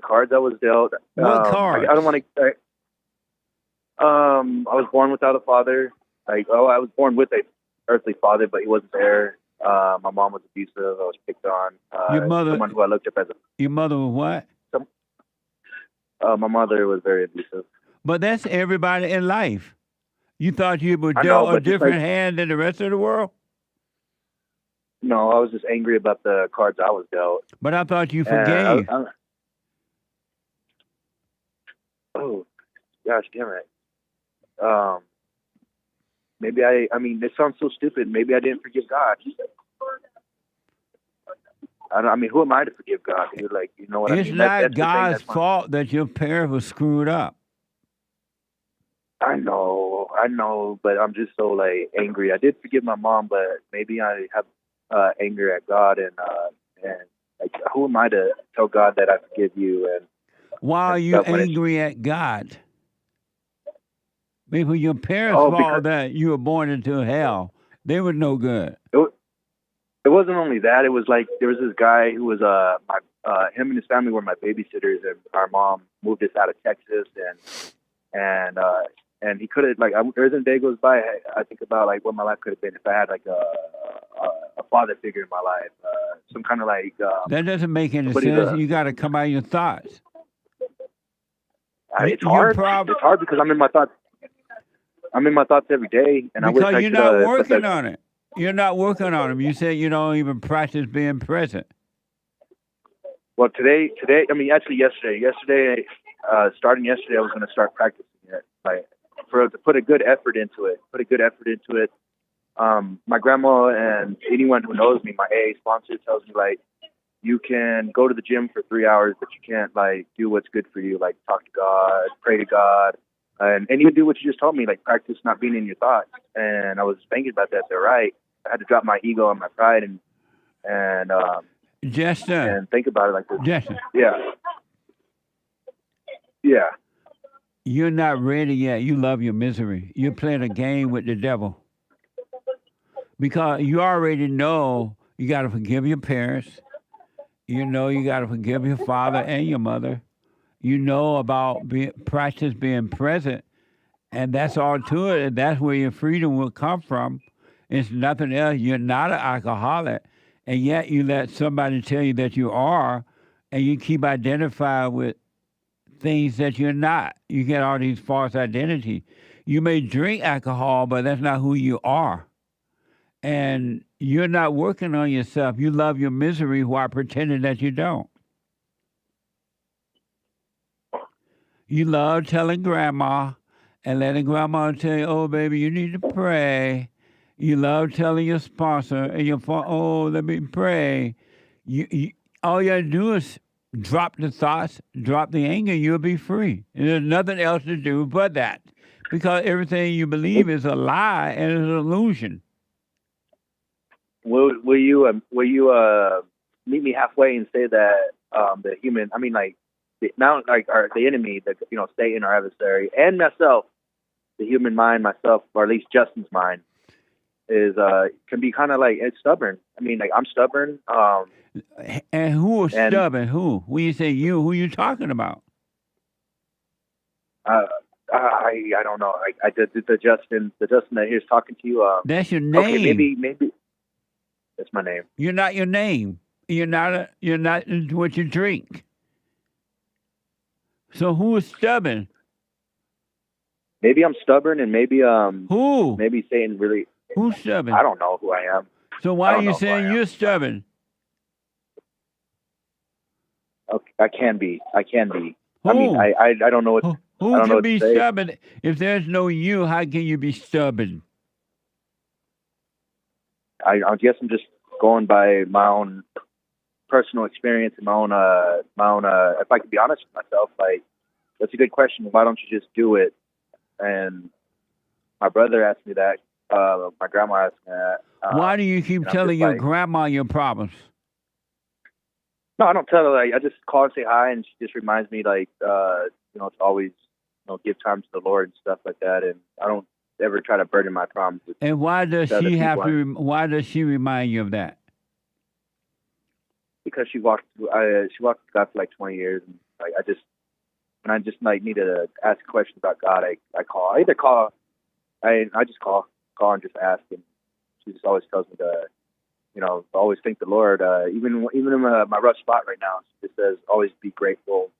cards I was dealt. What cards? I don't want to. I was born without a father. I was born with a earthly father, but he wasn't there. My mom was abusive. I was picked on. Your mother, someone who I looked up as a. Your mother was what? My mother was very abusive. But that's everybody in life. You thought you were I dealt know, a different like, hand than the rest of the world? No, I was just angry about the cards I was dealt. But I thought you forgave. Oh, gosh damn it. Maybe I mean, this sounds so stupid. Maybe I didn't forgive God. I mean, who am I to forgive God? Dude? Like, you know what I mean? It's not that's God's fault that your parents were screwed up. I know, but I'm just so like angry. I did forgive my mom, but maybe I have anger at God, and like, who am I to tell God that I forgive you? And why are you angry at God? Maybe your parents' fault that you were born into hell. They were no good. It wasn't only that. It was like there was this guy who was him and his family were my babysitters, and our mom moved us out of Texas, and he could have like every day goes by. I think about like what my life could have been if I had like a father figure in my life, some kind of like. That doesn't make any sense. You got to come out of your thoughts. It's hard. It's hard because I'm in my thoughts. I'm in my thoughts every day, and because I wish I you're could, not working on it. You're not working on them. You said you don't even practice being present. Well, today, I mean, actually yesterday, starting yesterday, I was going to start practicing it, like to put a good effort into it. My grandma and anyone who knows me, my AA sponsor tells me like, you can go to the gym for 3 hours, but you can't like do what's good for you, like talk to God, pray to God. And even do what you just told me, like practice not being in your thoughts. And I was thinking about that. They're right. I had to drop my ego and my pride and think about it like this. Justin. Yeah. You're not ready yet. You love your misery. You're playing a game with the devil. Because you already know you got to forgive your parents. You know you got to forgive your father and your mother. You know about practice being present, and that's all to it, and that's where your freedom will come from. It's nothing else. You're not an alcoholic, and yet you let somebody tell you that you are, and you keep identifying with things that you're not. You get all these false identities. You may drink alcohol, but that's not who you are. And you're not working on yourself. You love your misery while pretending that you don't. You love telling grandma and letting grandma tell you, oh, baby, you need to pray. You love telling your sponsor and your phone, oh, let me pray. All you got to do is drop the thoughts, drop the anger, you'll be free. And there's nothing else to do but that. Because everything you believe is a lie and is an illusion. Will you meet me halfway and say that the human, I mean, like, not like the enemy, Satan, our adversary, and myself, the human mind, myself, or at least Justin's mind, is can be kind of like it's stubborn. I mean, like I'm stubborn. And who is stubborn? Who? When you say you, who are you talking about? I don't know. The Justin that here's talking to you. That's your name. Okay, maybe that's my name. You're not your name. You're not what you drink. So who is stubborn? Maybe I'm stubborn, and maybe who? Maybe Satan really. Who's stubborn? I don't know who I am. So why are you saying you're stubborn? Okay, I can be. Who? I mean, I don't know what. Who I don't know can what be to say. stubborn? If there's no you, how can you be stubborn? I guess I'm just going by my own personal experience and my own. If I could be honest with myself, like that's a good question. Why don't you just do it? And my brother asked me that. My grandma asked me that. Why do you keep and I'm telling just your like, grandma your problems? No, I don't tell her. Like, I just call and say hi, and she just reminds me, like, to always, give time to the Lord and stuff like that. And I don't ever try to burden my problems with And why does other she have people. to? Why does she remind you of that? Because she walked with God for like 20 years, and like when I just like need to ask a question about God, I call. I just call and just ask, and she just always tells me to, always thank the Lord. Even in my rough spot right now, she just says always be grateful.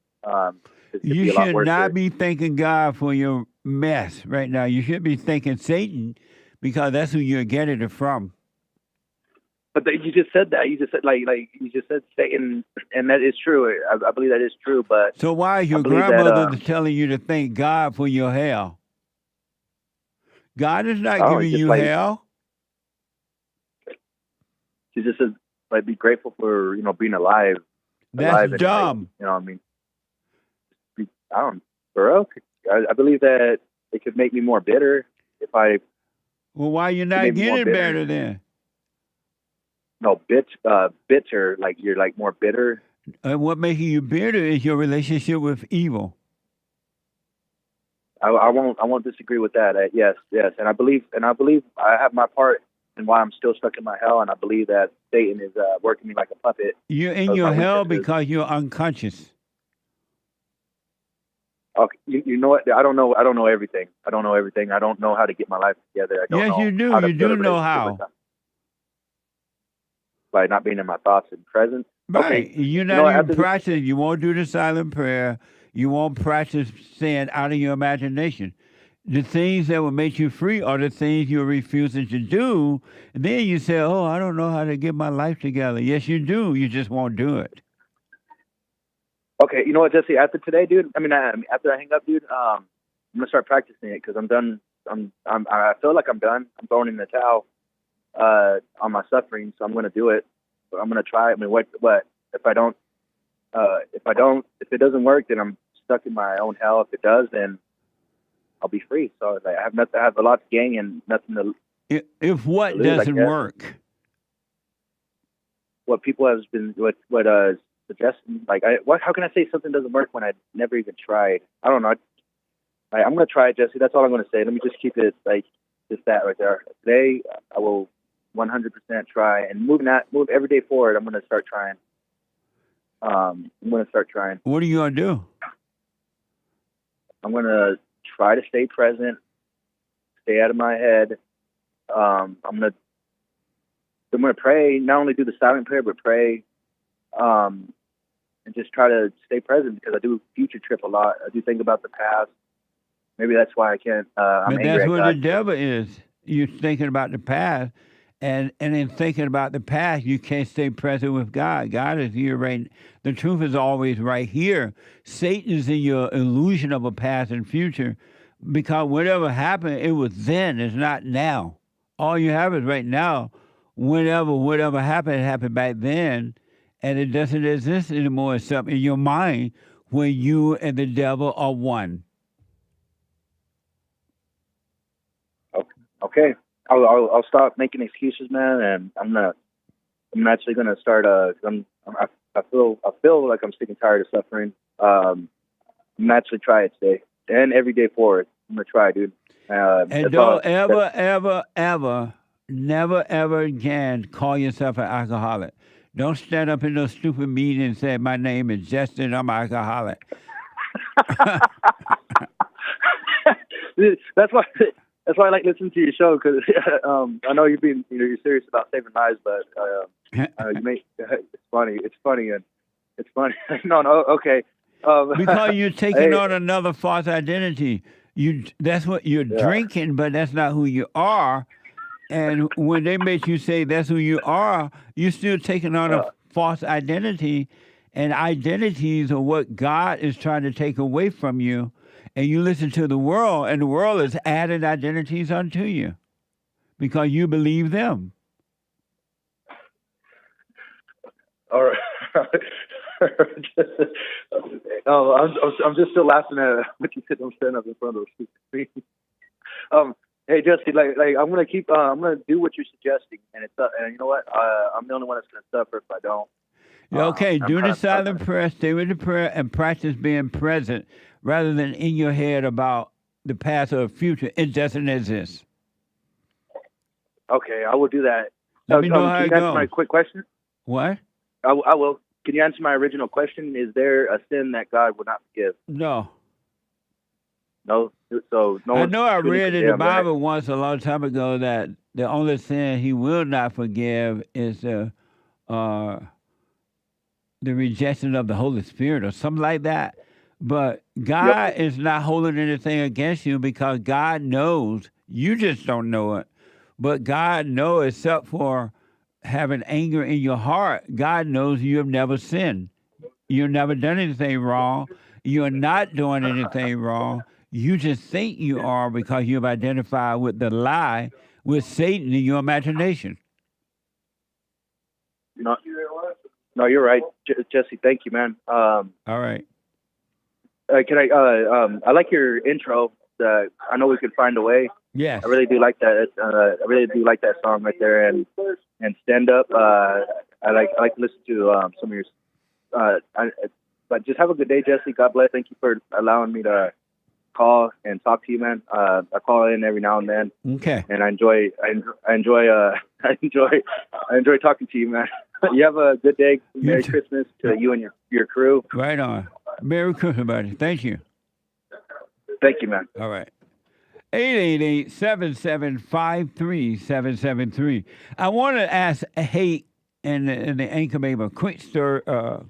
You should not be thanking God for your mess right now. You should be thanking Satan because that's who you're getting it from. But you just said that. You just said you just said Satan, and that is true. I believe that is true. But so why is your I believe grandmother telling you to thank God for your hell? God is not giving you hell. She just says, be grateful for being alive. That's and, dumb. I mean, I don't, bro. I believe that it could make me more bitter if I. Well, why you not getting better then? No, bitter. Like you're like more bitter. And what making you bitter is your relationship with evil. I won't disagree with that. Yes, and I believe I have my part in why I'm still stuck in my hell, and I believe that Satan is working me like a puppet. You're in your hell because you're unconscious. Okay, you know what? I don't know everything. I don't know how to get my life together. Yes, you do. You do know how. By not being in my thoughts and present. Right. Okay. You're not even practicing. You won't do the silent prayer. You won't practice saying out of your imagination. The things that will make you free are the things you're refusing to do. And then you say, oh, I don't know how to get my life together. Yes, you do. You just won't do it. Okay, you know what, Jesse? After today, dude. After I hang up, dude. I'm gonna start practicing it because I'm done. I feel like I'm done. I'm throwing in the towel on my suffering, so I'm gonna do it. But I'm gonna try it. I mean, what if I don't? If it doesn't work, then I'm stuck in my own hell. If it does, then I'll be free. So I have nothing. I have a lot to gain and nothing to. If what doesn't work? What people have been suggesting, how can I say something doesn't work when I never even tried? I don't know. I'm gonna try it, Jesse. That's all I'm gonna say. Let me just keep it just that right there. Today, I will 100% try and move every day forward. I'm gonna start trying. What are you gonna do? I'm gonna try to stay present, stay out of my head. I'm gonna pray. Not only do the silent prayer, but pray, and just try to stay present because I do future trip a lot. I do think about the past. Maybe that's why I can't. But that's what the devil is. You're thinking about the past, and in thinking about the past, you can't stay present with God. God is here right. The truth is always right here. Satan is in your illusion of a past and future, because whatever happened, it was then. It's not now. All you have is right now. Whatever happened, it happened back then, and it doesn't exist anymore except in your mind where you and the devil are one. Okay, I'll stop making excuses, man, and I'm actually gonna start. I feel like I'm sick and tired of suffering. I'm gonna actually try it today and every day forward. I'm gonna try, dude. And don't ever, never ever again call yourself an alcoholic. Don't stand up in those stupid meetings and say, my name is Justin, I'm an alcoholic. That's why I like listening to your show, because I know you're serious about saving lives, but it's funny. No, okay. Because you're taking on another false identity. That's what you're drinking, but that's not who you are. And when they make you say that's who you are, you're still taking on a false identity. And identities are what God is trying to take away from you. and you listen to the world, and the world is adding identities unto you because you believe them. All right. I'm just still laughing at what you said. I'm standing up in front of the screen. Hey Jesse, like I'm gonna do what you're suggesting, and and you know what? I'm the only one that's gonna suffer if I don't. Okay, do the silent prayer, stay with the prayer, and practice being present rather than in your head about the past or future. It doesn't exist. Okay, I will do that. Let me know how can it you answer goes. my quick question? What? I will. Can you answer my original question? Is there a sin that God would not forgive? No. No. So no. I know I read in the Bible right? once a long time ago that the only sin He will not forgive is the rejection of the Holy Spirit or something like that. But God is not holding anything against you because God knows. You just don't know it. But God knows, except for having anger in your heart, God knows you have never sinned. You've never done anything wrong. You're not doing anything wrong. You just think you are because you've identified with the lie, with Satan in your imagination. No, you're right, Jesse. Thank you, man. All right. Can I like your intro. I know we could find a way. Yes. I really do like that. I really do like that song right there, and stand up. I like to listen to some of your. But just have a good day, Jesse. God bless. Thank you for allowing me to call and talk to you, man. I call in every now and then. Okay. And I enjoy talking to you, man. You have a good day. Merry Christmas to you and your crew. Right on. Merry Christmas, buddy. Thank you. Thank you, man. All right. 888-7753-773. I want to ask Hake and the Anchor Babe a quick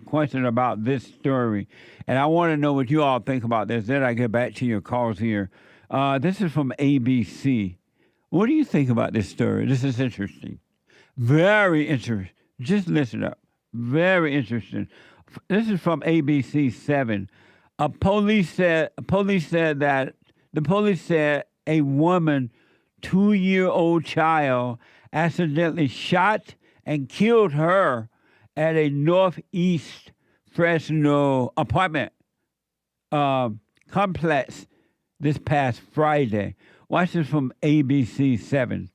question about this story. And I want to know what you all think about this. Then I get back to your calls here. This is from ABC. What do you think about this story? This is interesting. Very interesting. Just listen up. Very interesting. This is from ABC 7. The police said a woman, 2-year-old child, accidentally shot and killed her at a Northeast Fresno apartment complex this past Friday. Watch this from ABC 7.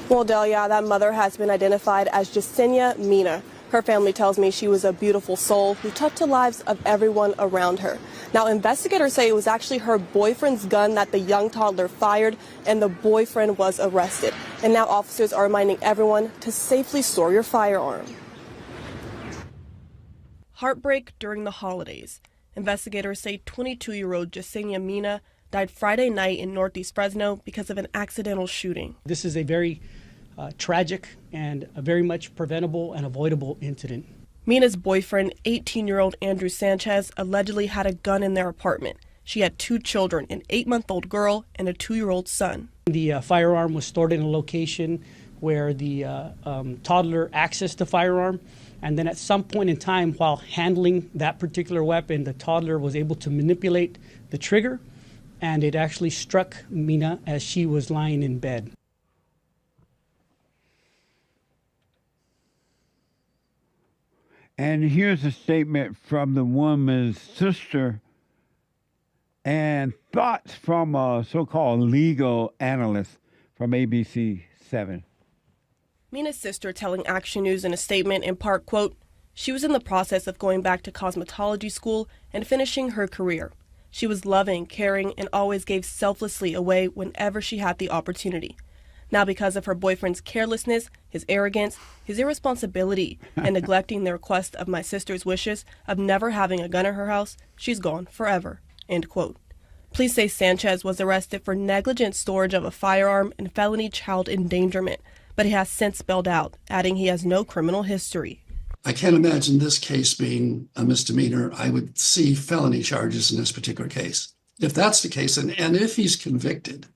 Well, Delia, that mother has been identified as Jasenia Mina. Her family tells me she was a beautiful soul who touched the lives of everyone around her. Now, investigators say it was actually her boyfriend's gun that the young toddler fired, and the boyfriend was arrested. And now officers are reminding everyone to safely store your firearm. Heartbreak during the holidays. Investigators say 22-year-old Jasenia Mina died Friday night in Northeast Fresno because of an accidental shooting. This is a very tragic and a very much preventable and avoidable incident. Mina's boyfriend, 18-year-old Andrew Sanchez, allegedly had a gun in their apartment. She had 2 children, an 8-month-old girl and a 2-year-old son. The firearm was stored in a location where the toddler accessed the firearm, and then at some point in time while handling that particular weapon, the toddler was able to manipulate the trigger, and it actually struck Mina as she was lying in bed. And here's a statement from the woman's sister and thoughts from a so-called legal analyst from ABC 7. Mina's sister telling Action News in a statement in part, quote, "She was in the process of going back to cosmetology school and finishing her career. She was loving, caring, and always gave selflessly away whenever she had the opportunity. Now, because of her boyfriend's carelessness, his arrogance, his irresponsibility, and neglecting the request of my sister's wishes of never having a gun at her house, she's gone forever," end quote. Police say Sanchez was arrested for negligent storage of a firearm and felony child endangerment, but he has since spelled out, adding he has no criminal history. I can't imagine this case being a misdemeanor. I would see felony charges in this particular case. If that's the case, and if he's convicted,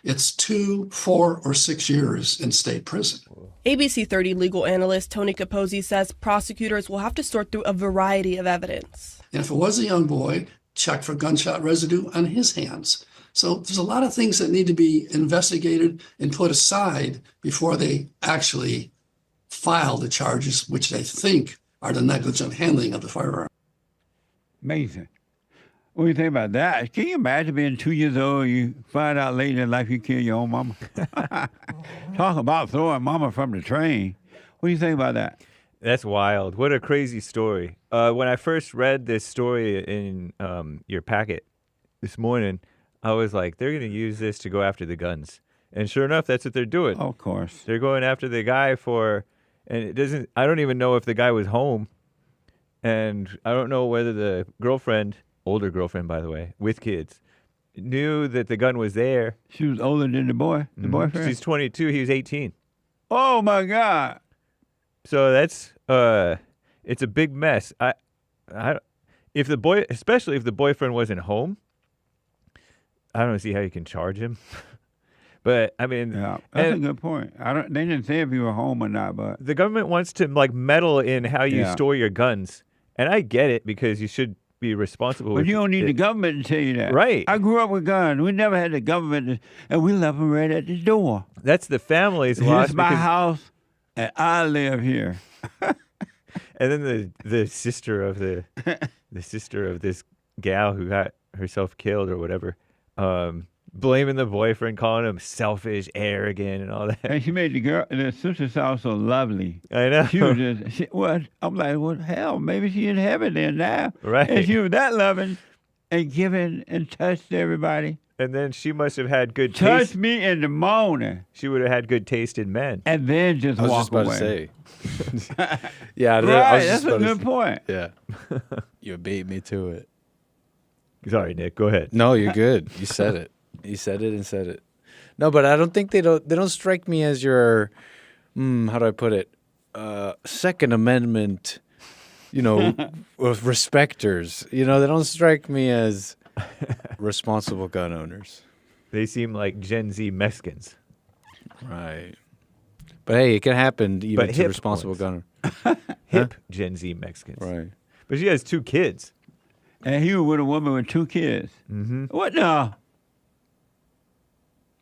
it's 2, 4, or 6 years in state prison. ABC 30 legal analyst Tony Capozzi says prosecutors will have to sort through a variety of evidence. And if it was a young boy, check for gunshot residue on his hands. So there's a lot of things that need to be investigated and put aside before they actually file the charges, which they think are the negligent handling of the firearm. Amazing. What do you think about that? Can you imagine being 2 years old and you find out later in life you killed your own mama? Talk about throwing mama from the train. What do you think about that? That's wild. What a crazy story. When I first read this story in your packet this morning, I was like, they're going to use this to go after the guns. And sure enough, that's what they're doing. Of course. They're going after the guy and I don't even know if the guy was home. And I don't know whether the girlfriend, older girlfriend, by the way, with kids, knew that the gun was there. She was older than the boyfriend? She's 22. He was 18. Oh, my God. So that's, it's a big mess. Especially if the boyfriend wasn't home, I don't see how you can charge him. But, I mean. Yeah, that's a good point. They didn't say if you were home or not, but. The government wants to, meddle in how you store your guns. And I get it because you should be responsible. But you don't need the government to tell you that. Right. I grew up with guns. We never had the government, and we left them right at the door. That's the family's loss. It's my house, and I live here. And then the sister of the sister of this gal who got herself killed or whatever, blaming the boyfriend, calling him selfish, arrogant, and all that. And she made the sister sound so lovely. I know. She was just, I'm like, well, hell, maybe she's in heaven there now. Right. And she was that loving and giving and touched everybody. And then she must have had good taste. Touched me in the morning. She would have had good taste in men. And then just walk away. I was just about to say. Yeah, right, that's a good point. Yeah. You beat me to it. Sorry, Nick, go ahead. No, you're good. You said it. You said it and said it. No, but I don't think they don't strike me as your, how do I put it, Second Amendment, respecters. They don't strike me as responsible gun owners. They seem like Gen Z Mexicans. Right. But hey, it can happen even to responsible gun owners. Hip Gen Z Mexicans. Right. But she has 2 kids. And he was with a woman with 2 kids. Mm-hmm. What now?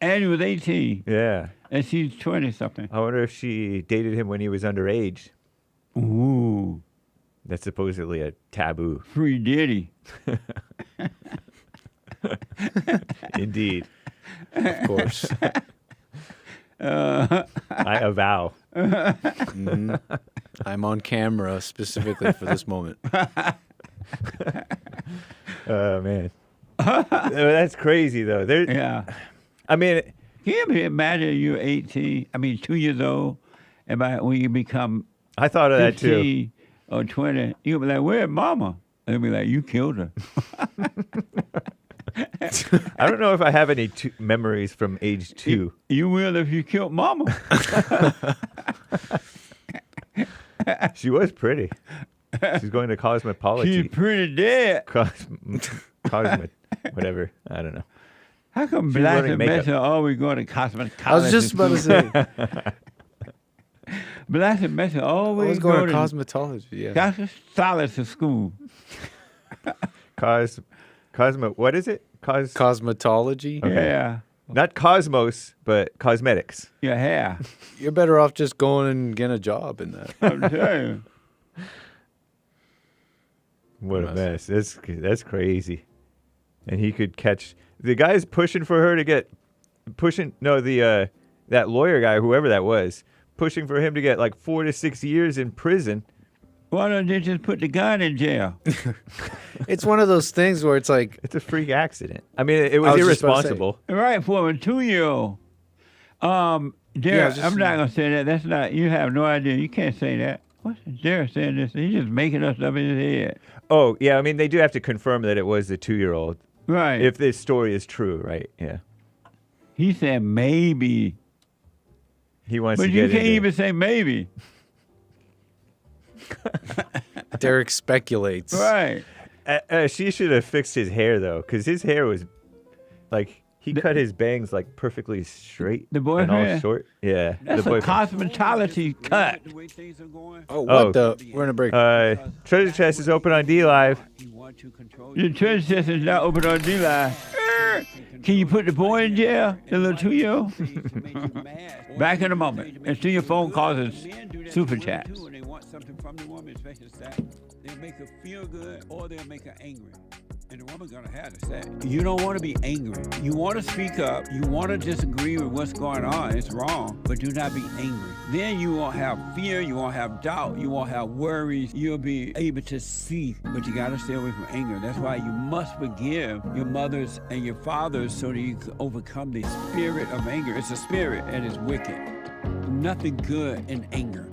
And he was 18. Yeah. And she's 20-something. I wonder if she dated him when he was underage. Ooh. That's supposedly a taboo. Free Diddy. Indeed. Of course. I avow. Mm-hmm. I'm on camera specifically for this moment. Oh, man. That's crazy, though. Yeah. I mean, can you imagine you're 18, 2 years old, and when you become I thought of that too. 15 or 20, you'll be like, where's mama? And they'll be like, you killed her. I don't know if I have any memories from age 2. You will if you killed mama. She was pretty. She's going to cosmetology. She's pretty dead. Whatever. I don't know. How come Black and Mesa always going to cosmetology? I was just about to say. Black and Mesa always going to cosmetology, yeah. Cosmetology school. What is it? Cosmetology? Okay. Yeah. Not cosmos, but cosmetics. Your hair. You're better off just going and getting a job in that. I'm telling you. What a mess. That's crazy. And he could catch... The guy's pushing for her to get... that lawyer guy, whoever that was, pushing for him to get 4 to 6 years in prison. Why don't they just put the gun in jail? It's one of those things where it's like... It's a freak accident. I mean, it was irresponsible. Right, for a 2-year-old. Derek, I'm not going to say that. That's not... You have no idea. You can't say that. What's Derek saying this? He's just making us up in his head. Oh, yeah. I mean, they do have to confirm that it was the 2-year-old. Right. If this story is true, right? Yeah. He said maybe. He wants to get But you can't even say maybe. Derek speculates. Right. She should have fixed his hair, though, because his hair was, he cut his bangs, perfectly straight. The boyfriend? And all short. Yeah. That's a cosmetology cut. Oh, what the? We're in a break. Treasure Chest is open on D Live. The church system is not open on D-Line. Can you put the boy in jail, the little 2-year-old? Back in a moment. And see your phone calls and super chats. When they want something from the woman, especially sex, they make her feel good or they'll make her angry. And the woman's gonna have to say, you don't want to be angry. You want to speak up. You want to disagree with what's going on. It's wrong, but do not be angry. Then you won't have fear. You won't have doubt. You won't have worries. You'll be able to see, but you got to stay away from anger. That's why you must forgive your mothers and your fathers so that you can overcome the spirit of anger. It's a spirit and it's wicked. Nothing good in anger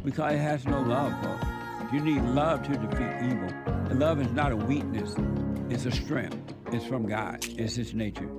because it has no love, folks. You need love to defeat evil. And love is not a weakness. It's a strength. It's from God. It's His nature.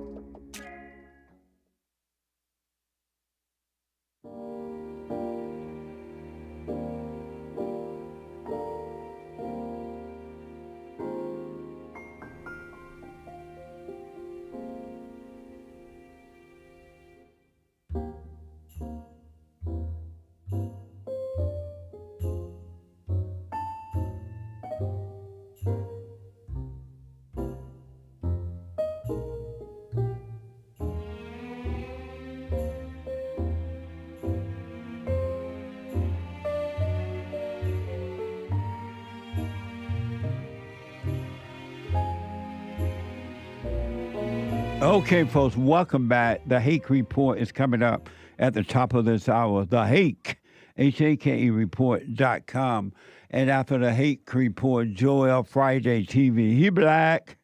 Okay, folks, welcome back. The Hake Report is coming up at the top of this hour. The Hake, Hake report.com. And after the Hake Report, Joel Friday TV. He black.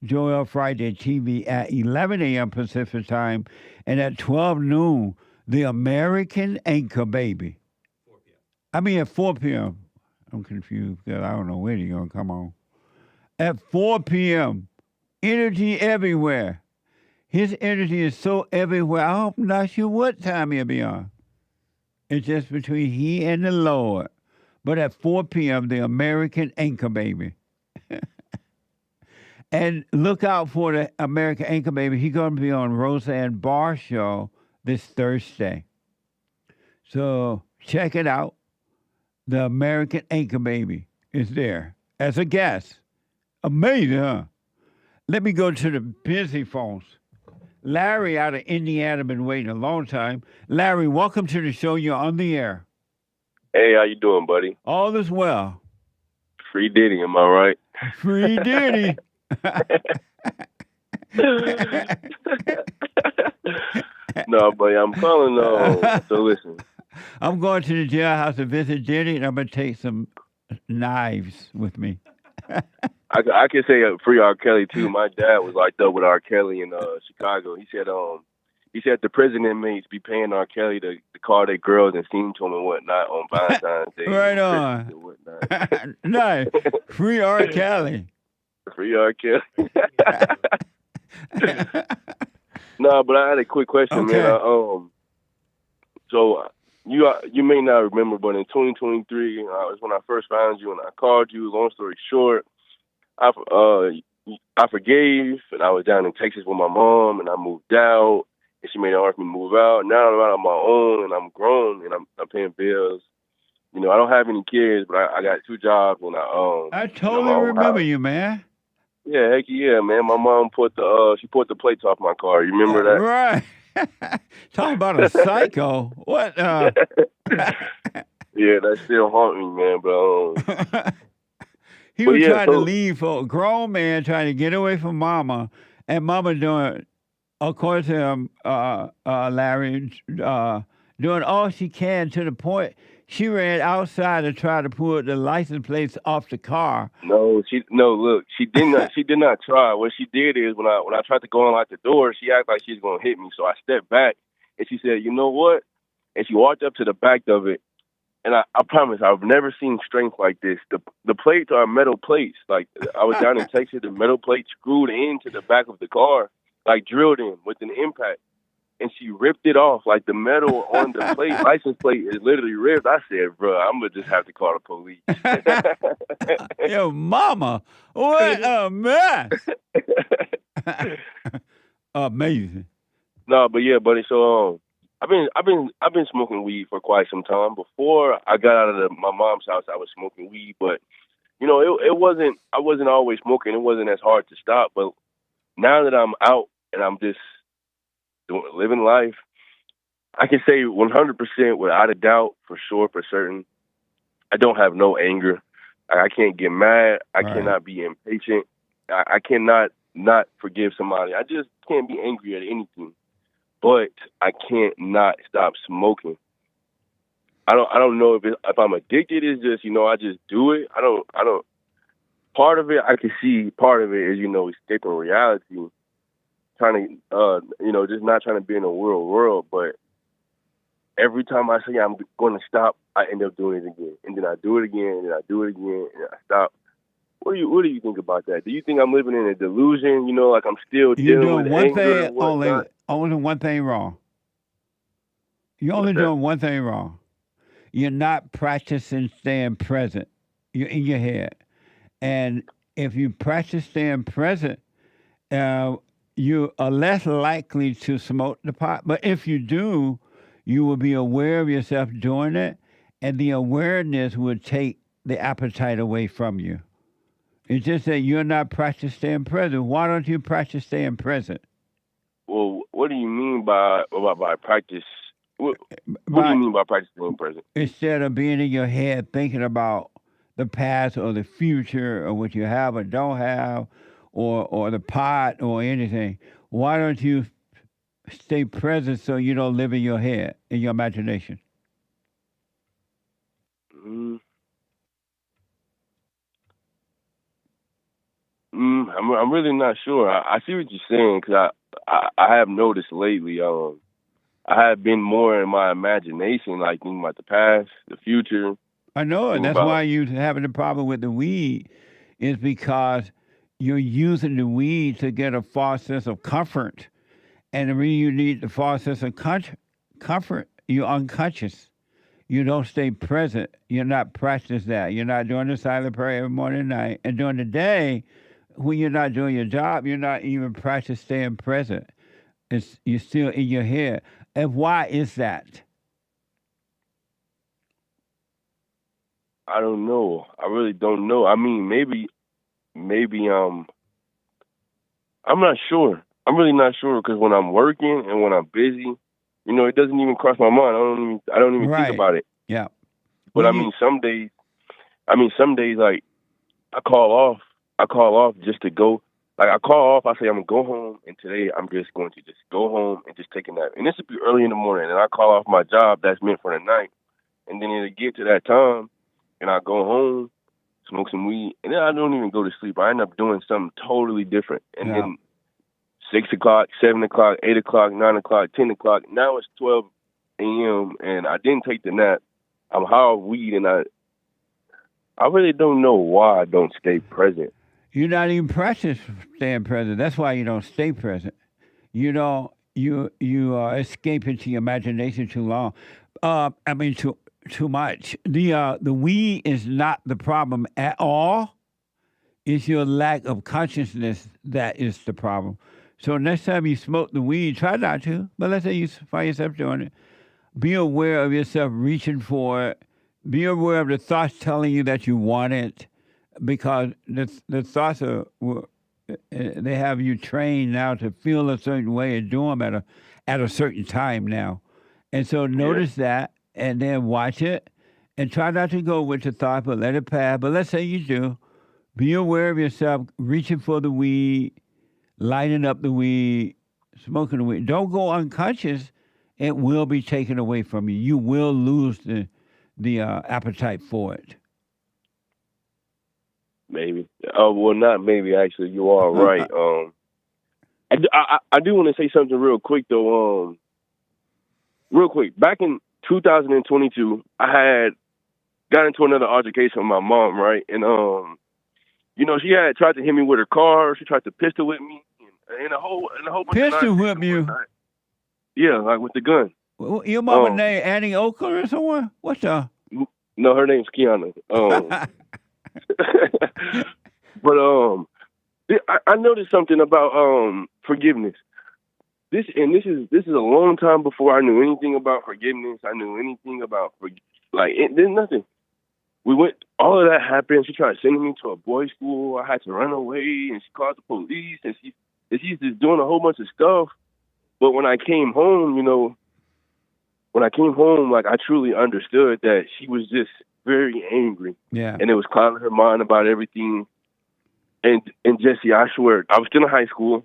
Joel Friday TV at 11 a.m. Pacific time. And at 12 noon, The American Anchor Baby. 4 p.m. I mean at 4 p.m. I'm confused because I don't know when you're going to come on. At 4 p.m., energy everywhere. His energy is so everywhere, I'm not sure what time he'll be on. It's just between he and the Lord. But at 4 p.m., The American Anchor Baby. And look out for The American Anchor Baby. He's going to be on Roseanne Barr Show this Thursday. So check it out. The American Anchor Baby is there as a guest. Amazing, huh? Let me go to the busy phones. Larry out of Indiana been waiting a long time. Larry, welcome to the show. You're on the air. Hey, how you doing, buddy? All is well. Free Diddy, am I right? Free Diddy. No, buddy, I'm calling. So listen. I'm going to the jailhouse to visit Diddy, and I'm going to take some knives with me. I can say free R. Kelly too. My dad was locked up with R. Kelly in Chicago. He said the prison inmates be paying R. Kelly to call their girls and sing to him and whatnot on Valentine's Day. Right on. Nice. Free R. Kelly. Free R. Kelly. No, but I had a quick question, man. So you may not remember, but in 2023, was when I first found you and I called you. Long story short, I forgave, and I was down in Texas with my mom, and I moved out, and she made it hard for me to move out. Now I'm out on my own, and I'm grown, and I'm paying bills. You know, I don't have any kids, but I got 2 jobs, and I totally remember you, man. Yeah, heck yeah, man. My mom put the plates off my car. You remember that? Right. Talking about a psycho. What? Yeah, that still haunt me, man. But he was trying to leave for a grown man trying to get away from mama, and mama doing, according to him, Larry, doing all she can to the point she ran outside to try to pull the license plates off the car. Look, she did not try. What she did is when I tried to go unlock the door, she acted like she was gonna hit me. So I stepped back and she said, "You know what?" And she walked up to the back of it. And I promise, I've never seen strength like this. The plates are metal plates. Like, I was down in Texas, the metal plate screwed into the back of the car, like drilled in with an impact. And she ripped it off. Like, the metal on the plate, license plate is literally ripped. I said, bro, I'm going to just have to call the police. Yo, mama, what a mess. Amazing. No, but yeah, buddy, so I've been smoking weed for quite some time. Before I got out of my mom's house, I was smoking weed, but you know, it wasn't. I wasn't always smoking. It wasn't as hard to stop. But now that I'm out and I'm just living life, I can say 100% without a doubt, for sure, for certain, I don't have no anger. I can't get mad. I cannot be impatient. I cannot not forgive somebody. I just can't be angry at anything. But I can't not stop smoking. I don't know if I'm addicted. It's just, you know, I just do it. I don't. Part of it, I can see. Part of it is, you know, escaping reality, trying to, you know, just not trying to be in a real world. But every time I say I'm going to stop, I end up doing it again, and then I do it again, and I do it again, and I stop. What do you think about that? Do you think I'm living in a delusion? You know, like I'm still You're dealing doing with one anger thing and only one thing wrong. You're only doing one thing wrong. You're not practicing staying present. You're in your head. And if you practice staying present, you are less likely to smoke the pot. But if you do, you will be aware of yourself doing it, and the awareness will take the appetite away from you. It's just that you're not practicing staying present. Why don't you practice staying present? Well, what do you mean by practice? What do you mean by practice staying present? Instead of being in your head thinking about the past or the future or what you have or don't have or the pot or anything, why don't you stay present so you don't live in your head, in your imagination? I'm really not sure. I see what you're saying because I have noticed lately. I have been more in my imagination, like thinking about the past, the future. I know it. That's why you're having a problem with the weed, is because you're using the weed to get a false sense of comfort. And the reason you need the false sense of comfort, you're unconscious. You don't stay present. You're not practicing that. You're not doing the silent prayer every morning and night. And during the day, when you're not doing your job, you're not even practicing staying present. You're still in your head. And why is that? I don't know. I really don't know. I mean, maybe I'm not sure. I'm really not sure because when I'm working and when I'm busy, you know, it doesn't even cross my mind. I don't even think about it. Yeah. But some days, like I call off just to go. Like I call off, I say I'm gonna go home, and today I'm just going to just go home and just take a nap. And this would be early in the morning, and I call off my job that's meant for the night, and then it'll get to that time, and I go home, smoke some weed, and then I don't even go to sleep. I end up doing something totally different, and then 6 o'clock, 7 o'clock, 8 o'clock, 9 o'clock, 10 o'clock. Now it's 12 a.m. and I didn't take the nap. I'm high off weed, and I really don't know why I don't stay present. You're not even practicing staying present. That's why you don't stay present. You don't. You escape into your imagination too long. Too much. The weed is not the problem at all. It's your lack of consciousness that is the problem. So next time you smoke the weed, try not to. But let's say you find yourself doing it. Be aware of yourself reaching for it. Be aware of the thoughts telling you that you want it. Because the thoughts they have you trained now to feel a certain way and do them at a certain time now, and so notice that and then watch it and try not to go with the thought, but let it pass. But let's say you do, be aware of yourself reaching for the weed, lighting up the weed, smoking the weed. Don't go unconscious; it will be taken away from you. You will lose the appetite for it. Maybe. Well, not maybe. Actually, you are right. I do want to say something real quick though. Real quick. Back in 2022, I had got into another altercation with my mom, right? And you know, she had tried to hit me with her car. She tried to pistol whip me, and a whole bunch pistol of whip you. Yeah, like with the gun. Your mama name Annie Oakland or someone? What's the? No, her name's Kiana. But I noticed something about forgiveness. This is a long time before I knew anything about forgiveness. I knew anything about there's nothing. we went. All of that happened. She tried sending me to a boys' school. I had to run away, and she called the police, and she's just doing a whole bunch of stuff. But when I came home, like I truly understood that she was just very angry. Yeah. And it was clouding her mind about everything. And Jesse, I swear, I was still in high school,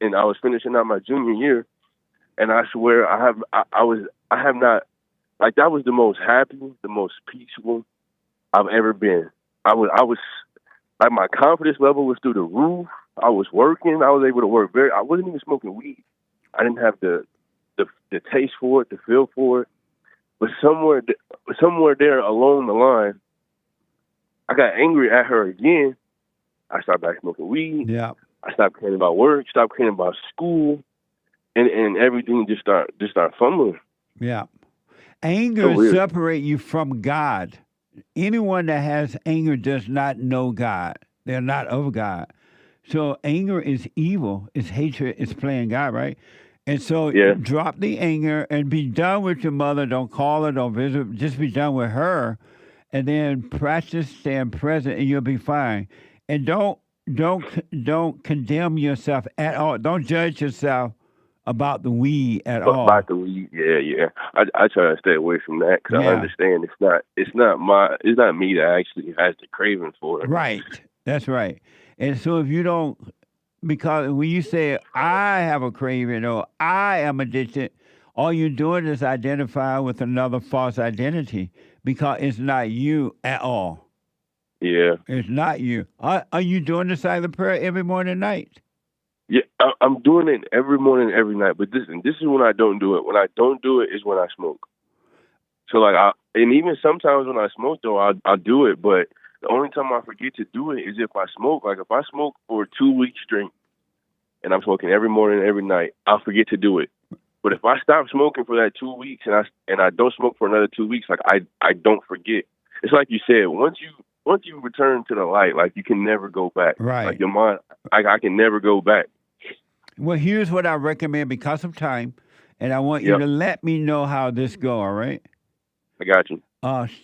and I was finishing out my junior year, and I swear I have not, like, that was the most happy, the most peaceful I've ever been. I was like, my confidence level was through the roof. I was working. I was able to work I wasn't even smoking weed. I didn't have the taste for it, the feel for it. But somewhere there along the line, I got angry at her again. I started back smoking weed. Yeah. I stopped caring about work, stopped caring about school, and everything just start fumbling. Yeah. Anger separates you from God. Anyone that has anger does not know God. They're not of God. So anger is evil. It's hatred. It's playing God, right? And so drop the anger and be done with your mother. Don't call her. Don't visit. Just be done with her. And then practice staying present, and you'll be fine. And don't condemn yourself at all. Don't judge yourself about the weed at all. About the weed, yeah. I try to stay away from that because I understand it's not me that actually has the craving for it. Right. That's right. And so if you don't, because when you say I have a craving or I am addicted, all you're doing is identify with another false identity because it's not you at all. Yeah. It's not you. Are you doing the silent prayer every morning and night? Yeah, I'm doing it every morning, every night. But this is when I don't do it. When I don't do it is when I smoke. So like, and even sometimes when I smoke though, I'll do it. But the only time I forget to do it is if I smoke. Like if I smoke for 2 weeks straight, and I'm smoking every morning, every night, I'll forget to do it. But if I stop smoking for that 2 weeks and I don't smoke for another 2 weeks, like I don't forget. It's like you said, once you return to the light, like you can never go back. Right. Like your mind, I can never go back. Well, here's what I recommend because of time, and I want you to let me know how this go, all right? I got you.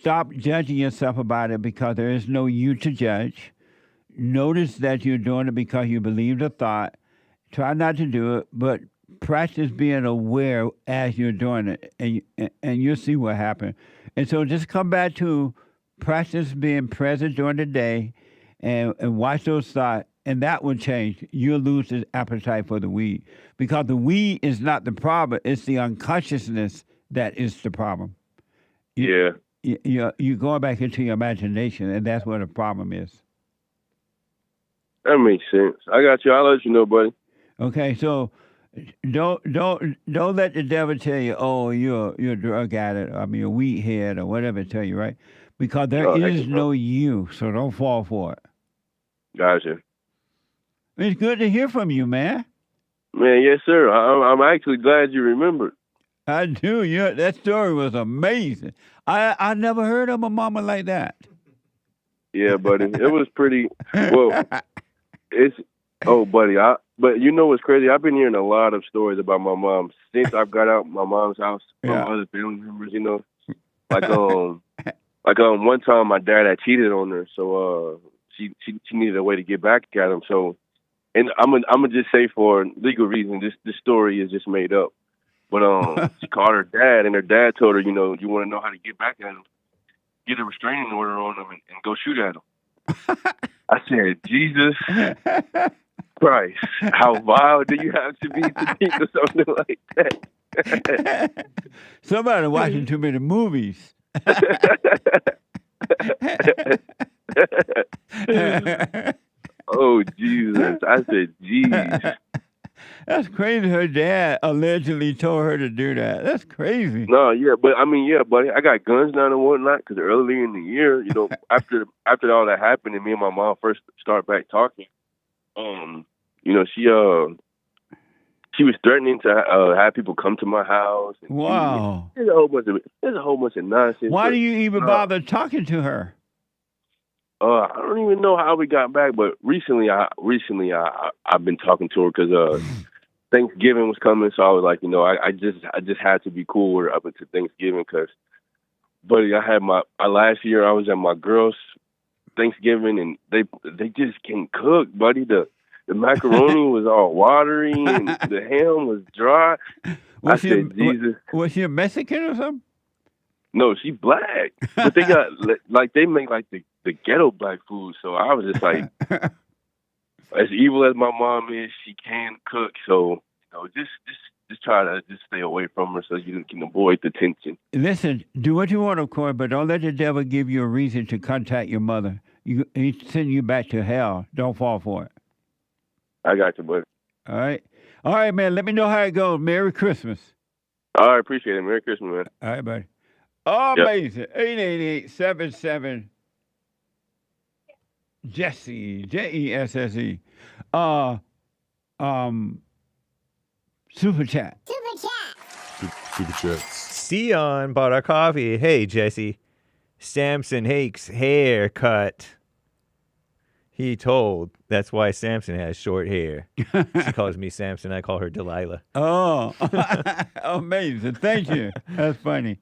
Stop judging yourself about it because there is no you to judge. Notice that you're doing it because you believe the thought. Try not to do it, but practice being aware as you're doing it, and you'll see what happens. And so just come back to practice being present during the day and watch those thoughts, and that will change. You'll lose the appetite for the weed because the weed is not the problem. It's the unconsciousness that is the problem. You're going back into your imagination, and that's where the problem is. That makes sense. I got you. I'll let you know, buddy. Okay, so don't let the devil tell you, oh, you're a drug addict, I mean a weed head or whatever it tell you, right? Because there is no you, so don't fall for it. Gotcha. It's good to hear from you, man. Man, yes, sir. I'm actually glad you remembered. I do. Yeah, that story was amazing. I never heard of a mama like that. Yeah, buddy. It was pretty, well, buddy, but you know what's crazy? I've been hearing a lot of stories about my mom since I've got out my mom's house from other family members, you know. Like one time my dad had cheated on her, so she needed a way to get back at him. So, and I'm gonna just say for legal reasons, this story is just made up. But she called her dad, and her dad told her, you know, you want to know how to get back at him, get a restraining order on him, and go shoot at him. I said, Jesus Christ, how vile do you have to be to think of something like that? Somebody watching too many movies. Oh, Jesus. I said, jeez. That's crazy. Her dad allegedly told her to do that. That's crazy. No, yeah, but I mean, yeah, buddy, I got guns now and whatnot because earlier in the year, you know, after all that happened and me and my mom first started back talking, you know, she was threatening to have people come to my house. Wow. There's a whole bunch of nonsense. Why do you even bother talking to her? I don't even know how we got back, but recently I've been talking to her because Thanksgiving was coming, so I was like, you know, I just had to be cool with her up until Thanksgiving because buddy, I had my last year. I was at my girls' Thanksgiving, and they just can't cook, buddy. The macaroni was all watery, and the ham was dry. Jesus. Was she a Mexican or something? No, she's black, but they got they make like the ghetto black food. So I was just like, as evil as my mom is, she can cook. So just try to just stay away from her so you can avoid the tension. Listen, do what you want, of course, but don't let the devil give you a reason to contact your mother. He's sending you back to hell. Don't fall for it. I got you, buddy. All right, man. Let me know how it goes. Merry Christmas. All right, appreciate it. Merry Christmas, man. All right, buddy. Amazing. 888-77 Jesse, Jesse. Super chat. Super chats. Sion bought our coffee. Hey, Jesse. Samson Hake's haircut. He told. That's why Samson has short hair. She calls me Samson. I call her Delilah. Oh, amazing. Thank you. That's funny.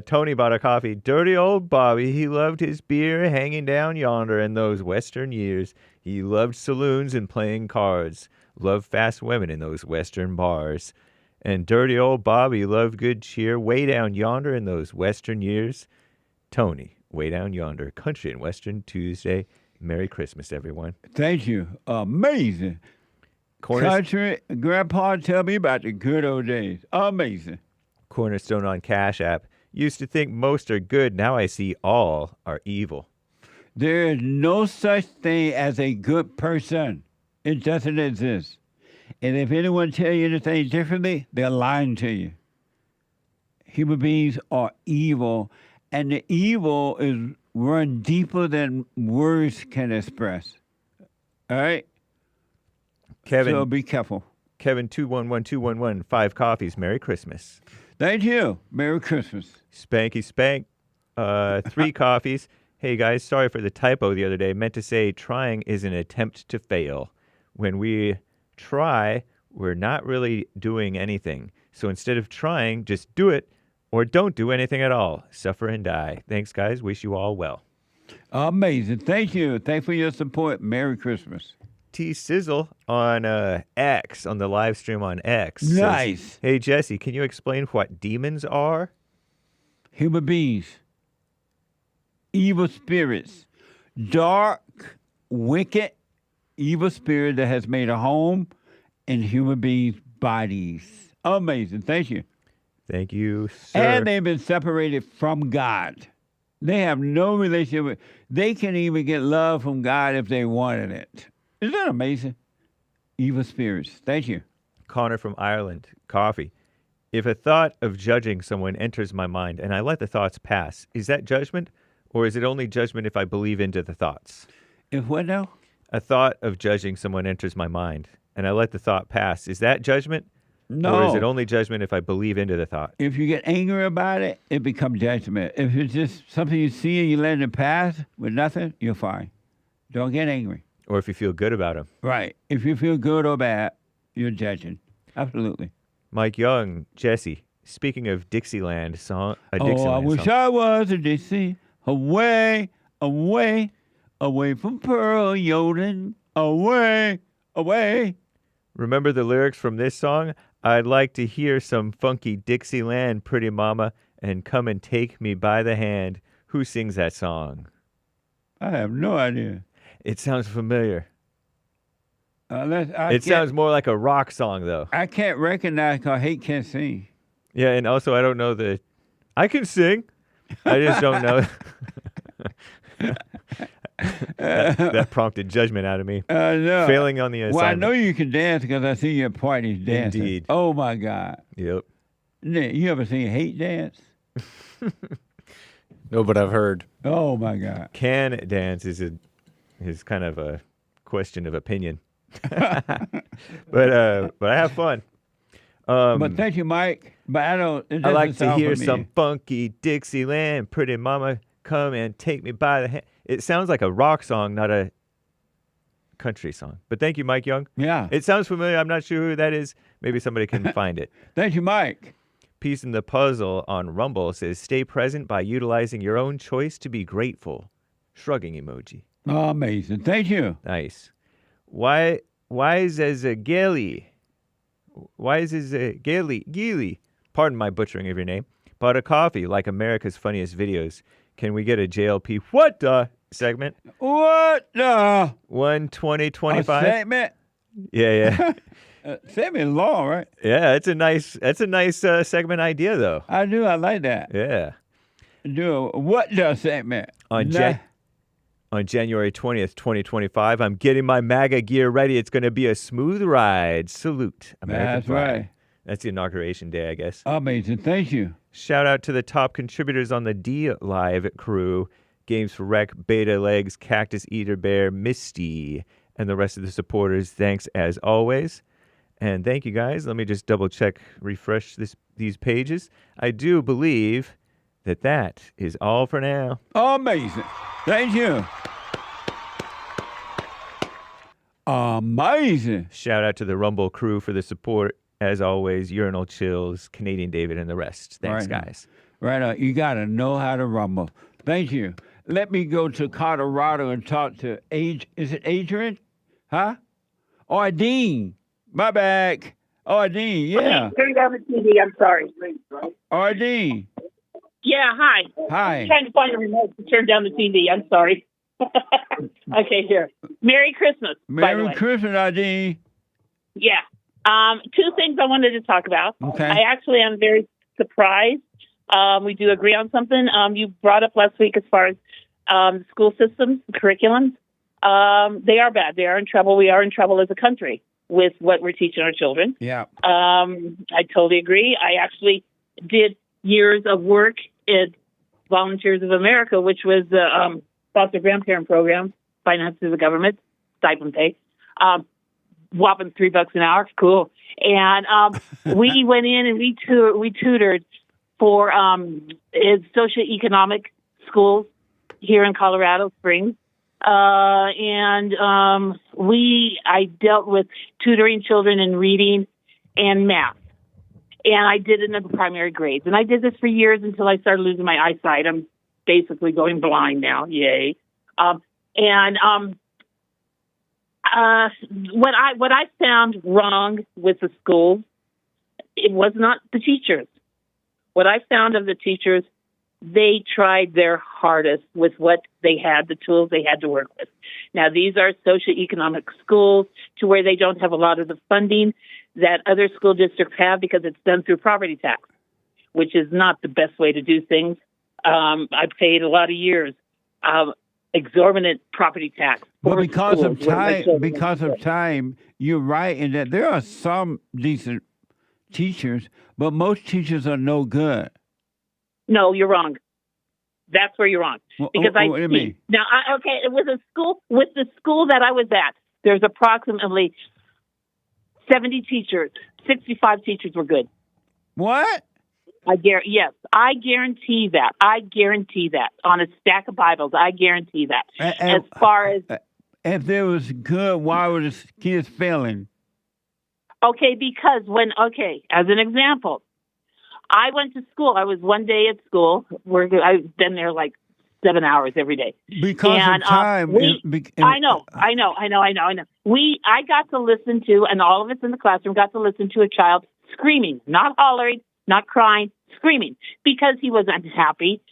Tony bought a coffee. Dirty old Bobby. He loved his beer hanging down yonder in those western years. He loved saloons and playing cards. Loved fast women in those western bars. And dirty old Bobby loved good cheer way down yonder in those western years. Tony, way down yonder. Country and Western Tuesday. Merry Christmas, everyone. Thank you. Amazing. Country, Grandpa, tell me about the good old days. Amazing. Cornerstone on Cash App. Used to think most are good. Now I see all are evil. There is no such thing as a good person. It doesn't exist. And if anyone tells you anything differently, they're lying to you. Human beings are evil, and the evil is run deeper than words can express. All right? Kevin. So be careful. Kevin 211211, 5 coffees. Merry Christmas. Thank you. Merry Christmas. Spanky Spank, 3 coffees. Hey guys, sorry for the typo the other day. Meant to say trying is an attempt to fail. When we try, we're not really doing anything. So instead of trying, just do it or don't do anything at all. Suffer and die. Thanks, guys. Wish you all well. Amazing. Thank you. Thanks for your support. Merry Christmas. T Sizzle on X, on the live stream on X. Nice. Says, hey, Jesse, can you explain what demons are? Human beings. Evil spirits. Dark, wicked, evil spirit that has made a home in human beings' bodies. Amazing. Thank you. Thank you, sir. And they've been separated from God. They have no relationship with. They can even get love from God if they wanted it. Isn't that amazing? Evil spirits. Thank you. Connor from Ireland. Coffee. If a thought of judging someone enters my mind and I let the thoughts pass, is that judgment? Or is it only judgment if I believe into the thoughts? If what now? A thought of judging someone enters my mind and I let the thought pass. Is that judgment? No. Or is it only judgment if I believe into the thought? If you get angry about it, it becomes judgment. If it's just something you see and you let it pass with nothing, you're fine. Don't get angry. Or if you feel good about them. Right. If you feel good or bad, you're judging. Absolutely. Mike Young, Jesse, speaking of Dixieland song, I wish I was a Dixie, away, away, away from Pearl Yoden, away, away. Remember the lyrics from this song? I'd like to hear some funky Dixieland, pretty mama, and come and take me by the hand. Who sings that song? I have no idea. It sounds familiar. It sounds more like a rock song, though. I can't recognize because Hake can't sing. Yeah, and also I don't know the... I can sing. I just don't know. that prompted judgment out of me. No. Failing on the assignment. Well, I know you can dance because I see you at parties dancing. Indeed. Oh, my God. Yep. Nick, you ever seen Hake dance? No, but I've heard. Oh, my God. Can dance is kind of a question of opinion. but I have fun. But thank you, Mike. But I like to hear some funky Dixieland, pretty mama, come and take me by the hand. It sounds like a rock song, not a country song. But thank you, Mike Young. Yeah. It sounds familiar. I'm not sure who that is. Maybe somebody can find it. Thank you, Mike. piece in the puzzle on Rumble says, stay present by utilizing your own choice to be grateful. Shrugging emoji. Oh, amazing. Thank you. Nice. Why is as a Gilly? Why is as a Gilly? Pardon my butchering of your name. Bought a coffee like America's funniest videos. Can we get a JLP what the segment? What the? 12025. Segment? Yeah. Segment long, right? Yeah, that's a nice segment idea though. I do. I like that. Yeah. Do what the segment? On January 20th, 2025, I'm getting my MAGA gear ready. It's going to be a smooth ride. Salute, American That's flag. right. That's the inauguration day, I guess. Amazing. Thank you. Shout out to the top contributors on the D Live crew. Games for Rec, Beta Legs, Cactus Eater Bear, Misty, and the rest of the supporters. Thanks as always. And thank you guys. Let me just double check, refresh these pages. I do believe that is all for now. Amazing. Thank you. Amazing. Shout out to the Rumble crew for the support. As always, Urinal Chills, Canadian David, and the rest. Thanks, guys. Right on. You got to know how to rumble. Thank you. Let me go to Colorado and talk to is it Adrian? Huh? ARDENE. My bag. ARDENE, yeah. Turn down the TV. I'm sorry. ARDENE. Yeah, hi. Hi. I'm trying to find a remote to turn down the TV. I'm sorry. Okay, here. Merry Christmas. Merry Christmas, ARDENE. Yeah. Two things I wanted to talk about. Okay. I actually am very surprised. We do agree on something. You brought up last week as far as school systems, curriculums. They are bad. They are in trouble. We are in trouble as a country with what we're teaching our children. Yeah. I totally agree. I actually did years of work at Volunteers of America, which was the foster grandparent program, financed through the government, stipend pay. Whopping $3 an hour. Cool. And we went in and we tutored for socioeconomic schools here in Colorado Springs. I dealt with tutoring children in reading and math. And I did it in the primary grades. And I did this for years until I started losing my eyesight. I'm basically going blind now. Yay. What I found wrong with the schools, it was not the teachers. What I found of the teachers, they tried their hardest with what they had, the tools they had to work with. Now, these are socioeconomic schools to where they don't have a lot of the funding that other school districts have because it's done through property tax, which is not the best way to do things. I paid a lot of years exorbitant property tax. But because of time, you're right in that there are some decent teachers, but most teachers are no good. No, you're wrong. That's where you're wrong. Because what do you mean? Now, with the school that I was at, there's approximately 70 teachers. 65 teachers were good. What? Yes, I guarantee that. I guarantee that. On a stack of Bibles, I guarantee that. As far as... If there was good, why were the kids failing? Okay, because as an example, I went to school. I was one day at school. I've been there like 7 hours every day. Because of time. I know. I got to listen to, and all of us in the classroom got to listen to a child screaming, not hollering, not crying, screaming, because he was unhappy.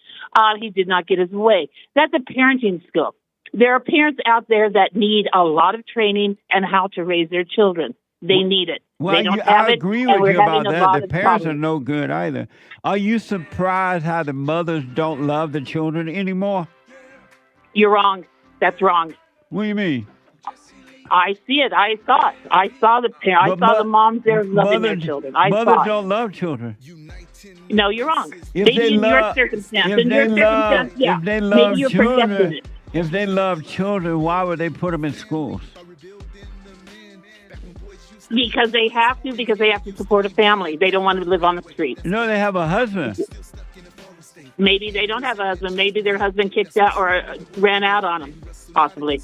He did not get his way. That's a parenting skill. There are parents out there that need a lot of training and how to raise their children. They need it. Well, they don't have I agree it, with you about that. The parents problems. are no good either. Are you surprised how the mothers don't love the children anymore? You're wrong. That's wrong. What do you mean? I see it. I saw it. I saw the parents. I saw the moms there loving their children. Mothers don't love children. No, you're wrong. If Maybe in your circumstance. If they love maybe you're children, projecting it. if they love children, why would they put them in schools? Because they have to support a family. They don't want to live on the street. No, they have a husband. Maybe they don't have a husband. Maybe their husband kicked out or ran out on them, possibly.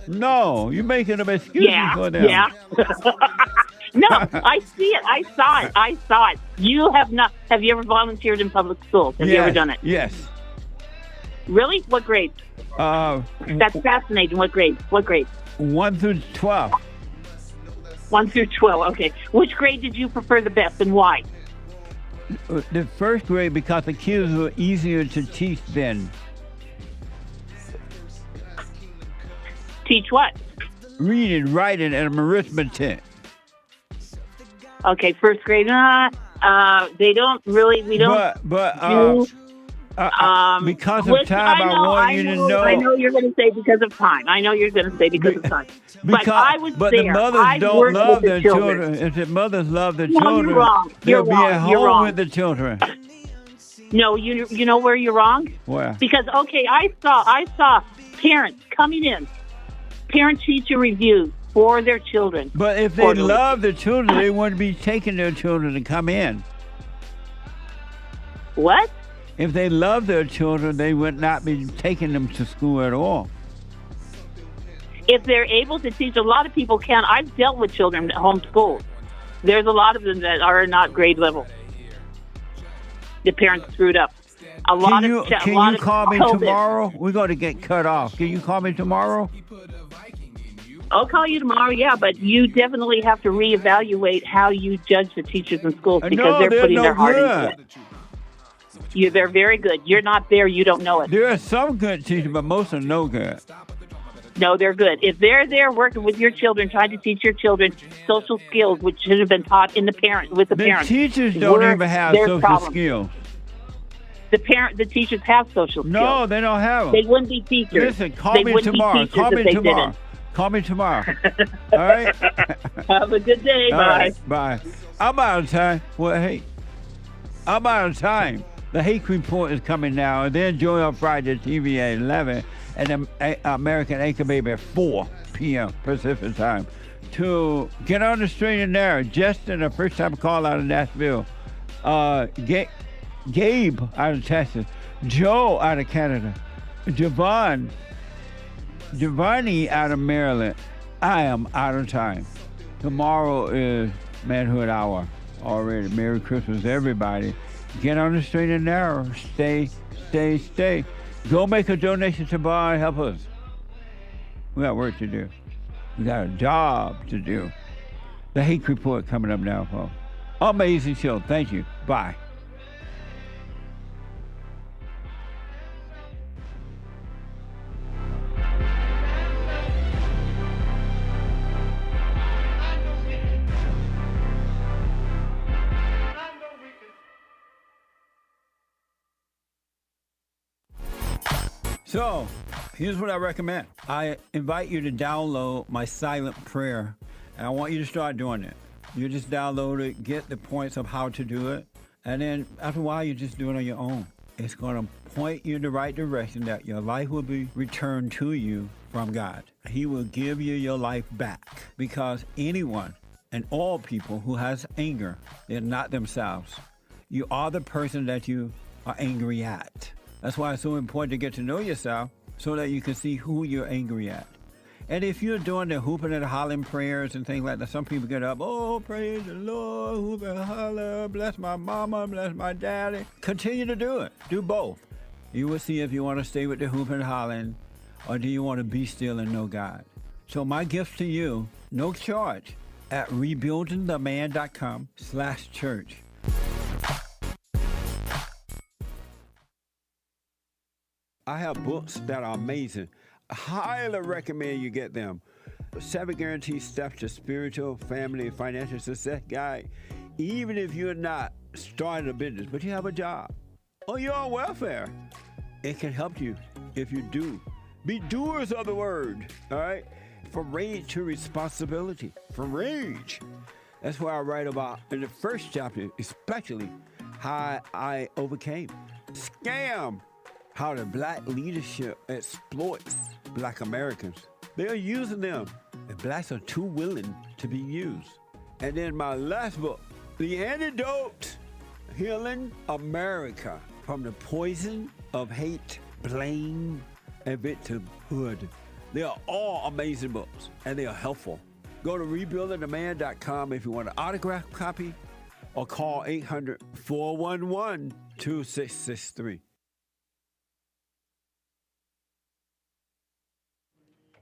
No, you're making them excuses for them. Yeah. No, I see it. I saw it. You have not. Have you ever volunteered in public schools? Have you ever done it? Yes. Really? What grade? That's fascinating. What grade? 1 through 12. 1 through 12. Okay. Which grade did you prefer the best, and why? The first grade, because the kids were easier to teach then. Teach what? Reading, writing, and arithmetic. Okay, first grade. They don't really. We don't. Because of time, I want you to know. I know you're going to say because of time. But I was but there. the mothers don't love their children. If the mothers love their children, you're wrong. they'll be at You're home wrong. with the children. No, you know where you're wrong? Where? Because I saw parents coming in, parent-teacher reviews for their children. But if they love their children, they wouldn't be taking their children to come in. What? If they love their children, they would not be taking them to school at all. If they're able to teach, a lot of people can. I've dealt with children at home schools. There's a lot of them that are not grade level. The parents screwed up. Can you call me tomorrow? We're going to get cut off. Can you call me tomorrow? I'll call you tomorrow, yeah, but you definitely have to reevaluate how you judge the teachers in schools because they're putting their heart into it. They're very good. You're not there, you don't know it. There are some good teachers, but most are no good. No, they're good. If they're there working with your children, trying to teach your children social skills, which should have been taught in the parents. The teachers don't even have social skills. The teachers have social skills. No, they don't have them. They wouldn't be teachers. Listen, call me tomorrow. Call me tomorrow. All right? Have a good day. All Bye. Right, bye. I'm out of time. Well, hey, I'm out of time. The Hake Report is coming now, and then Joy on Friday, TV at 11, and the American Anchor Baby at 4 p.m. Pacific time. To get on the straight and narrow, Justin, a first-time call out of Nashville. Gabe out of Texas. Joe out of Canada. Giovanni out of Maryland. I am out of time. Tomorrow is Manhood Hour already. Merry Christmas, everybody. Get on the straight and narrow. Stay. Go make a donation to Bar and help us. We got work to do. We got a job to do. The Hake Report coming up now, folks. Amazing show. Thank you. Bye. So, here's what I recommend. I invite you to download my silent prayer, and I want you to start doing it. You just download it, get the points of how to do it, and then after a while, you just do it on your own. It's going to point you in the right direction that your life will be returned to you from God. He will give you your life back, because anyone and all people who has anger, they're not themselves. You are the person that you are angry at. That's why it's so important to get to know yourself so that you can see who you're angry at. And if you're doing the hooping and hollering prayers and things like that, some people get up, oh, praise the Lord, hoop and holler, bless my mama, bless my daddy. Continue to do it. Do both. You will see if you want to stay with the hooping and hollering or do you want to be still and know God. So my gift to you, no charge, at rebuildingtheman.com/church. I have books that are amazing. I highly recommend you get them. 7 Guaranteed Steps to Spiritual, Family, and Financial Success Guide. Even if you're not starting a business, but you have a job, or you're on welfare, it can help you if you do. Be doers of the word, all right? From rage to responsibility. From rage. That's what I write about in the first chapter, especially how I overcame. Scam. How the black leadership exploits black Americans. They're using them, and blacks are too willing to be used. And then my last book, The Antidote, Healing America from the Poison of Hate, Blame, and Victimhood. They are all amazing books, and they are helpful. Go to rebuildingtheman.com if you want an autographed copy, or call 800-411-2663.